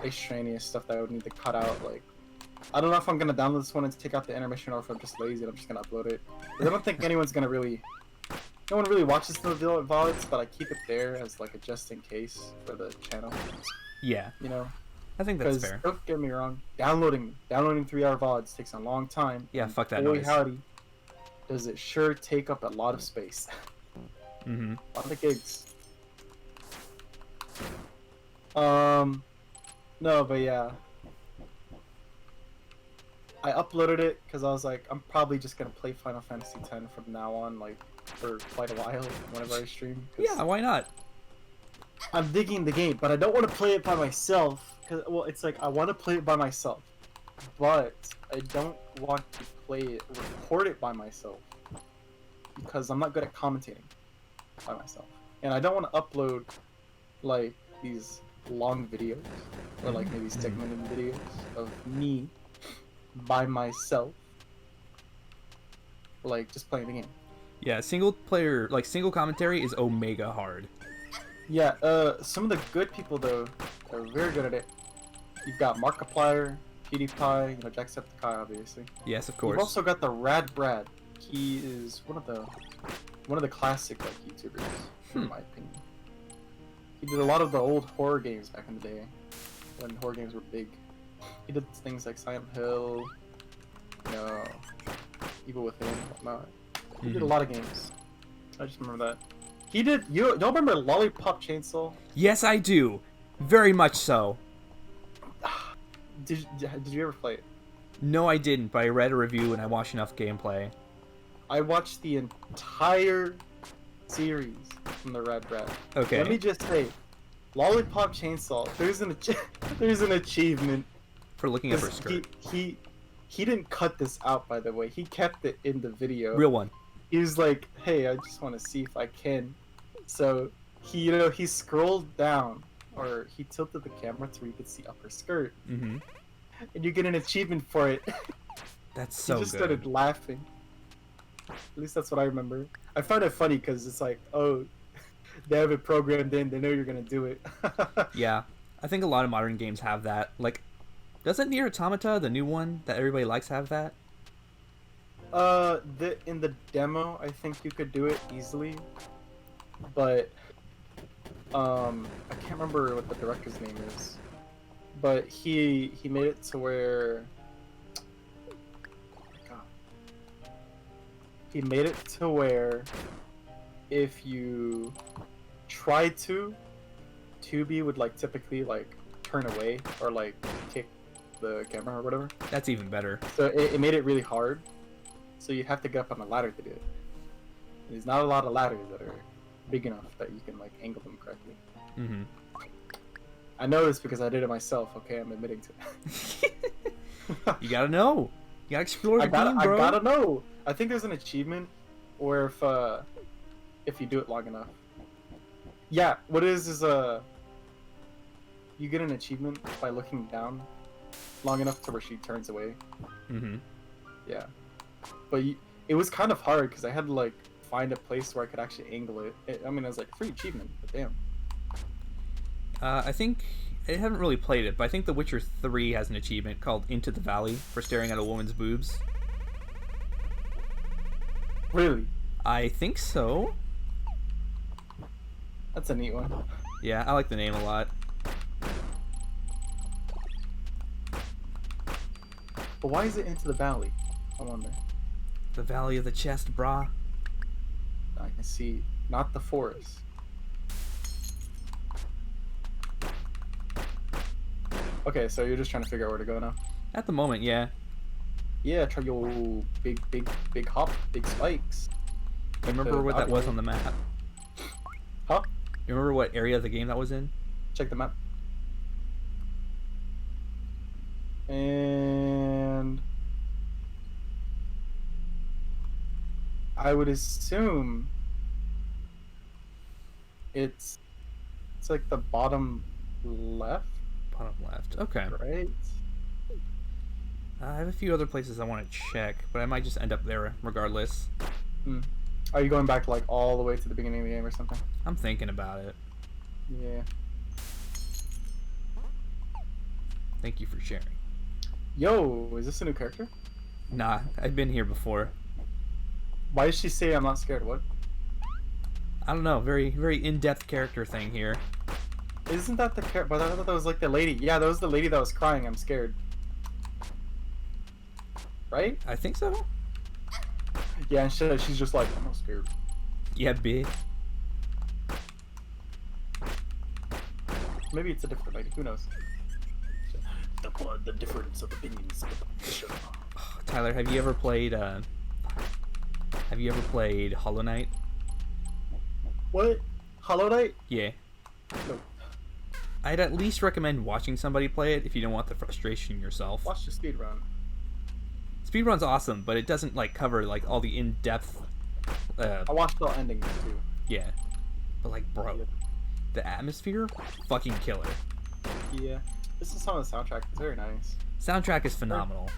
extraneous stuff that I would need to cut out. Like, I don't know if I'm gonna download this one and take out the intermission or if I'm just lazy and I'm just gonna upload it. I don't think anyone's gonna really. No one really watches the VODs, but I keep it there as like a just in case for the channel. Yeah. You know. I think that's fair. Don't get me wrong, downloading 3-hour VODs takes a long time. Yeah, fuck that boy, noise. howdy, does it sure take up a lot of space. Mm-hmm. A lot of gigs. No, but yeah. I uploaded it because I was like, I'm probably just gonna play Final Fantasy X from now on, like, for quite a while, whenever I stream. Yeah, why not? I'm digging the game, but I don't want to play it by myself. Cause, well, it's like I want to play it by myself, but I don't want to record it by myself, because I'm not good at commentating by myself, and I don't want to upload like these long videos or like maybe segmented videos of me by myself, like just playing the game. Yeah, single player, like single commentary is omega hard. Yeah, some of the good people though are very good at it. You've got Markiplier, PewDiePie, you know, Jacksepticeye, obviously. Yes, of course. You've also got the Rad Brad. He is one of the classic like YouTubers, in my opinion. He did a lot of the old horror games back in the day, when horror games were big. He did things like Silent Hill, you know, Evil Within, and whatnot. He did a lot of games. I just remember that. He did. Y'all remember Lollipop Chainsaw? Yes, I do. Very much so. Did you ever play it? No, I didn't, but I read a review and I watched enough gameplay. I watched the entire series from the Red Rat. Okay. Let me just say, Lollipop Chainsaw. There's an achievement For looking at her skirt. He didn't cut this out, by the way. He kept it in the video. Real one. He was like, "Hey, I just want to see if I can." So he scrolled down, or he tilted the camera to where you could see upper skirt, Mm-hmm. and you get an achievement for it. That's so He just good. started laughing. At least that's what I remember. I found it funny because it's like, oh, they have it programmed in. They know you're gonna do it. Yeah, I think a lot of modern games have that. Like, doesn't Nier Automata, the new one that everybody likes, have that? In the demo, I think you could do it easily, but I can't remember what the director's name is, but he made it to where, God, he made it to where if you try to, 2B would like typically like turn away or like kick the camera or whatever. That's even better. So it made it really hard. So you have to get up on a ladder to do it. There's not a lot of ladders that are big enough that you can like angle them correctly. Mm-hmm. I know this because I did it myself. Okay, I'm admitting to it. You gotta know. You gotta explore the game, bro. I gotta know. I think there's an achievement, or if you do it long enough. Yeah, what it is you get an achievement by looking down long enough to where she turns away. Mm-hmm. Yeah, but it was kind of hard because I had to like find a place where I could actually angle it. I mean, it was like free achievement, but damn. I think I haven't really played it, but I think The Witcher 3 has an achievement called Into the Valley for staring at a woman's boobs. Really? I think so. That's a neat one. Yeah, I like the name a lot. But why is it Into the Valley? I wonder. The Valley of the Chest, brah. I can see. Not the forest. Okay, so you're just trying to figure out where to go now? At the moment, yeah. Yeah, try your big hop, big spikes. You remember what that was on the map? Huh? You remember what area of the game that was in? Check the map. And I would assume it's like the bottom left, Bottom left. Okay. right? I have a few other places I want to check, but I might just end up there regardless. Are you going back like all the way to the beginning of the game or something? I'm thinking about it. Yeah. Thank you for sharing. Yo, is this a new character? Nah, I've been here before. Why did she say I'm not scared? What? I don't know. Very, very in-depth character thing here. Isn't that the character? But I thought that was like the lady. Yeah, that was the lady that was crying. I'm scared. Right? I think so. Yeah, and she's just like, I'm not scared. Yeah, bitch. Maybe it's a different lady. Who knows? The difference of opinions. Tyler, have you ever played Hollow Knight? What? Hollow Knight? Yeah. No. I'd at least recommend watching somebody play it if you don't want the frustration yourself. Watch the speedrun. Speedrun's awesome, but it doesn't like cover like all the in-depth I watched all endings too. yeah. But like, bro, the atmosphere, fucking killer. Yeah. This is some of the soundtrack. It's very nice. Soundtrack is phenomenal.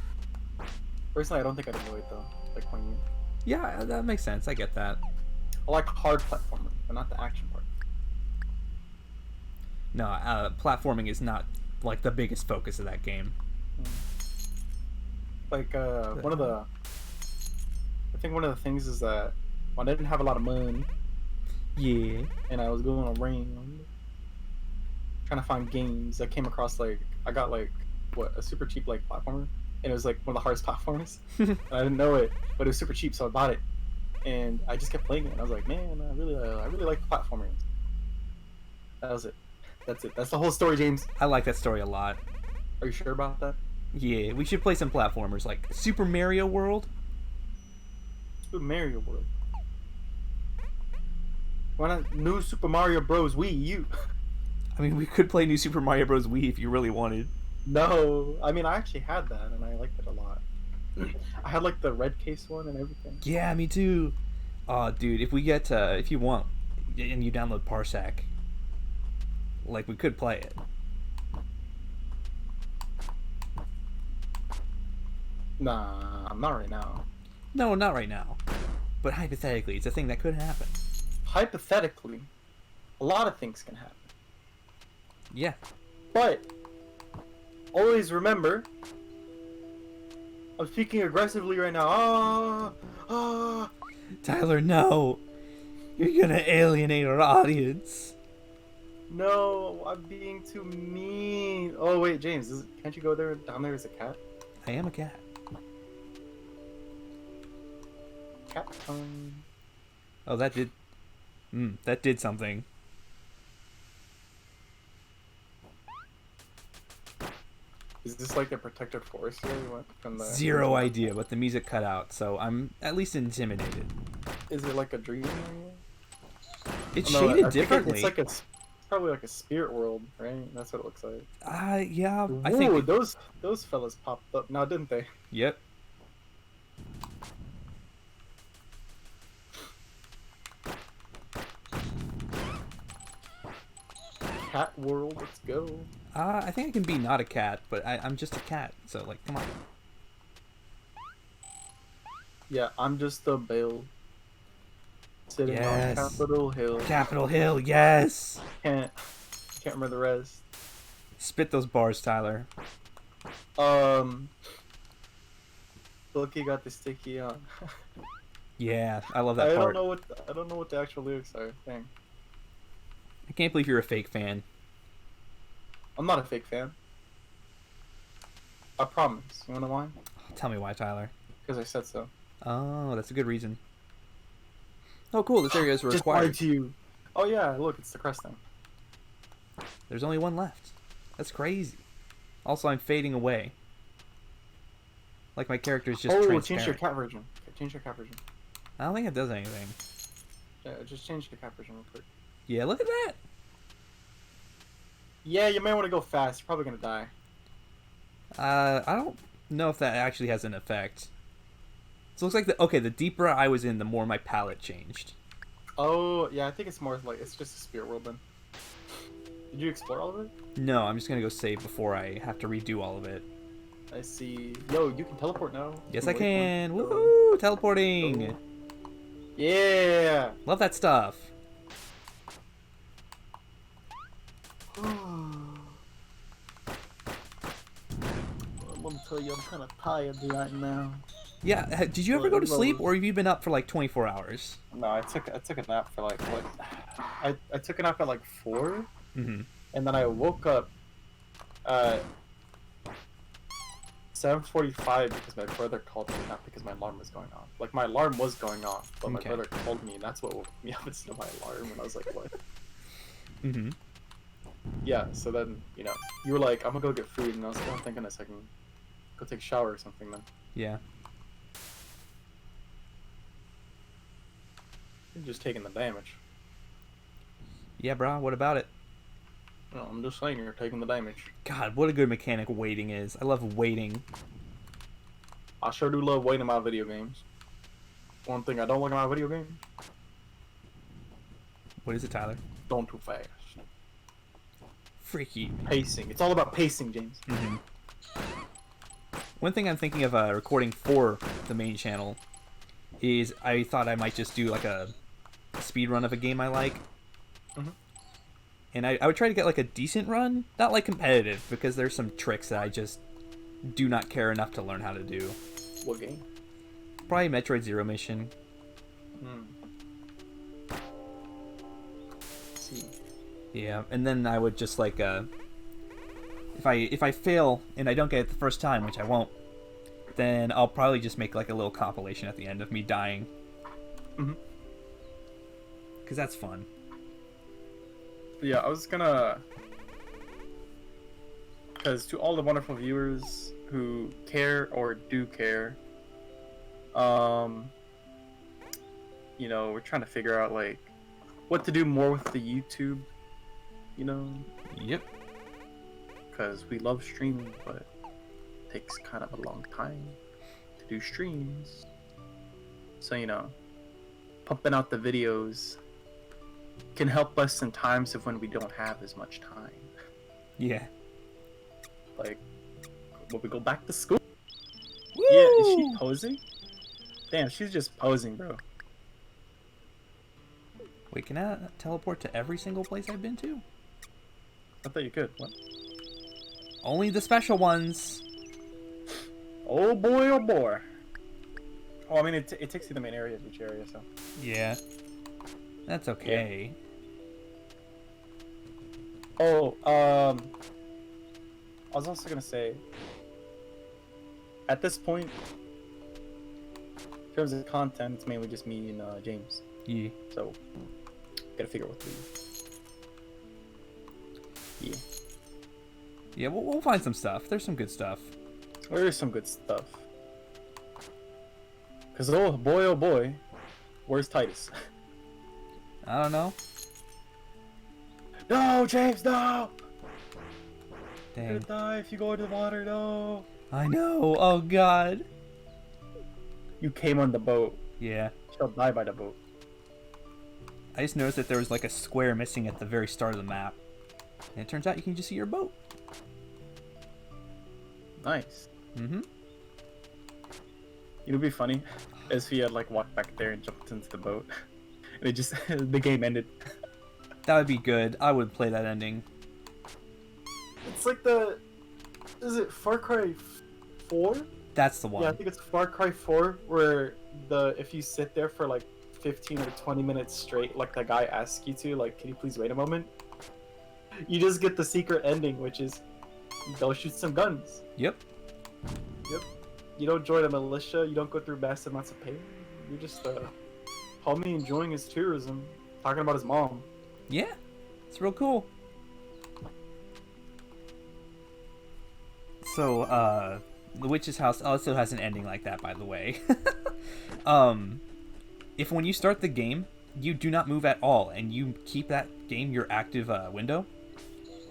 Personally, I don't think I'd enjoy it though. Like when you... Yeah, that makes sense. I get that. I like hard platforming, but not the action part. No, platforming is not like the biggest focus of that game. Like one of the... I think one of the things is that when I didn't have a lot of money, Yeah. and I was going around trying to find games, I came across like I got like a super cheap like platformer, and it was like one of the hardest platformers. And I didn't know it, but it was super cheap, so I bought it, and I just kept playing it. And I was like, man, I really like the platformers. That was it. That's it. That's the whole story, James. I like that story a lot. Are you sure about that? Yeah, we should play some platformers like Super Mario World. Super Mario World. Why not New Super Mario Bros. Wii U? I mean, we could play New Super Mario Bros. Wii if you really wanted. No, I mean I actually had that and I liked it a lot. I had like the red case one and everything. Yeah, me too. Oh, dude, if we get if you want, and you download Parsec, like we could play it. Nah, not right now. No, not right now. But hypothetically, it's a thing that could happen. Hypothetically, a lot of things can happen. Yeah. But always remember, I'm speaking aggressively right now. Ah, ah. Tyler, no. You're gonna alienate our audience. No, I'm being too mean. Oh wait, James, can't you go there? Down there is a cat. I am a cat. Cat time. Oh, that did something. Is this like a protected forest area from the? Zero idea, but the music cut out, so I'm at least intimidated. Is it like a dream area? It's Oh, no, shaded I think differently. it's probably like a spirit world, right? That's what it looks like. Yeah, I Ooh, think. those fellas popped up now, didn't they? Yep. Cat world, let's go. I think I can be not a cat, but I'm just a cat, so like, come on. Yeah, I'm just a bale sitting Yes. on Capitol Hill. Capitol Hill, yes. Can't remember the rest. Spit those bars, Tyler. Loki got the sticky on. Yeah, I love that I part. don't know what the actual lyrics are. Dang. I can't believe you're a fake fan. I'm not a fake fan. I promise. You wanna know why? Tell me why, Tyler. Because I said so. Oh, that's a good reason. Oh, cool. This area is Just required. lied to you. Oh yeah, look, it's the crest thing. There's only one left. That's crazy. Also, I'm fading away. Like my character is just transparent. Change your cat version. Change your cat version. I don't think it does anything. Yeah, just change the cat version real quick. Yeah, look at that. Yeah, you may want to go fast. You're probably gonna die. I don't know if that actually has an effect. So it looks like the deeper I was in, the more my palette changed. Oh yeah, I think it's more like it's just a spirit world then. Did you explore all of it? No, I'm just gonna go save before I have to redo all of it. I see. Yo, you can teleport now. Yes, I can. Woohoo! Teleporting. Oh. Yeah. Love that stuff. Let me tell you, I'm kind of tired right now. Yeah. Did you ever go to sleep, or have you been up for like 24 hours? No, I took a nap for like what? I took a nap at like 4, Mm-hmm. and then I woke up at 7:45 because my brother called me, not because my alarm was going off. Like my alarm was going off, but my Okay. brother called me, and that's what woke me up instead of my alarm. And I was like, what? Mm-hmm. Yeah. So then you were like, I'm gonna go get food, and I was like, oh, thank goodness I can go take a shower or something then. Yeah. You're just taking the damage. Yeah, brah. What about it? No, I'm just saying you're taking the damage. God, what a good mechanic waiting is. I love waiting. I sure do love waiting in my video games. One thing I don't like in my video games, What is it, Tyler? don't too fast. Freaky. Pacing. It's all about pacing, James. Mm-hmm. One thing I'm thinking of recording for the main channel is I thought I might just do like a speed run of a game I like. Mhm. And I would try to get like a decent run, not like competitive, because there's some tricks that I just do not care enough to learn how to do. What game? Probably Metroid Zero Mission. See. Yeah, and then I would just like if I fail and I don't get it the first time, which I won't, then I'll probably just make like a little compilation at the end of me dying. Mhm. Cause that's fun. Yeah, I was gonna. Because to all the wonderful viewers who care or do care, we're trying to figure out like what to do more with the YouTube, Yep. because we love streaming, but it takes kind of a long time to do streams. So pumping out the videos can help us in times of when we don't have as much time. Yeah. Like when we go back to school. Woo! Yeah, is she posing? Damn, she's just posing, bro. Wait, can I teleport to every single place I've been to? I thought you could. What? Only the special ones. Oh boy, oh boy. Oh, I mean, it takes you to the main area of each area, so. Yeah. That's okay. Yeah. Oh, I was also gonna say, at this point, in terms of content, it's mainly just me and James. Yeah. So, gotta figure out what to do. Yeah. Yeah, we'll find some stuff. There's some good stuff. There is some good stuff. Cause oh boy, where's Titus? I don't know. No, James, no! You're Dang. gonna die if you go into the water, no! I know. Oh God. You came on the boat. Yeah. You shall die by the boat. I just noticed that there was like a square missing at the very start of the map, and it turns out you can just see your boat. Nice. Mm-hmm. It'd be funny if he had like walked back there and jumped into the boat, and it just the game ended. That would be good. I would play that ending. It's like is it Far Cry 4? That's the one. Yeah, I think it's Far Cry 4, where if you sit there for like 15 or 20 minutes straight, like the guy asks you to, like, can you please wait a moment? You just get the secret ending, which is you go shoot some guns. Yep. Yep. You don't join a militia. You don't go through massive amounts of pain. You're just homie enjoying his tourism, talking about his mom. Yeah. It's real cool. So, the Witch's House also has an ending like that, by the way. If when you start the game, you do not move at all, and you keep that game your active window,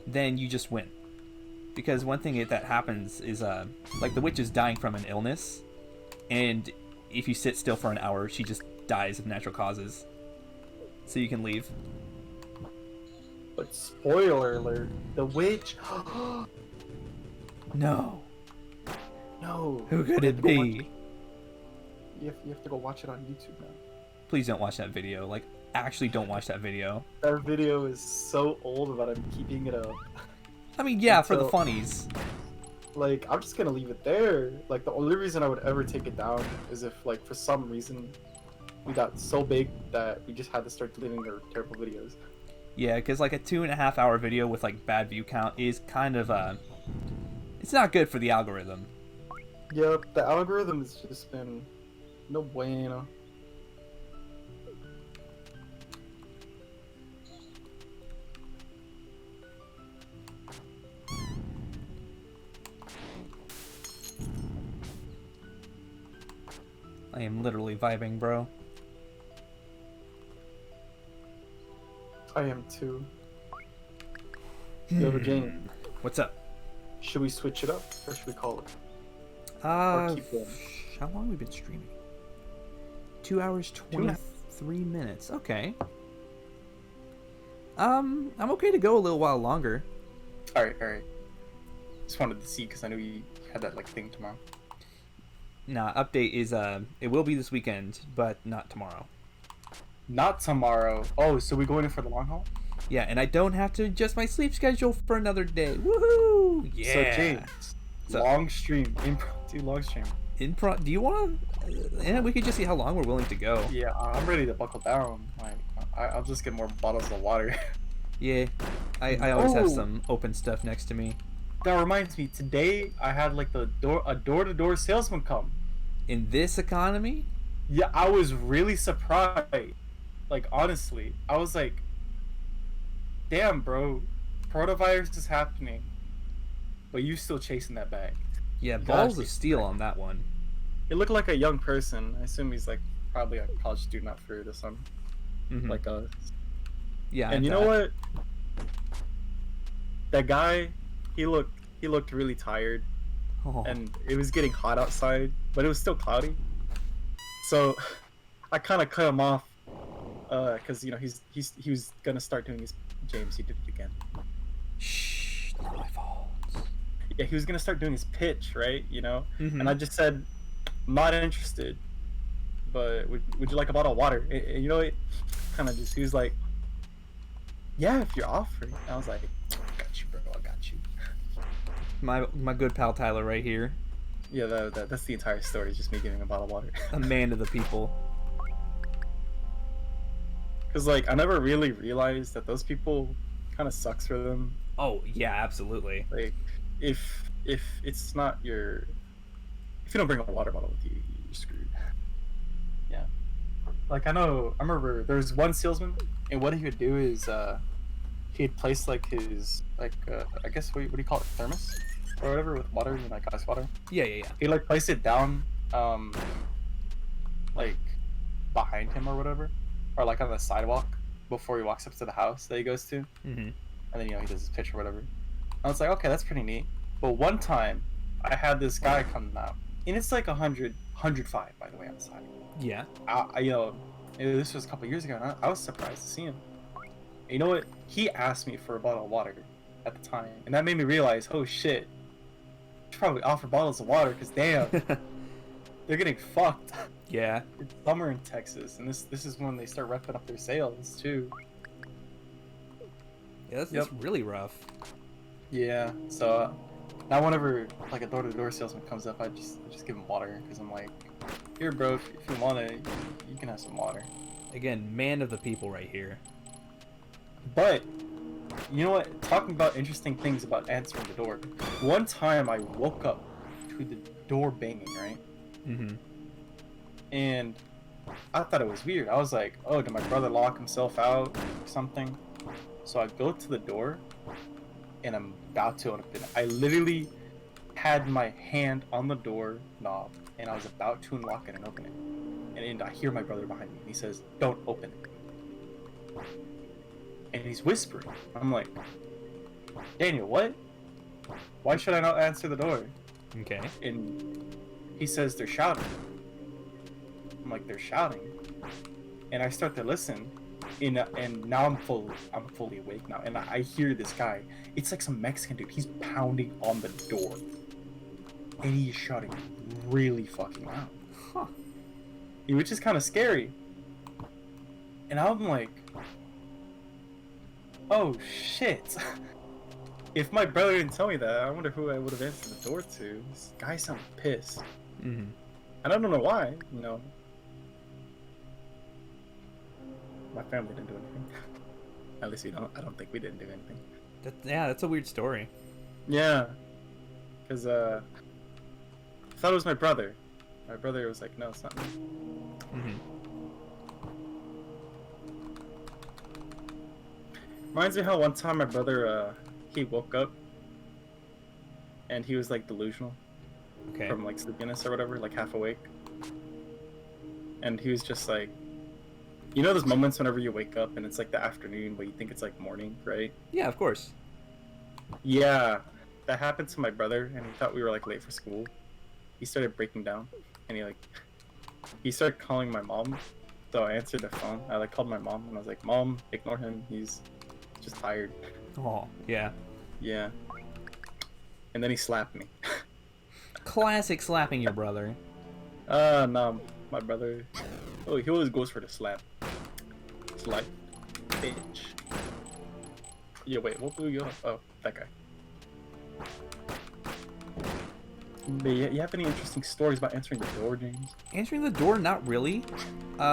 then you just win. Because one thing that happens is, like, the witch is dying from an illness, and if you sit still for an hour, she just dies of natural causes. So you can leave. But spoiler alert, the witch... No. No. Who could it be? You have to go watch it on YouTube now. Please don't watch that video. Like, actually don't watch that video. That video is so old that I'm keeping it up. I mean, yeah, for the So- funnies. Like, I'm just gonna leave it there. Like, the only reason I would ever take it down is if, like, for some reason, we got so big that we just had to start deleting their terrible videos. Yeah, because like a 2.5 hour video with like bad view count is kind of it's not good for the algorithm. Yep, the algorithm has just been no bueno. I am literally vibing, bro. I am too. Yo, Jane, What's up? should we switch it up or should we call it? Keep going. How long have we been streaming? 2 hours 23 minutes. Okay. I'm okay to go a little while longer. All right. Just wanted to see because I knew you had that like thing tomorrow. Nah, update is it will be this weekend, but not tomorrow. Not tomorrow. Oh, so we going in for the long haul? Yeah, and I don't have to adjust my sleep schedule for another day. Woohoo! Yeah. So James, So- long stream, impromptu long stream. Do you want to? And we could just see how long we're willing to go. Yeah, I'm ready to buckle down. Like, I'll just get more bottles of water. Yeah, I always have Oh. some open stuff next to me. That reminds me, today I had like a door-to-door salesman come. In this economy, Yeah, I was really surprised. Like, honestly, I was like, damn, bro, coronavirus is happening, but you still chasing that bag. yeah, You balls gotta of be steel on that one. It looked like a young person. I assume he's like probably a college student out for this one, Mhm. like us. Yeah, And I you know bet. what? That guy, he looked really tired, Oh. and it was getting hot outside, but it was still cloudy. So I kind of cut him off, because you know he was gonna start doing his James. He did it again. Shh, not my fault. Yeah, he was gonna start doing his pitch, right? You know, Mhm. and I just said, I'm not interested, but would you like a bottle of water? And you know, it kind of just he was like, yeah, if you're offering. And I was like, I got you, bro. I got you. My good pal Tyler right here. Yeah, that's the entire story. Just me giving a bottle of water. A man of the people. Because like I never really realized that those people kind of sucks for them. Oh yeah, absolutely. Like if it's not your, if you don't bring a water bottle with you, you're screwed. Yeah. Like I remember there was one salesman, and what he would do is he'd place like his I guess what do you call it, thermos or whatever with water, like ice water. Yeah. He'd like place it down like behind him or whatever, or like on the sidewalk before he walks up to the house that he goes to. Mm-hmm. And then he does his pitch or whatever. I was like, okay, that's pretty neat. But one time I had this guy come out, and it's like 105 by the way outside. Yeah. This was a couple years ago, and I was surprised to see him. And you know what? He asked me for a bottle of water at the time, and that made me realize, oh shit, I should probably offer bottles of water, because damn, they're getting fucked. Yeah. It's summer in Texas, and this is when they start repping up their sales too. Yeah, that's really rough. Yeah, so now whenever like a door-to-door salesman comes up, I just give him water, because I'm like, here bro, if you want it, you can have some water. Again, man of the people right here. But you know what, talking about interesting things about answering the door, one time I woke up to the door banging, right? Mm-hmm. And I thought it was weird. I was like, oh, did my brother lock himself out or something? So I go to the door, and I'm about to open it. I literally had my hand on the door knob, and I was about to unlock it and open it. And I hear my brother behind me, and he says, don't open it. And he's whispering. I'm like, Daniel, what? Why should I not answer the door? Okay. And he says, they're shouting. I'm like, they're shouting. And I start to listen. And now I'm fully awake now, and I hear this guy. It's like some Mexican dude. He's pounding on the door, and he's shouting really fucking loud, which is kind of scary. And I'm like, oh shit! If my brother didn't tell me that, I wonder who I would have answered the door to. This guy sounded pissed, Mm-hmm. and I don't know why. You know. My family didn't do anything. At least I don't think we didn't do anything. That's a weird story. Yeah. Because, I thought it was my brother. My brother was like, no, it's not me. Mm-hmm. Reminds me how one time my brother, he woke up and he was like delusional. Okay. From like sleepiness or whatever, like half awake. And he was just like, you know those moments whenever you wake up and it's like the afternoon but you think it's like morning, right? Yeah, of course. Yeah, that happened to my brother, and he thought we were like late for school. He started breaking down, and he started calling my mom. So I answered the phone. I like called my mom, and I was like, Mom, ignore him. He's just tired. Oh, yeah. Yeah. And then he slapped me. Classic slapping your brother. No, my brother. Oh, he always goes for the slap. It's like, bitch. Yeah, wait, what blew you up? Oh, that guy. But you have any interesting stories about answering the door, James? Answering the door, not really.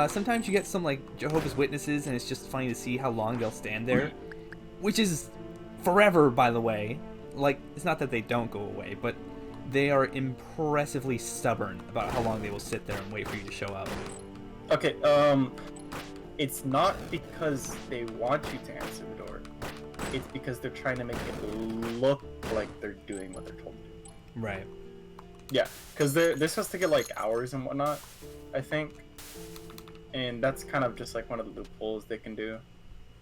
Sometimes you get some like Jehovah's Witnesses, and it's just funny to see how long they'll stand there, which is forever, by the way. Like, it's not that they don't go away, but they are impressively stubborn about how long they will sit there and wait for you to show up. Okay, it's not because they want you to answer the door. It's because they're trying to make it look like they're doing what they're told to do. Right. Yeah, because they're supposed to get like hours and whatnot, I think. And that's kind of just like one of the loopholes they can do.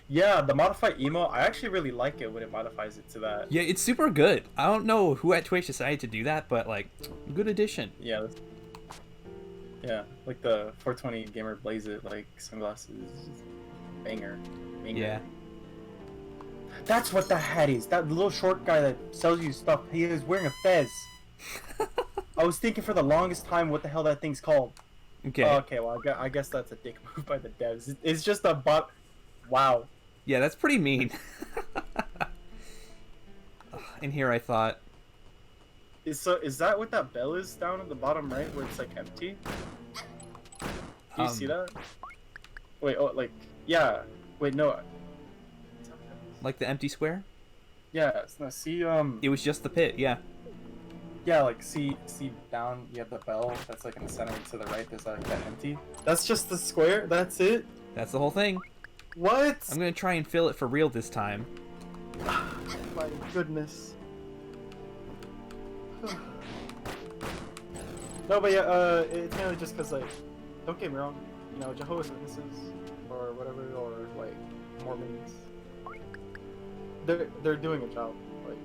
Yeah, the modify emo, I actually really like it when it modifies it to that. Yeah, it's super good. I don't know who at Twitch decided to do that, but like, good addition. Yeah. Yeah, like the 420 gamer blaze it, like sunglasses, banger. Yeah. That's what the hat is. That little short guy that sells you stuff. He is wearing a fez. I was thinking for the longest time what the hell that thing's called. Okay. Oh, okay, well I guess that's a dick move by the devs. It's just a bot. Wow. Yeah, that's pretty mean. In here I thought, Is that what that bell is down at the bottom right, where it's like empty? Do you see that? Wait, oh, like, yeah. Wait, no. Like the empty square? Yeah, no, see, It was just the pit, yeah. yeah, like, see down, you have the bell that's, like, in the center, and to the right, there's, like, that empty. That's just the square? That's it? That's the whole thing. What? I'm gonna try and fill it for real this time. My goodness. No, but yeah, it's mainly just because, like, don't get me wrong, you know, Jehovah's Witnesses, or whatever, or, like, Mormons, they're doing a job. Like,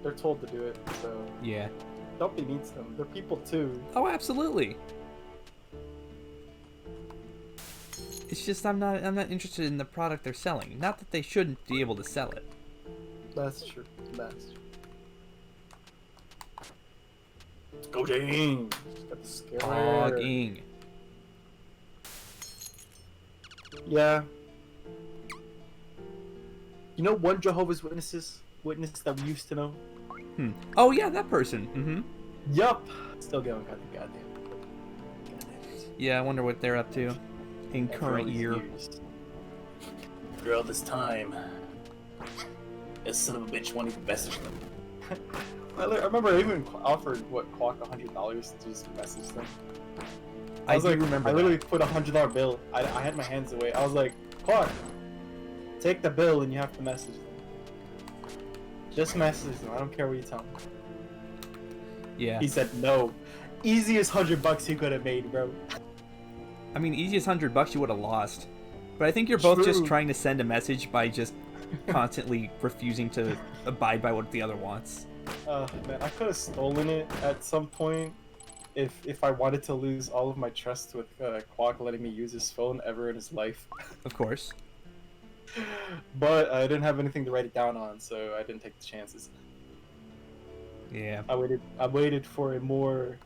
they're told to do it, so Yeah. don't be mean to them. They're people too. Oh, absolutely. It's just I'm not interested in the product they're selling. Not that they shouldn't be able to sell it. That's true. That's true. Go James! Got the scare. Dogging. Yeah. You know one Jehovah's Witness that we used to know? Oh yeah, that person. Mm-hmm. Yup. Still going, goddamn. Yeah, I wonder what they're up to in current year. After all this time, this son of a bitch won't even message them. I remember I even offered Quack $100 to just message them. I was like, remember. I literally put $100 bill. I had my hands away. I was like, Quack, take the bill and you have to message them. Just message them. I don't care what you tell me. Yeah. He said no. Easiest $100 he could have made, bro. I mean, easiest $100 you would have lost. But I think you're both just True. trying to send a message by just constantly refusing to abide by what the other wants. Man, I could have stolen it at some point if I wanted to lose all of my trust with Quack letting me use his phone ever in his life. Of course. But I didn't have anything to write it down on, so I didn't take the chances. Yeah. I waited for a more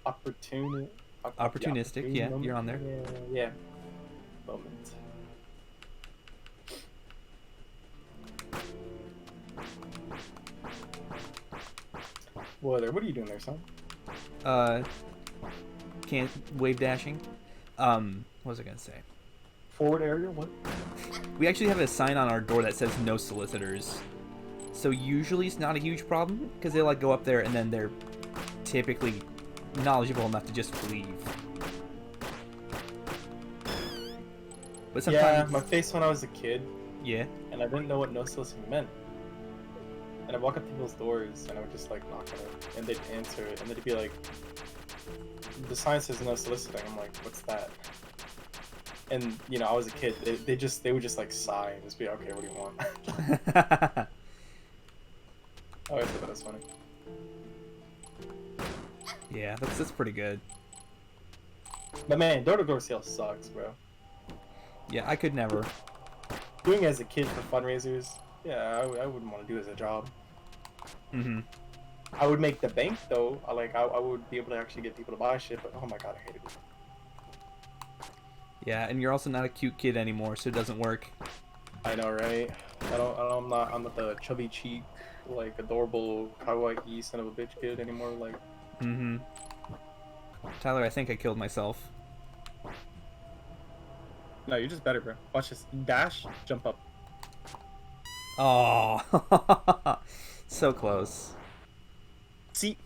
opportunistic, Yeah, moment. you're on there. Yeah. Moment. What are you doing there, son? Can't wave dashing. What was I gonna say? Forward area? What? We actually have a sign on our door that says no solicitors. So usually it's not a huge problem because they like go up there and then they're typically knowledgeable enough to just leave. But sometimes, Yeah, my face when I was a kid, yeah, and I didn't know what no soliciting meant. And I'd walk up to people's doors, and I would just like knock on it, and they'd answer it, and they'd be like, "The sign says no soliciting." I'm like, "What's that?" And you know, I was a kid. They would just like sigh and just be, "Okay, what do you want?" I always thought that was funny. yeah, that's pretty good. But man, door-to-door sales sucks, bro. Yeah, I could never. Doing it as a kid for fundraisers, yeah, I wouldn't want to do it as a job. Mm-hmm. I would make the bank though. I would be able to actually get people to buy shit. But oh my god, I hated it. Yeah, and you're also not a cute kid anymore, so it doesn't work. I know, right? I'm not the chubby cheek, like adorable kawaii son of a bitch kid anymore. Like, Mm-hmm. Tyler, I think I killed myself. no, you're just better, bro. Watch this. Dash, jump up. Oh, so close. See,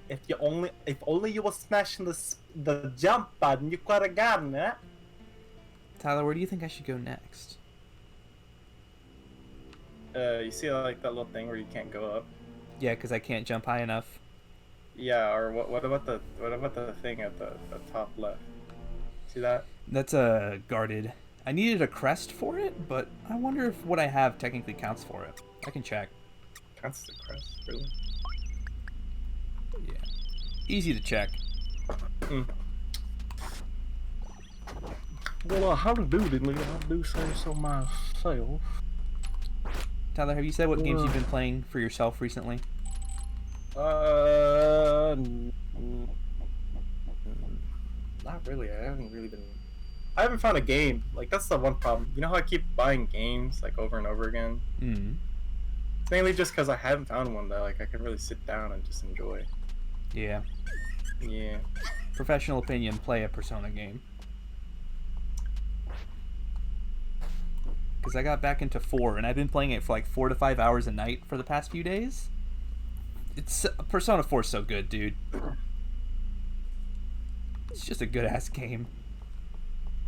if only you were smashing the jump button, you could have gotten it. Tyler, where do you think I should go next? You see like that little thing where you can't go up? Yeah, because I can't jump high enough. Yeah, or what about the thing at the top left? See that? That's guarded. I needed a crest for it, but I wonder if what I have technically counts for it. I can check. Counts the crest, really? Yeah. Easy to check. Well, how to do it, I do say so myself. Tyler, have you said what games you've been playing for yourself recently? Not really. I haven't found a game. Like, that's the one problem. You know how I keep buying games, like, over and over again? Mm. Mainly just because I haven't found one that like I can really sit down and just enjoy. Yeah. Yeah. Professional opinion, play a Persona game. Because I got back into 4, and I've been playing it for like 4 to 5 hours a night for the past few days. It's Persona 4 is so good, dude. It's just a good-ass game.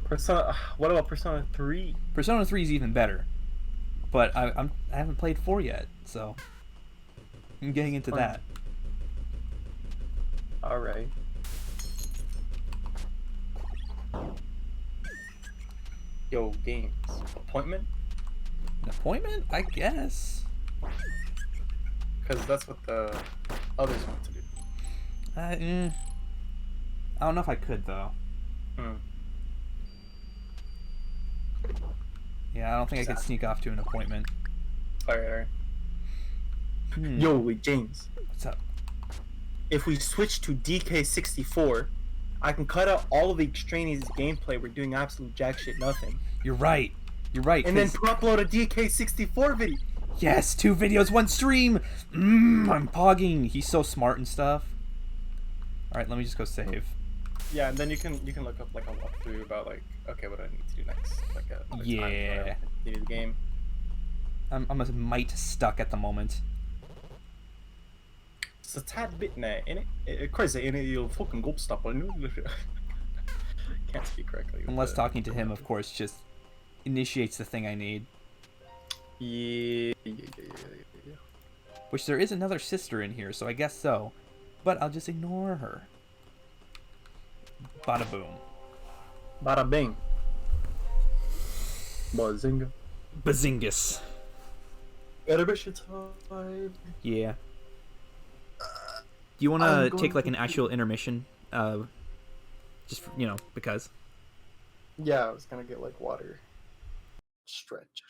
Persona. What about Persona 3? Persona 3 is even better. But I haven't played 4 yet, so I'm getting into that. Alright. Yo, games. Appointment? An appointment? I guess. Because that's what the others want to do. I don't know if I could, though. Yeah, I don't think I could sneak off to an appointment. Alright. Yo, wait, James. What's up? If we switch to DK64, I can cut out all of the extraneous gameplay. We're doing absolute jack shit nothing. You're right. You're right. And then upload a DK64 video. Yes, 2 videos, 1 stream. I'm pogging. He's so smart and stuff. All right, let me just go save. Yeah, and then you can look up like a walkthrough about like, okay, what do I need to do next? Like a Yeah. Continue the game. I'm a mite stuck at the moment. It's a tad bit now, innit? Crazy, innit? You fucking go stop on you. Can't speak correctly. Unless talking to him, of course, just initiates the thing I need. Yeah. Which there is another sister in here, so I guess so. But I'll just ignore her. Bada boom. Bada bing. Bazinga. Bazingus. Intermission time. Yeah. Do you want to take like an actual intermission? Just for, because. Yeah, I was gonna get like water. Stretch.